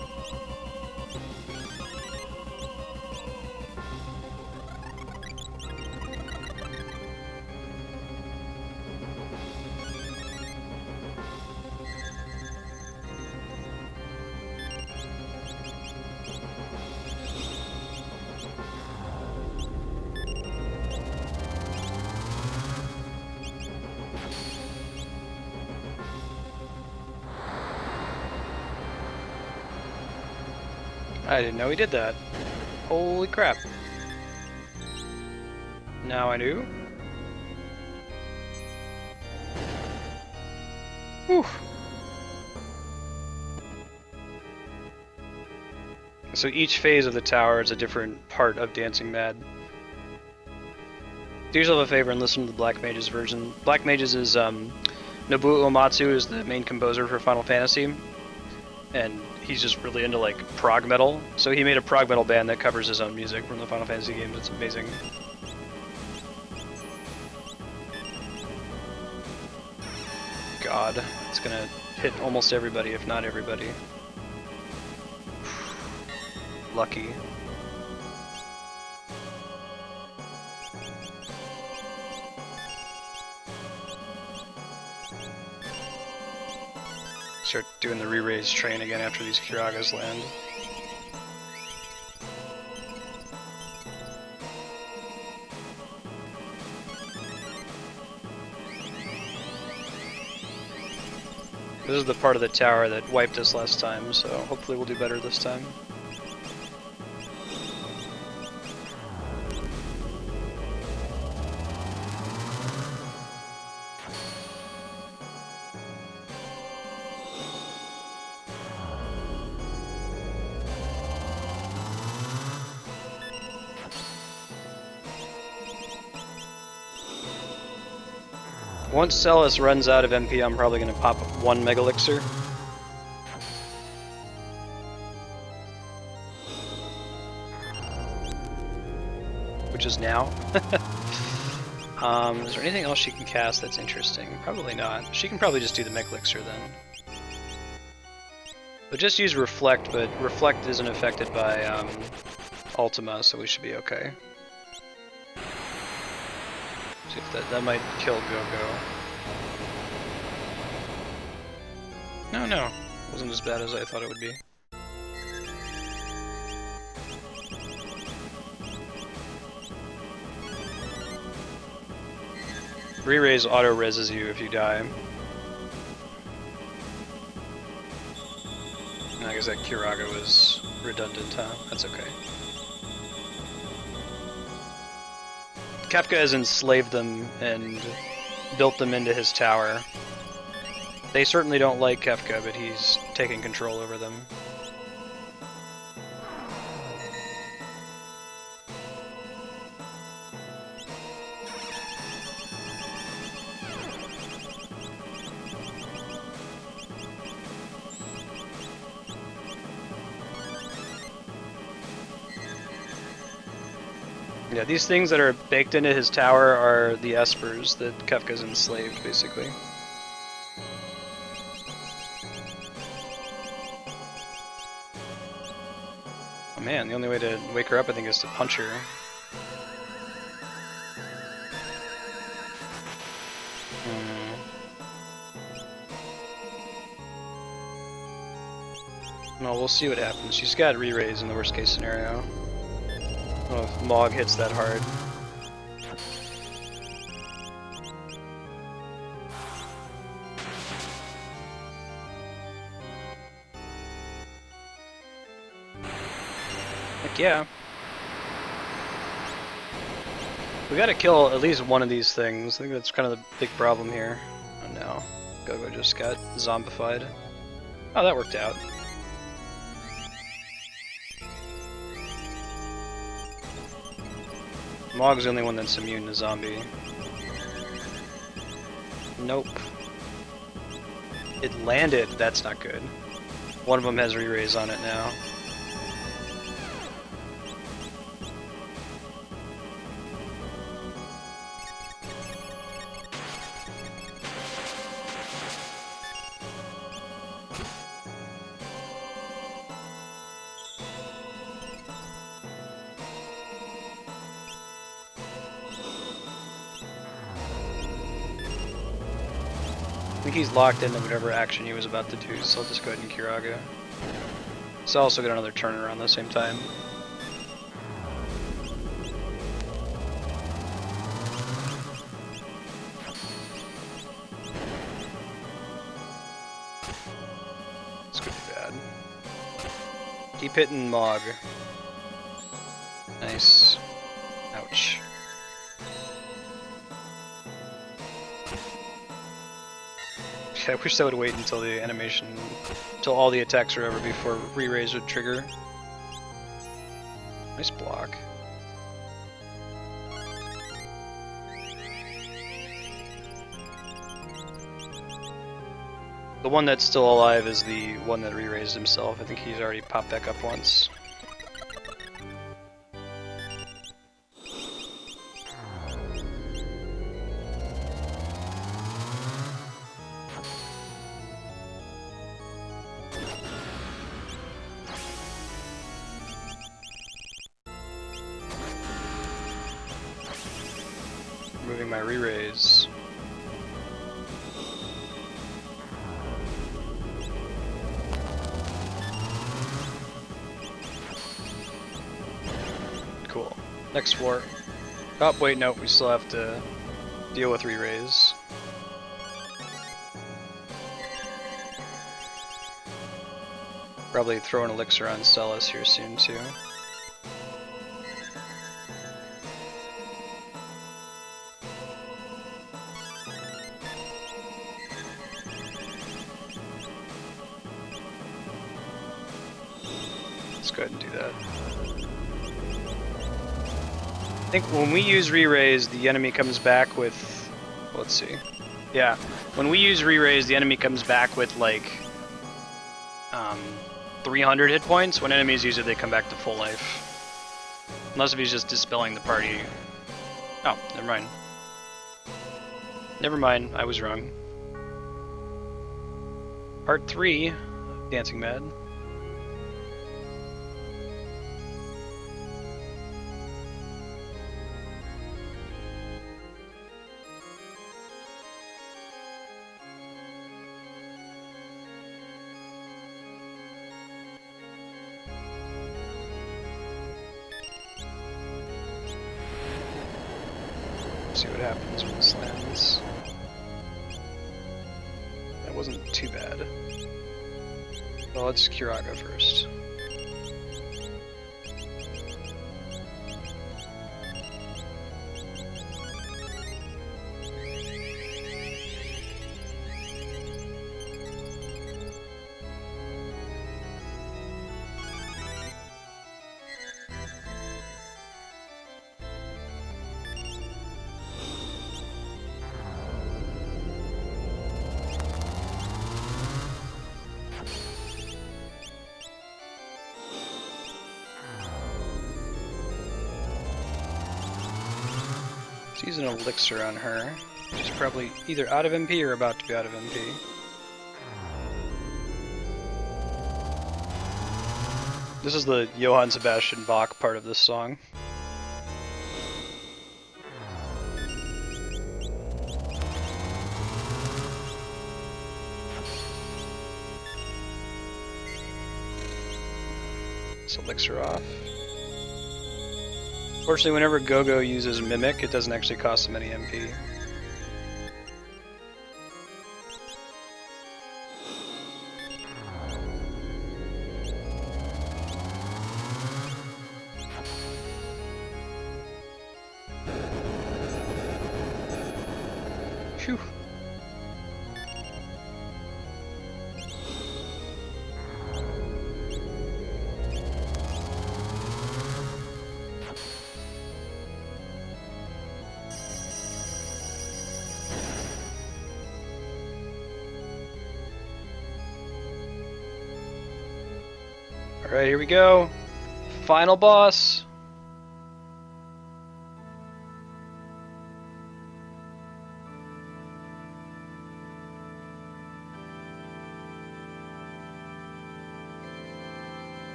I didn't know he did that. Holy crap. Now I do. Whew. So each phase of the tower is a different part of Dancing Mad. Do yourself a favor and listen to the Black Mages version. Black Mages is, Nobuo Uematsu is the main composer for Final Fantasy. And he's just really into like prog metal, so he made a prog metal band that covers his own music from the Final Fantasy games. It's amazing. God, it's gonna hit almost everybody, if not everybody. Lucky. Start doing the re-raise train again after these Kiragas land. This is the part of the tower that wiped us last time, so hopefully we'll do better this time. Once Celis runs out of MP, I'm probably going to pop 1 Mega Elixir. Which which is now. Is there anything else she can cast that's interesting? Probably not. She can probably just do the Mech Elixir then. But just use Reflect, but Reflect isn't affected by Ultima, so we should be okay. See if that might kill Go-Go. No. Wasn't as bad as I thought it would be. Re-raise auto-reses you if you die. I guess that Kiraga was redundant, huh? That's okay. Kefka has enslaved them and built them into his tower. They certainly don't like Kefka, but he's taking control over them. Yeah, these things that are baked into his tower are the espers that Kefka's enslaved, basically. Oh man, the only way to wake her up, I think, is to punch her. Well, we'll see what happens. She's got re-raise in the worst case scenario. I don't know if Mog hits that hard. Heck yeah. We gotta kill at least one of these things. I think that's kind of the big problem here. Oh no. Go-Go just got zombified. Oh, that worked out. Mog's the only one that's immune to zombie. Nope. It landed. That's not good. One of them has re-raise on it now. I think he's locked into whatever action he was about to do, so I'll just go ahead and Kiraga. So I'll also get another turn around the same time. This could be bad. Keep hitting Mog. Nice. Ouch. I wish that would wait until the animation, until all the attacks are over before re-raise would trigger. Nice block. The one that's still alive is the one that re-raised himself. I think he's already popped back up once. Moving my re-raise. Cool. Next war. Oh, wait, no, we still have to deal with re-raise. Probably throw an elixir on Stelis here soon, too. Let's go ahead and do that. I think when we use re-raise, the enemy comes back with... Let's see. Yeah, when we use re-raise, the enemy comes back with like 300 hit points. When enemies use it, they come back to full life. Unless if he's just dispelling the party. Oh, never mind. Never mind, I was wrong. Part 3 of Dancing Mad. See what happens when this lands. That wasn't too bad. Well, let's Kiraga first. Use an elixir on her. She's probably either out of MP or about to be out of MP. This is the Johann Sebastian Bach part of this song. This elixir off. Fortunately, whenever Gogo uses Mimic, it doesn't actually cost him any MP. Phew. Alright, here we go. Final boss.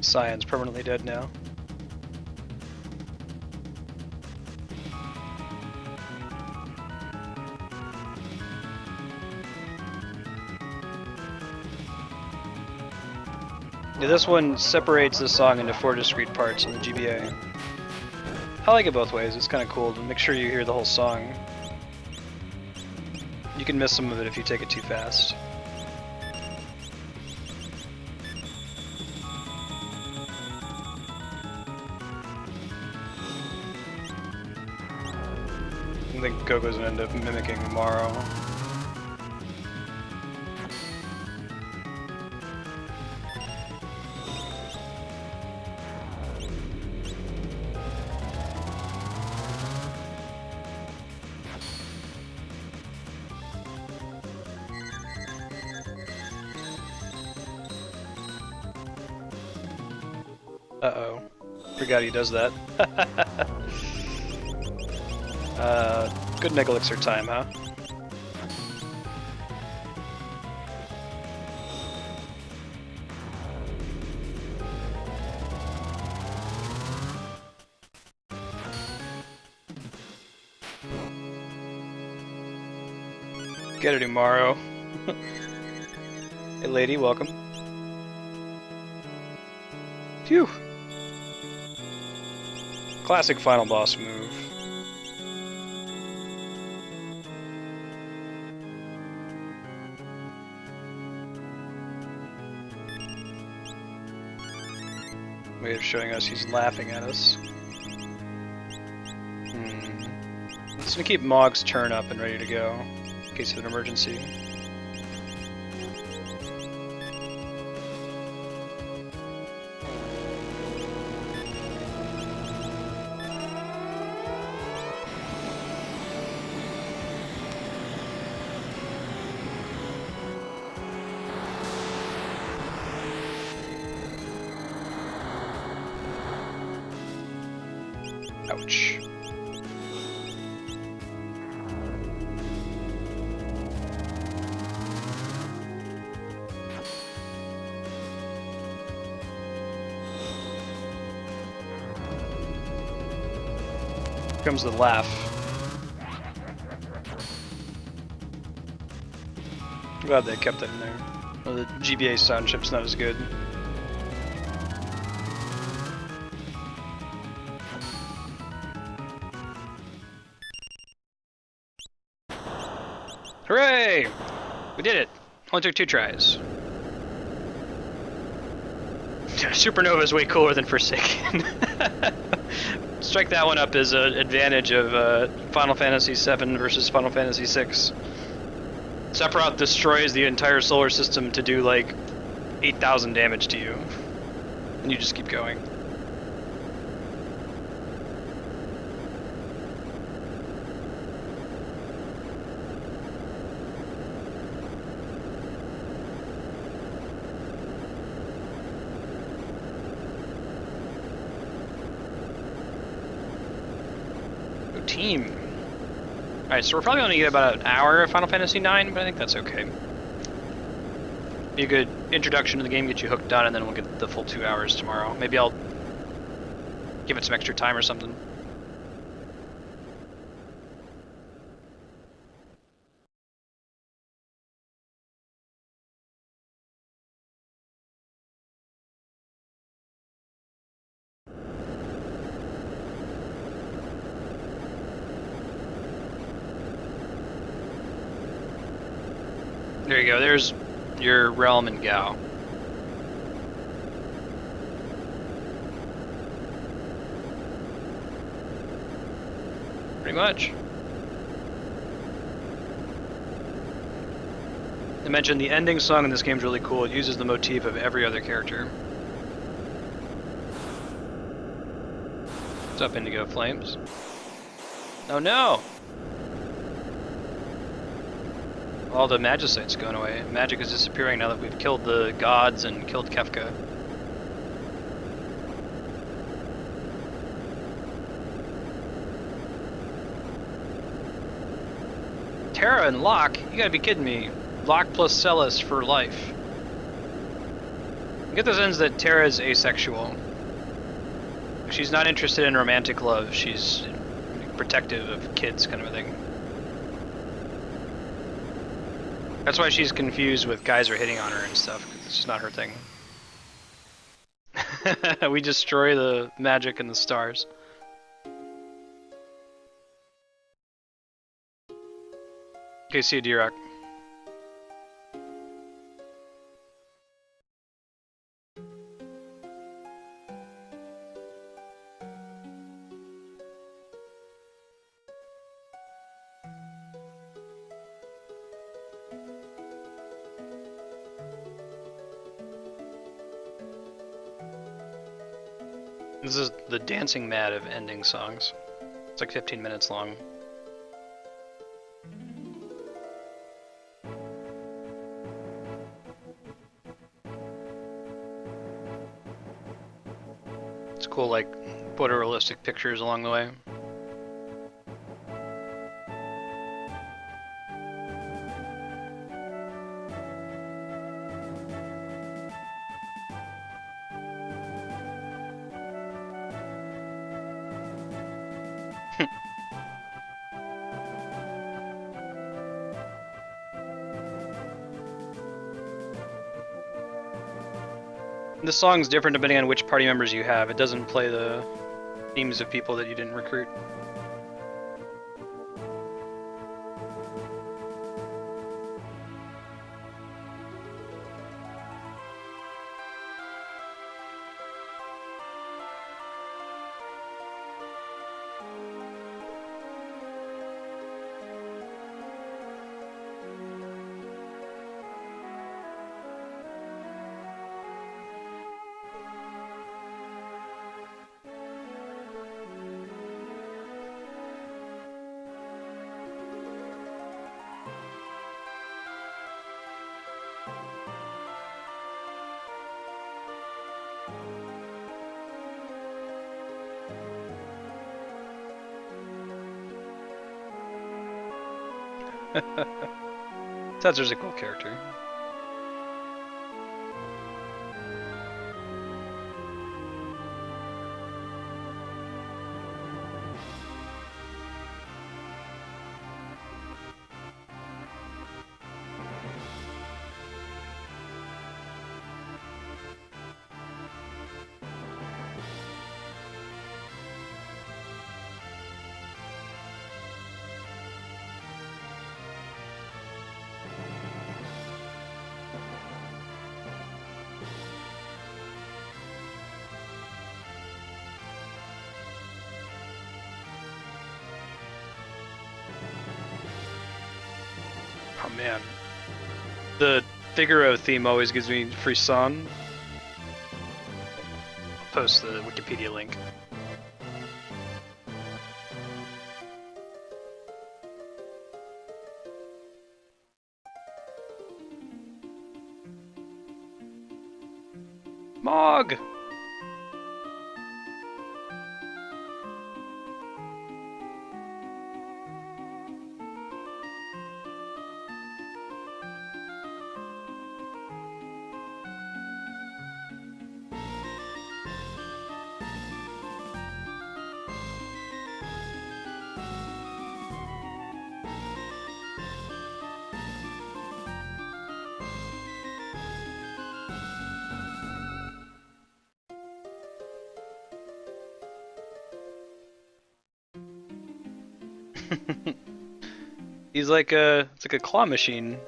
Cyan's permanently dead now. Yeah, this one separates the song into 4 discrete parts in the GBA. I like it both ways, it's kind of cool to make sure you hear the whole song. You can miss some of it if you take it too fast. I think Gogo's gonna end up mimicking Morrow. Uh-oh. Forgot he does that. Good Mega Elixir time, huh? Get it tomorrow. Hey lady, welcome. Phew! Classic final boss move. Way of showing us he's laughing at us. Let's gonna keep Mog's turn up and ready to go in case of an emergency. Ouch. Here comes the laugh. I'm glad they kept that in there. Well, the GBA sound chip's not as good. Hooray! We did it! Only took 2 tries. Supernova is way cooler than Forsaken. Strike that one up as an advantage of Final Fantasy VII versus Final Fantasy VI. Sephiroth destroys the entire solar system to do like 8,000 damage to you. And you just keep going. Team. Alright, so we're probably going to get about an hour of Final Fantasy IX, but I think that's okay. Be a good introduction to the game, get you hooked on, and then we'll get the full 2 hours tomorrow. Maybe I'll give it some extra time or something. There you go, there's your Realm and Gao. Pretty much. I mentioned the ending song in this game is really cool. It uses the motif of every other character. What's up, Indigo Flames? Oh no! All the Magicite's going away. Magic is disappearing now that we've killed the gods and killed Kefka. Terra and Locke? You gotta be kidding me. Locke plus Celis for life. You get the sense that Terra is asexual. She's not interested in romantic love. She's protective of kids, kind of a thing. That's why she's confused with guys are hitting on her and stuff, because it's just not her thing. We destroy the magic and the stars. Okay, see you, D-Rock. This is the dancing mad of ending songs. It's like 15 minutes long. It's cool, like, photorealistic pictures along the way. This song's different depending on which party members you have. It doesn't play the themes of people that you didn't recruit. Setzer's a cool character. Oh man. The Figaro theme always gives me frisson. I'll post the Wikipedia link. Mog! He's like it's like a claw machine.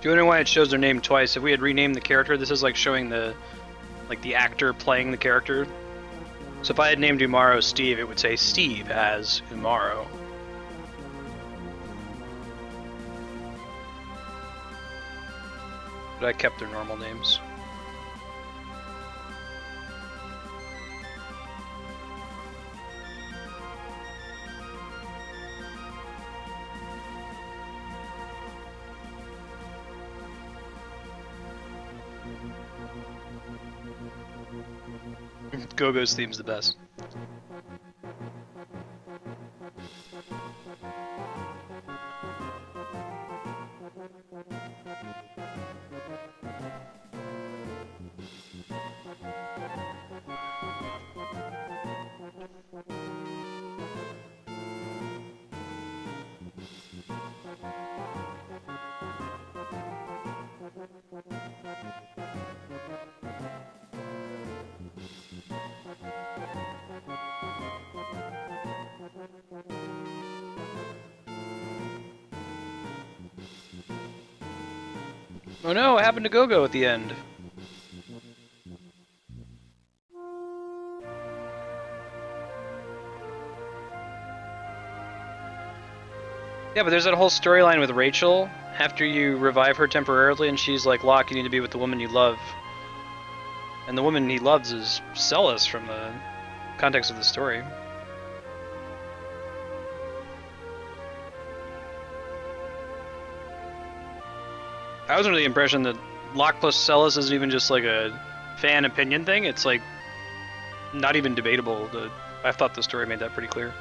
Do you know why it shows their name twice? If we had renamed the character, this is like showing the actor playing the character. So if I had named Umaro Steve, it would say Steve as Umaro. But I kept their normal names. Go-Go's theme's the best. Oh no, what happened to Go-Go at the end? Yeah, but there's that whole storyline with Rachel after you revive her temporarily and she's like, Locke, you need to be with the woman you love. And the woman he loves is Celis from the context of the story. I was under the impression that Locke plus Celis isn't even just like a fan opinion thing. It's like not even debatable. I thought the story made that pretty clear.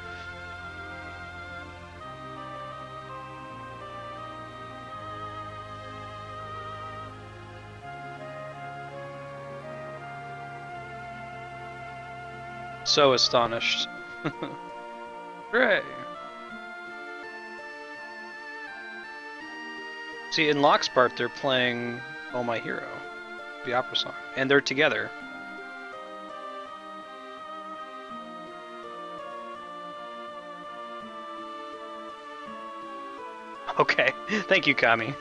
So astonished. Hooray! See, in Locke's part, they're playing Oh My Hero, the opera song, and they're together. Okay, thank you, Kami.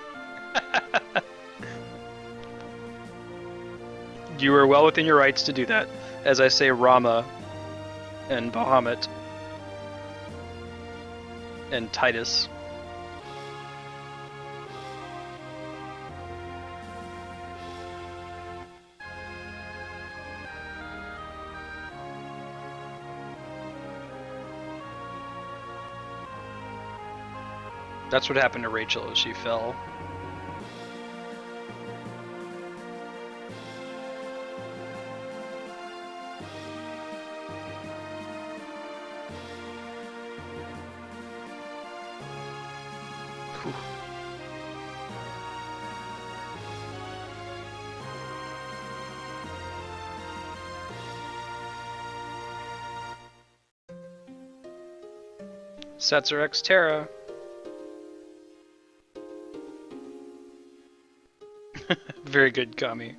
You are well within your rights to do that. As I say, Rama and Bahamut and Titus. That's what happened to Rachel as she fell. Setzer X Terra. Very good, Kami.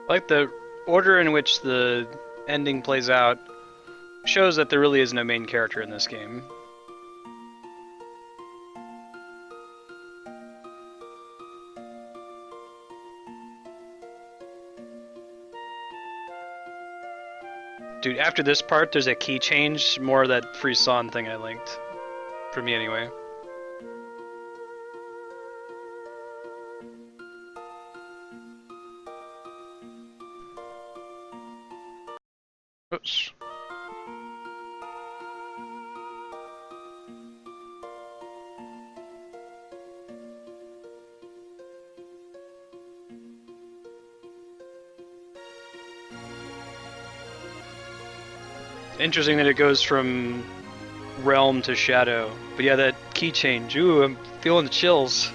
I like the order in which the ending plays out shows that there really is no main character in this game. Dude, after this part, there's a key change, more of that free Son thing I linked. For me, anyway. Oops. Interesting that it goes from realm to shadow. But yeah, that key change. Ooh, I'm feeling the chills.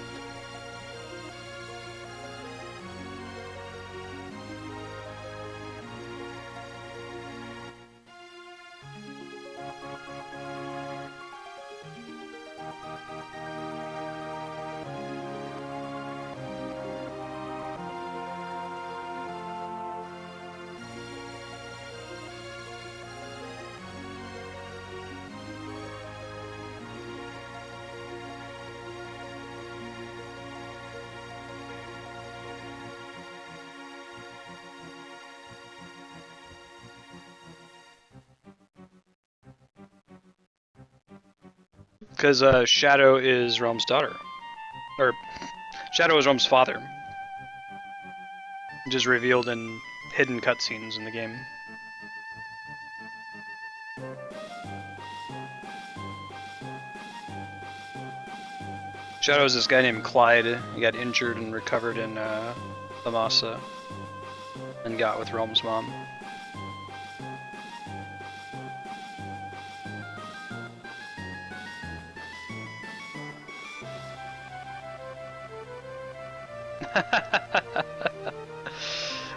Because Shadow is Realm's daughter. Or, Shadow is Realm's father. Which is revealed in hidden cutscenes in the game. Shadow is this guy named Clyde. He got injured and recovered in Lamasa. And got with Realm's mom.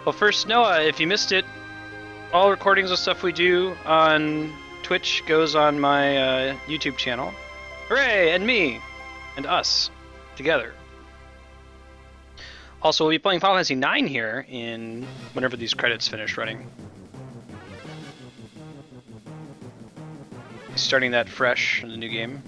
Well, first, Noah, if you missed it, all recordings of stuff we do on Twitch goes on my YouTube channel. Hooray! And me! And us. Together. Also, we'll be playing Final Fantasy IX here in whenever these credits finish running. Starting that fresh in the new game.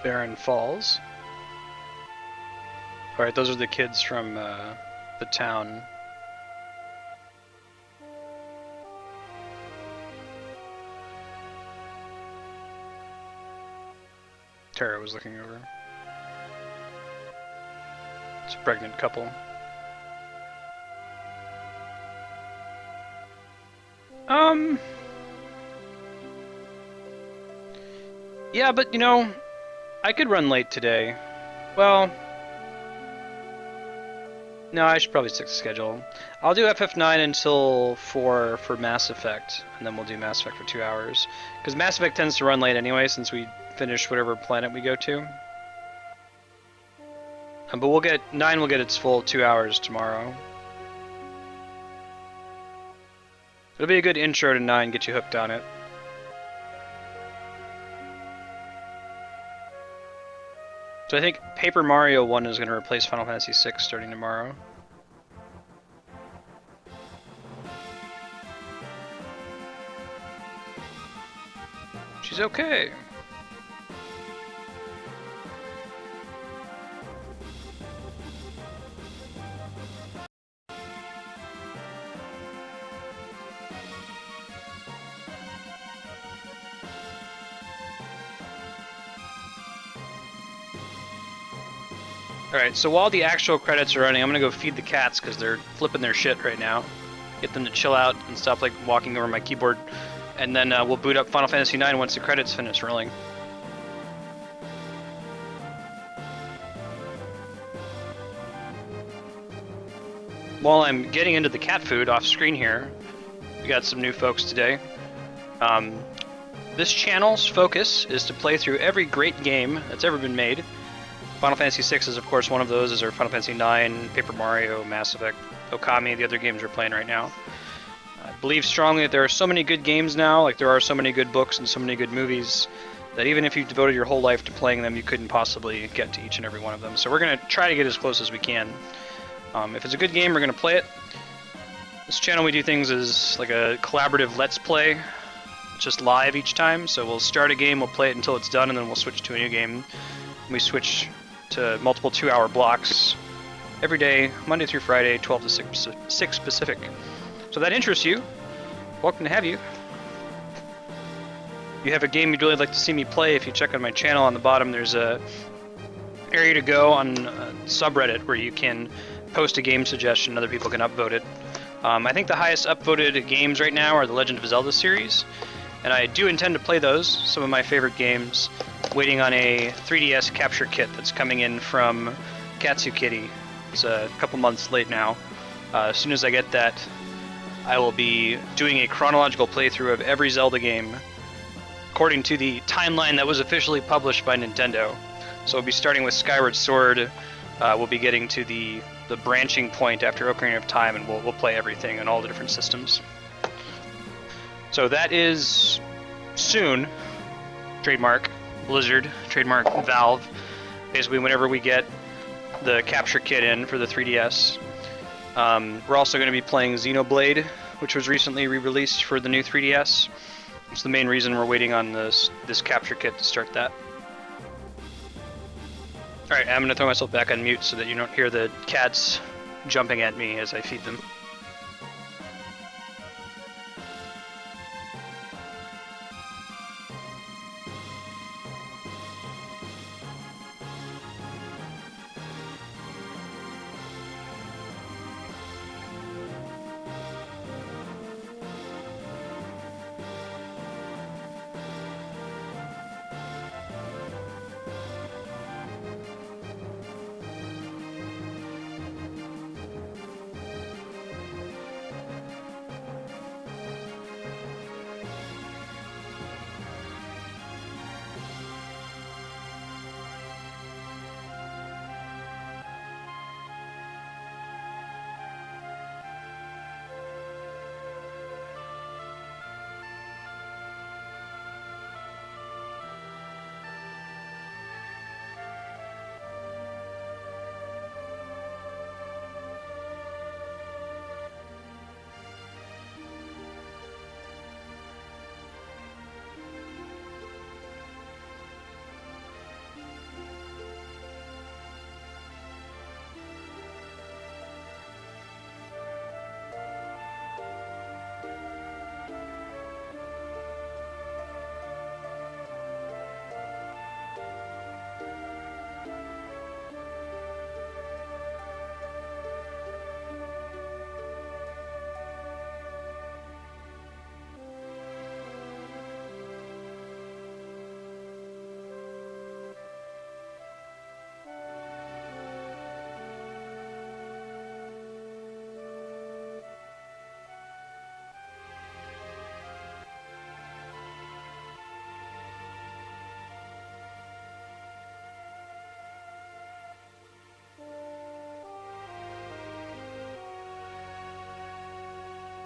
Barren Falls. Alright, those are the kids from the town. Tara was looking over. It's a pregnant couple. Yeah, but you know, I could run late today. Well, no, I should probably stick to schedule. I'll do FF9 until 4 for Mass Effect, and then we'll do Mass Effect for 2 hours. Because Mass Effect tends to run late anyway, since we finish whatever planet we go to. But we'll get 9 will get its full 2 hours tomorrow. It'll be a good intro to 9, get you hooked on it. So I think Paper Mario 1 is going to replace Final Fantasy 6 starting tomorrow. She's okay. Alright, so while the actual credits are running, I'm gonna go feed the cats because they're flipping their shit right now. Get them to chill out and stop like walking over my keyboard. And then we'll boot up Final Fantasy IX once the credits finish rolling. While I'm getting into the cat food off screen here, we got some new folks today. This channel's focus is to play through every great game that's ever been made. Final Fantasy VI is, of course, one of those, as are Final Fantasy IX, Paper Mario, Mass Effect, Okami, the other games we're playing right now. I believe strongly that there are so many good games now, like there are so many good books and so many good movies, that even if you devoted your whole life to playing them, you couldn't possibly get to each and every one of them. So we're going to try to get as close as we can. If it's a good game, we're going to play it. This channel, we do things as like a collaborative Let's Play. It's just live each time, so we'll start a game, we'll play it until it's done, and then we'll switch to a new game. We switch to multiple 2-hour blocks every day, Monday through Friday, 12 to 6 Pacific. So that interests you, welcome to have you. If you have a game you'd really like to see me play, if you check on my channel on the bottom, there's a area to go on subreddit where you can post a game suggestion, other people can upvote it. I think the highest upvoted games right now are the Legend of Zelda series, and I do intend to play those, some of my favorite games, waiting on a 3DS capture kit that's coming in from Katsu Kitty. It's a couple months late now. As soon as I get that, I will be doing a chronological playthrough of every Zelda game according to the timeline that was officially published by Nintendo. So we'll be starting with Skyward Sword, we'll be getting to the branching point after Ocarina of Time, and we'll play everything on all the different systems. So that is soon. Trademark Blizzard, trademark Valve. Basically, whenever we get the capture kit in for the 3DS. We're also going to be playing Xenoblade, which was recently re-released for the new 3DS. It's the main reason we're waiting on this capture kit to start that. Alright, I'm going to throw myself back on mute so that you don't hear the cats jumping at me as I feed them.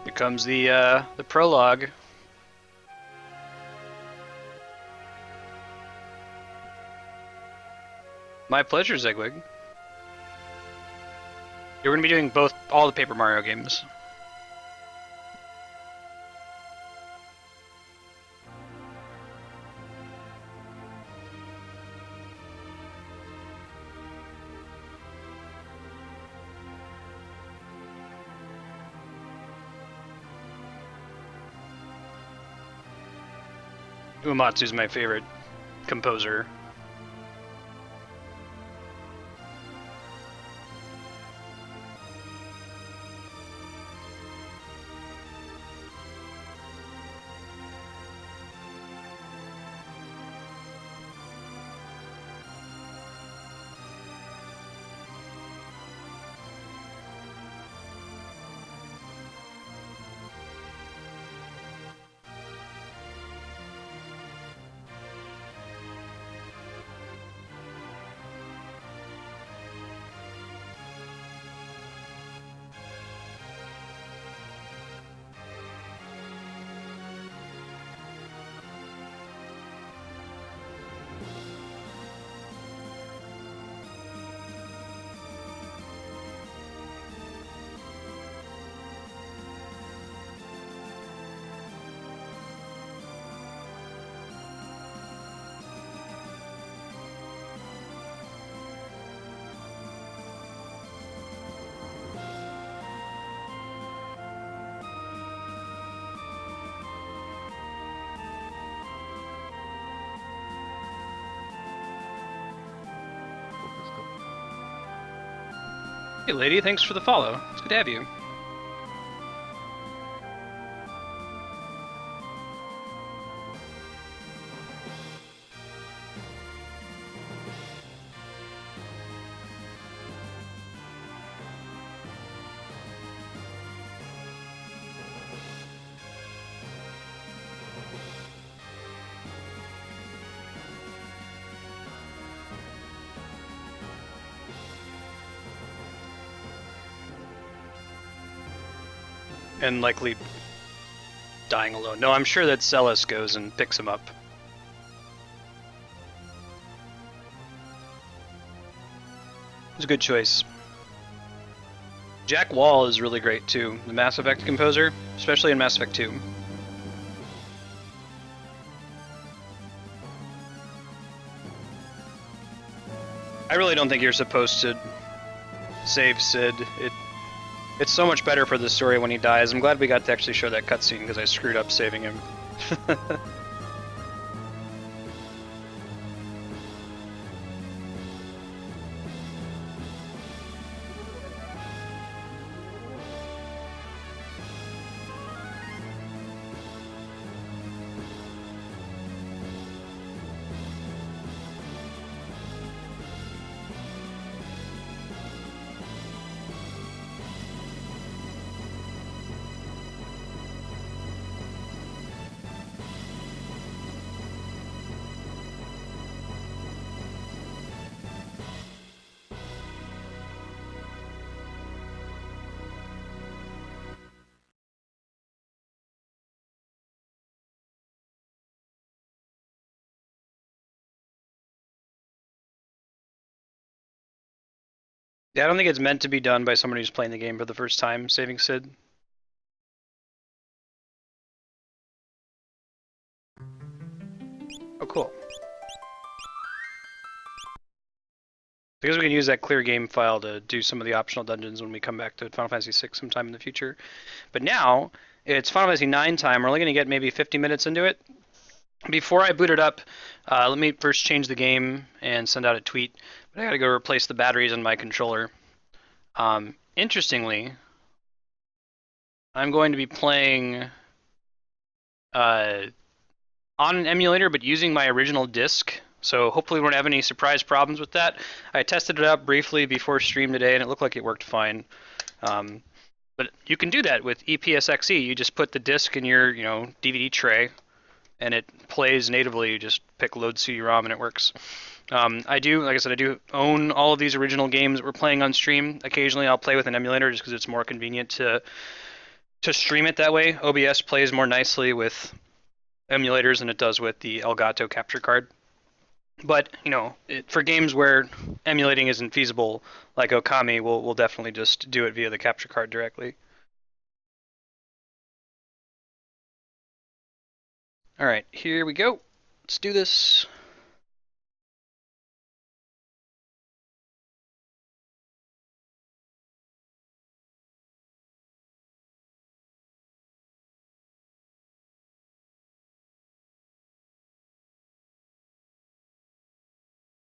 Here comes the prologue. My pleasure, Zegwig. You're going to be doing all the Paper Mario games. Uematsu's my favorite composer. Hey, lady, thanks for the follow. It's good to have you. And likely dying alone. No, I'm sure that Celis goes and picks him up. It's a good choice. Jack Wall is really great too, the Mass Effect composer, especially in Mass Effect 2. I really don't think you're supposed to save Sid. It's so much better for the story when he dies. I'm glad we got to actually show that cutscene because I screwed up saving him. Yeah, I don't think it's meant to be done by someone who's playing the game for the first time, saving Sid. Oh, cool. Because we can use that clear game file to do some of the optional dungeons when we come back to Final Fantasy VI sometime in the future. But now, it's Final Fantasy IX time. We're only going to get maybe 50 minutes into it. Before I boot it up, let me first change the game and send out a tweet. But I gotta go replace the batteries in my controller. Interestingly, I'm going to be playing on an emulator, but using my original disc. So hopefully we won't have any surprise problems with that. I tested it out briefly before stream today, and it looked like it worked fine. But you can do that with EPSXE. You just put the disc in your DVD tray, and it plays natively. You just pick load CD-ROM, and it works. Like I said, I do own all of these original games that we're playing on stream. Occasionally I'll play with an emulator just because it's more convenient to to stream it that way, OBS plays more nicely with emulators than it does with the Elgato capture card. But for games where emulating isn't feasible, like Okami, we'll definitely just do it via the capture card directly. All right, here we go. Let's do this.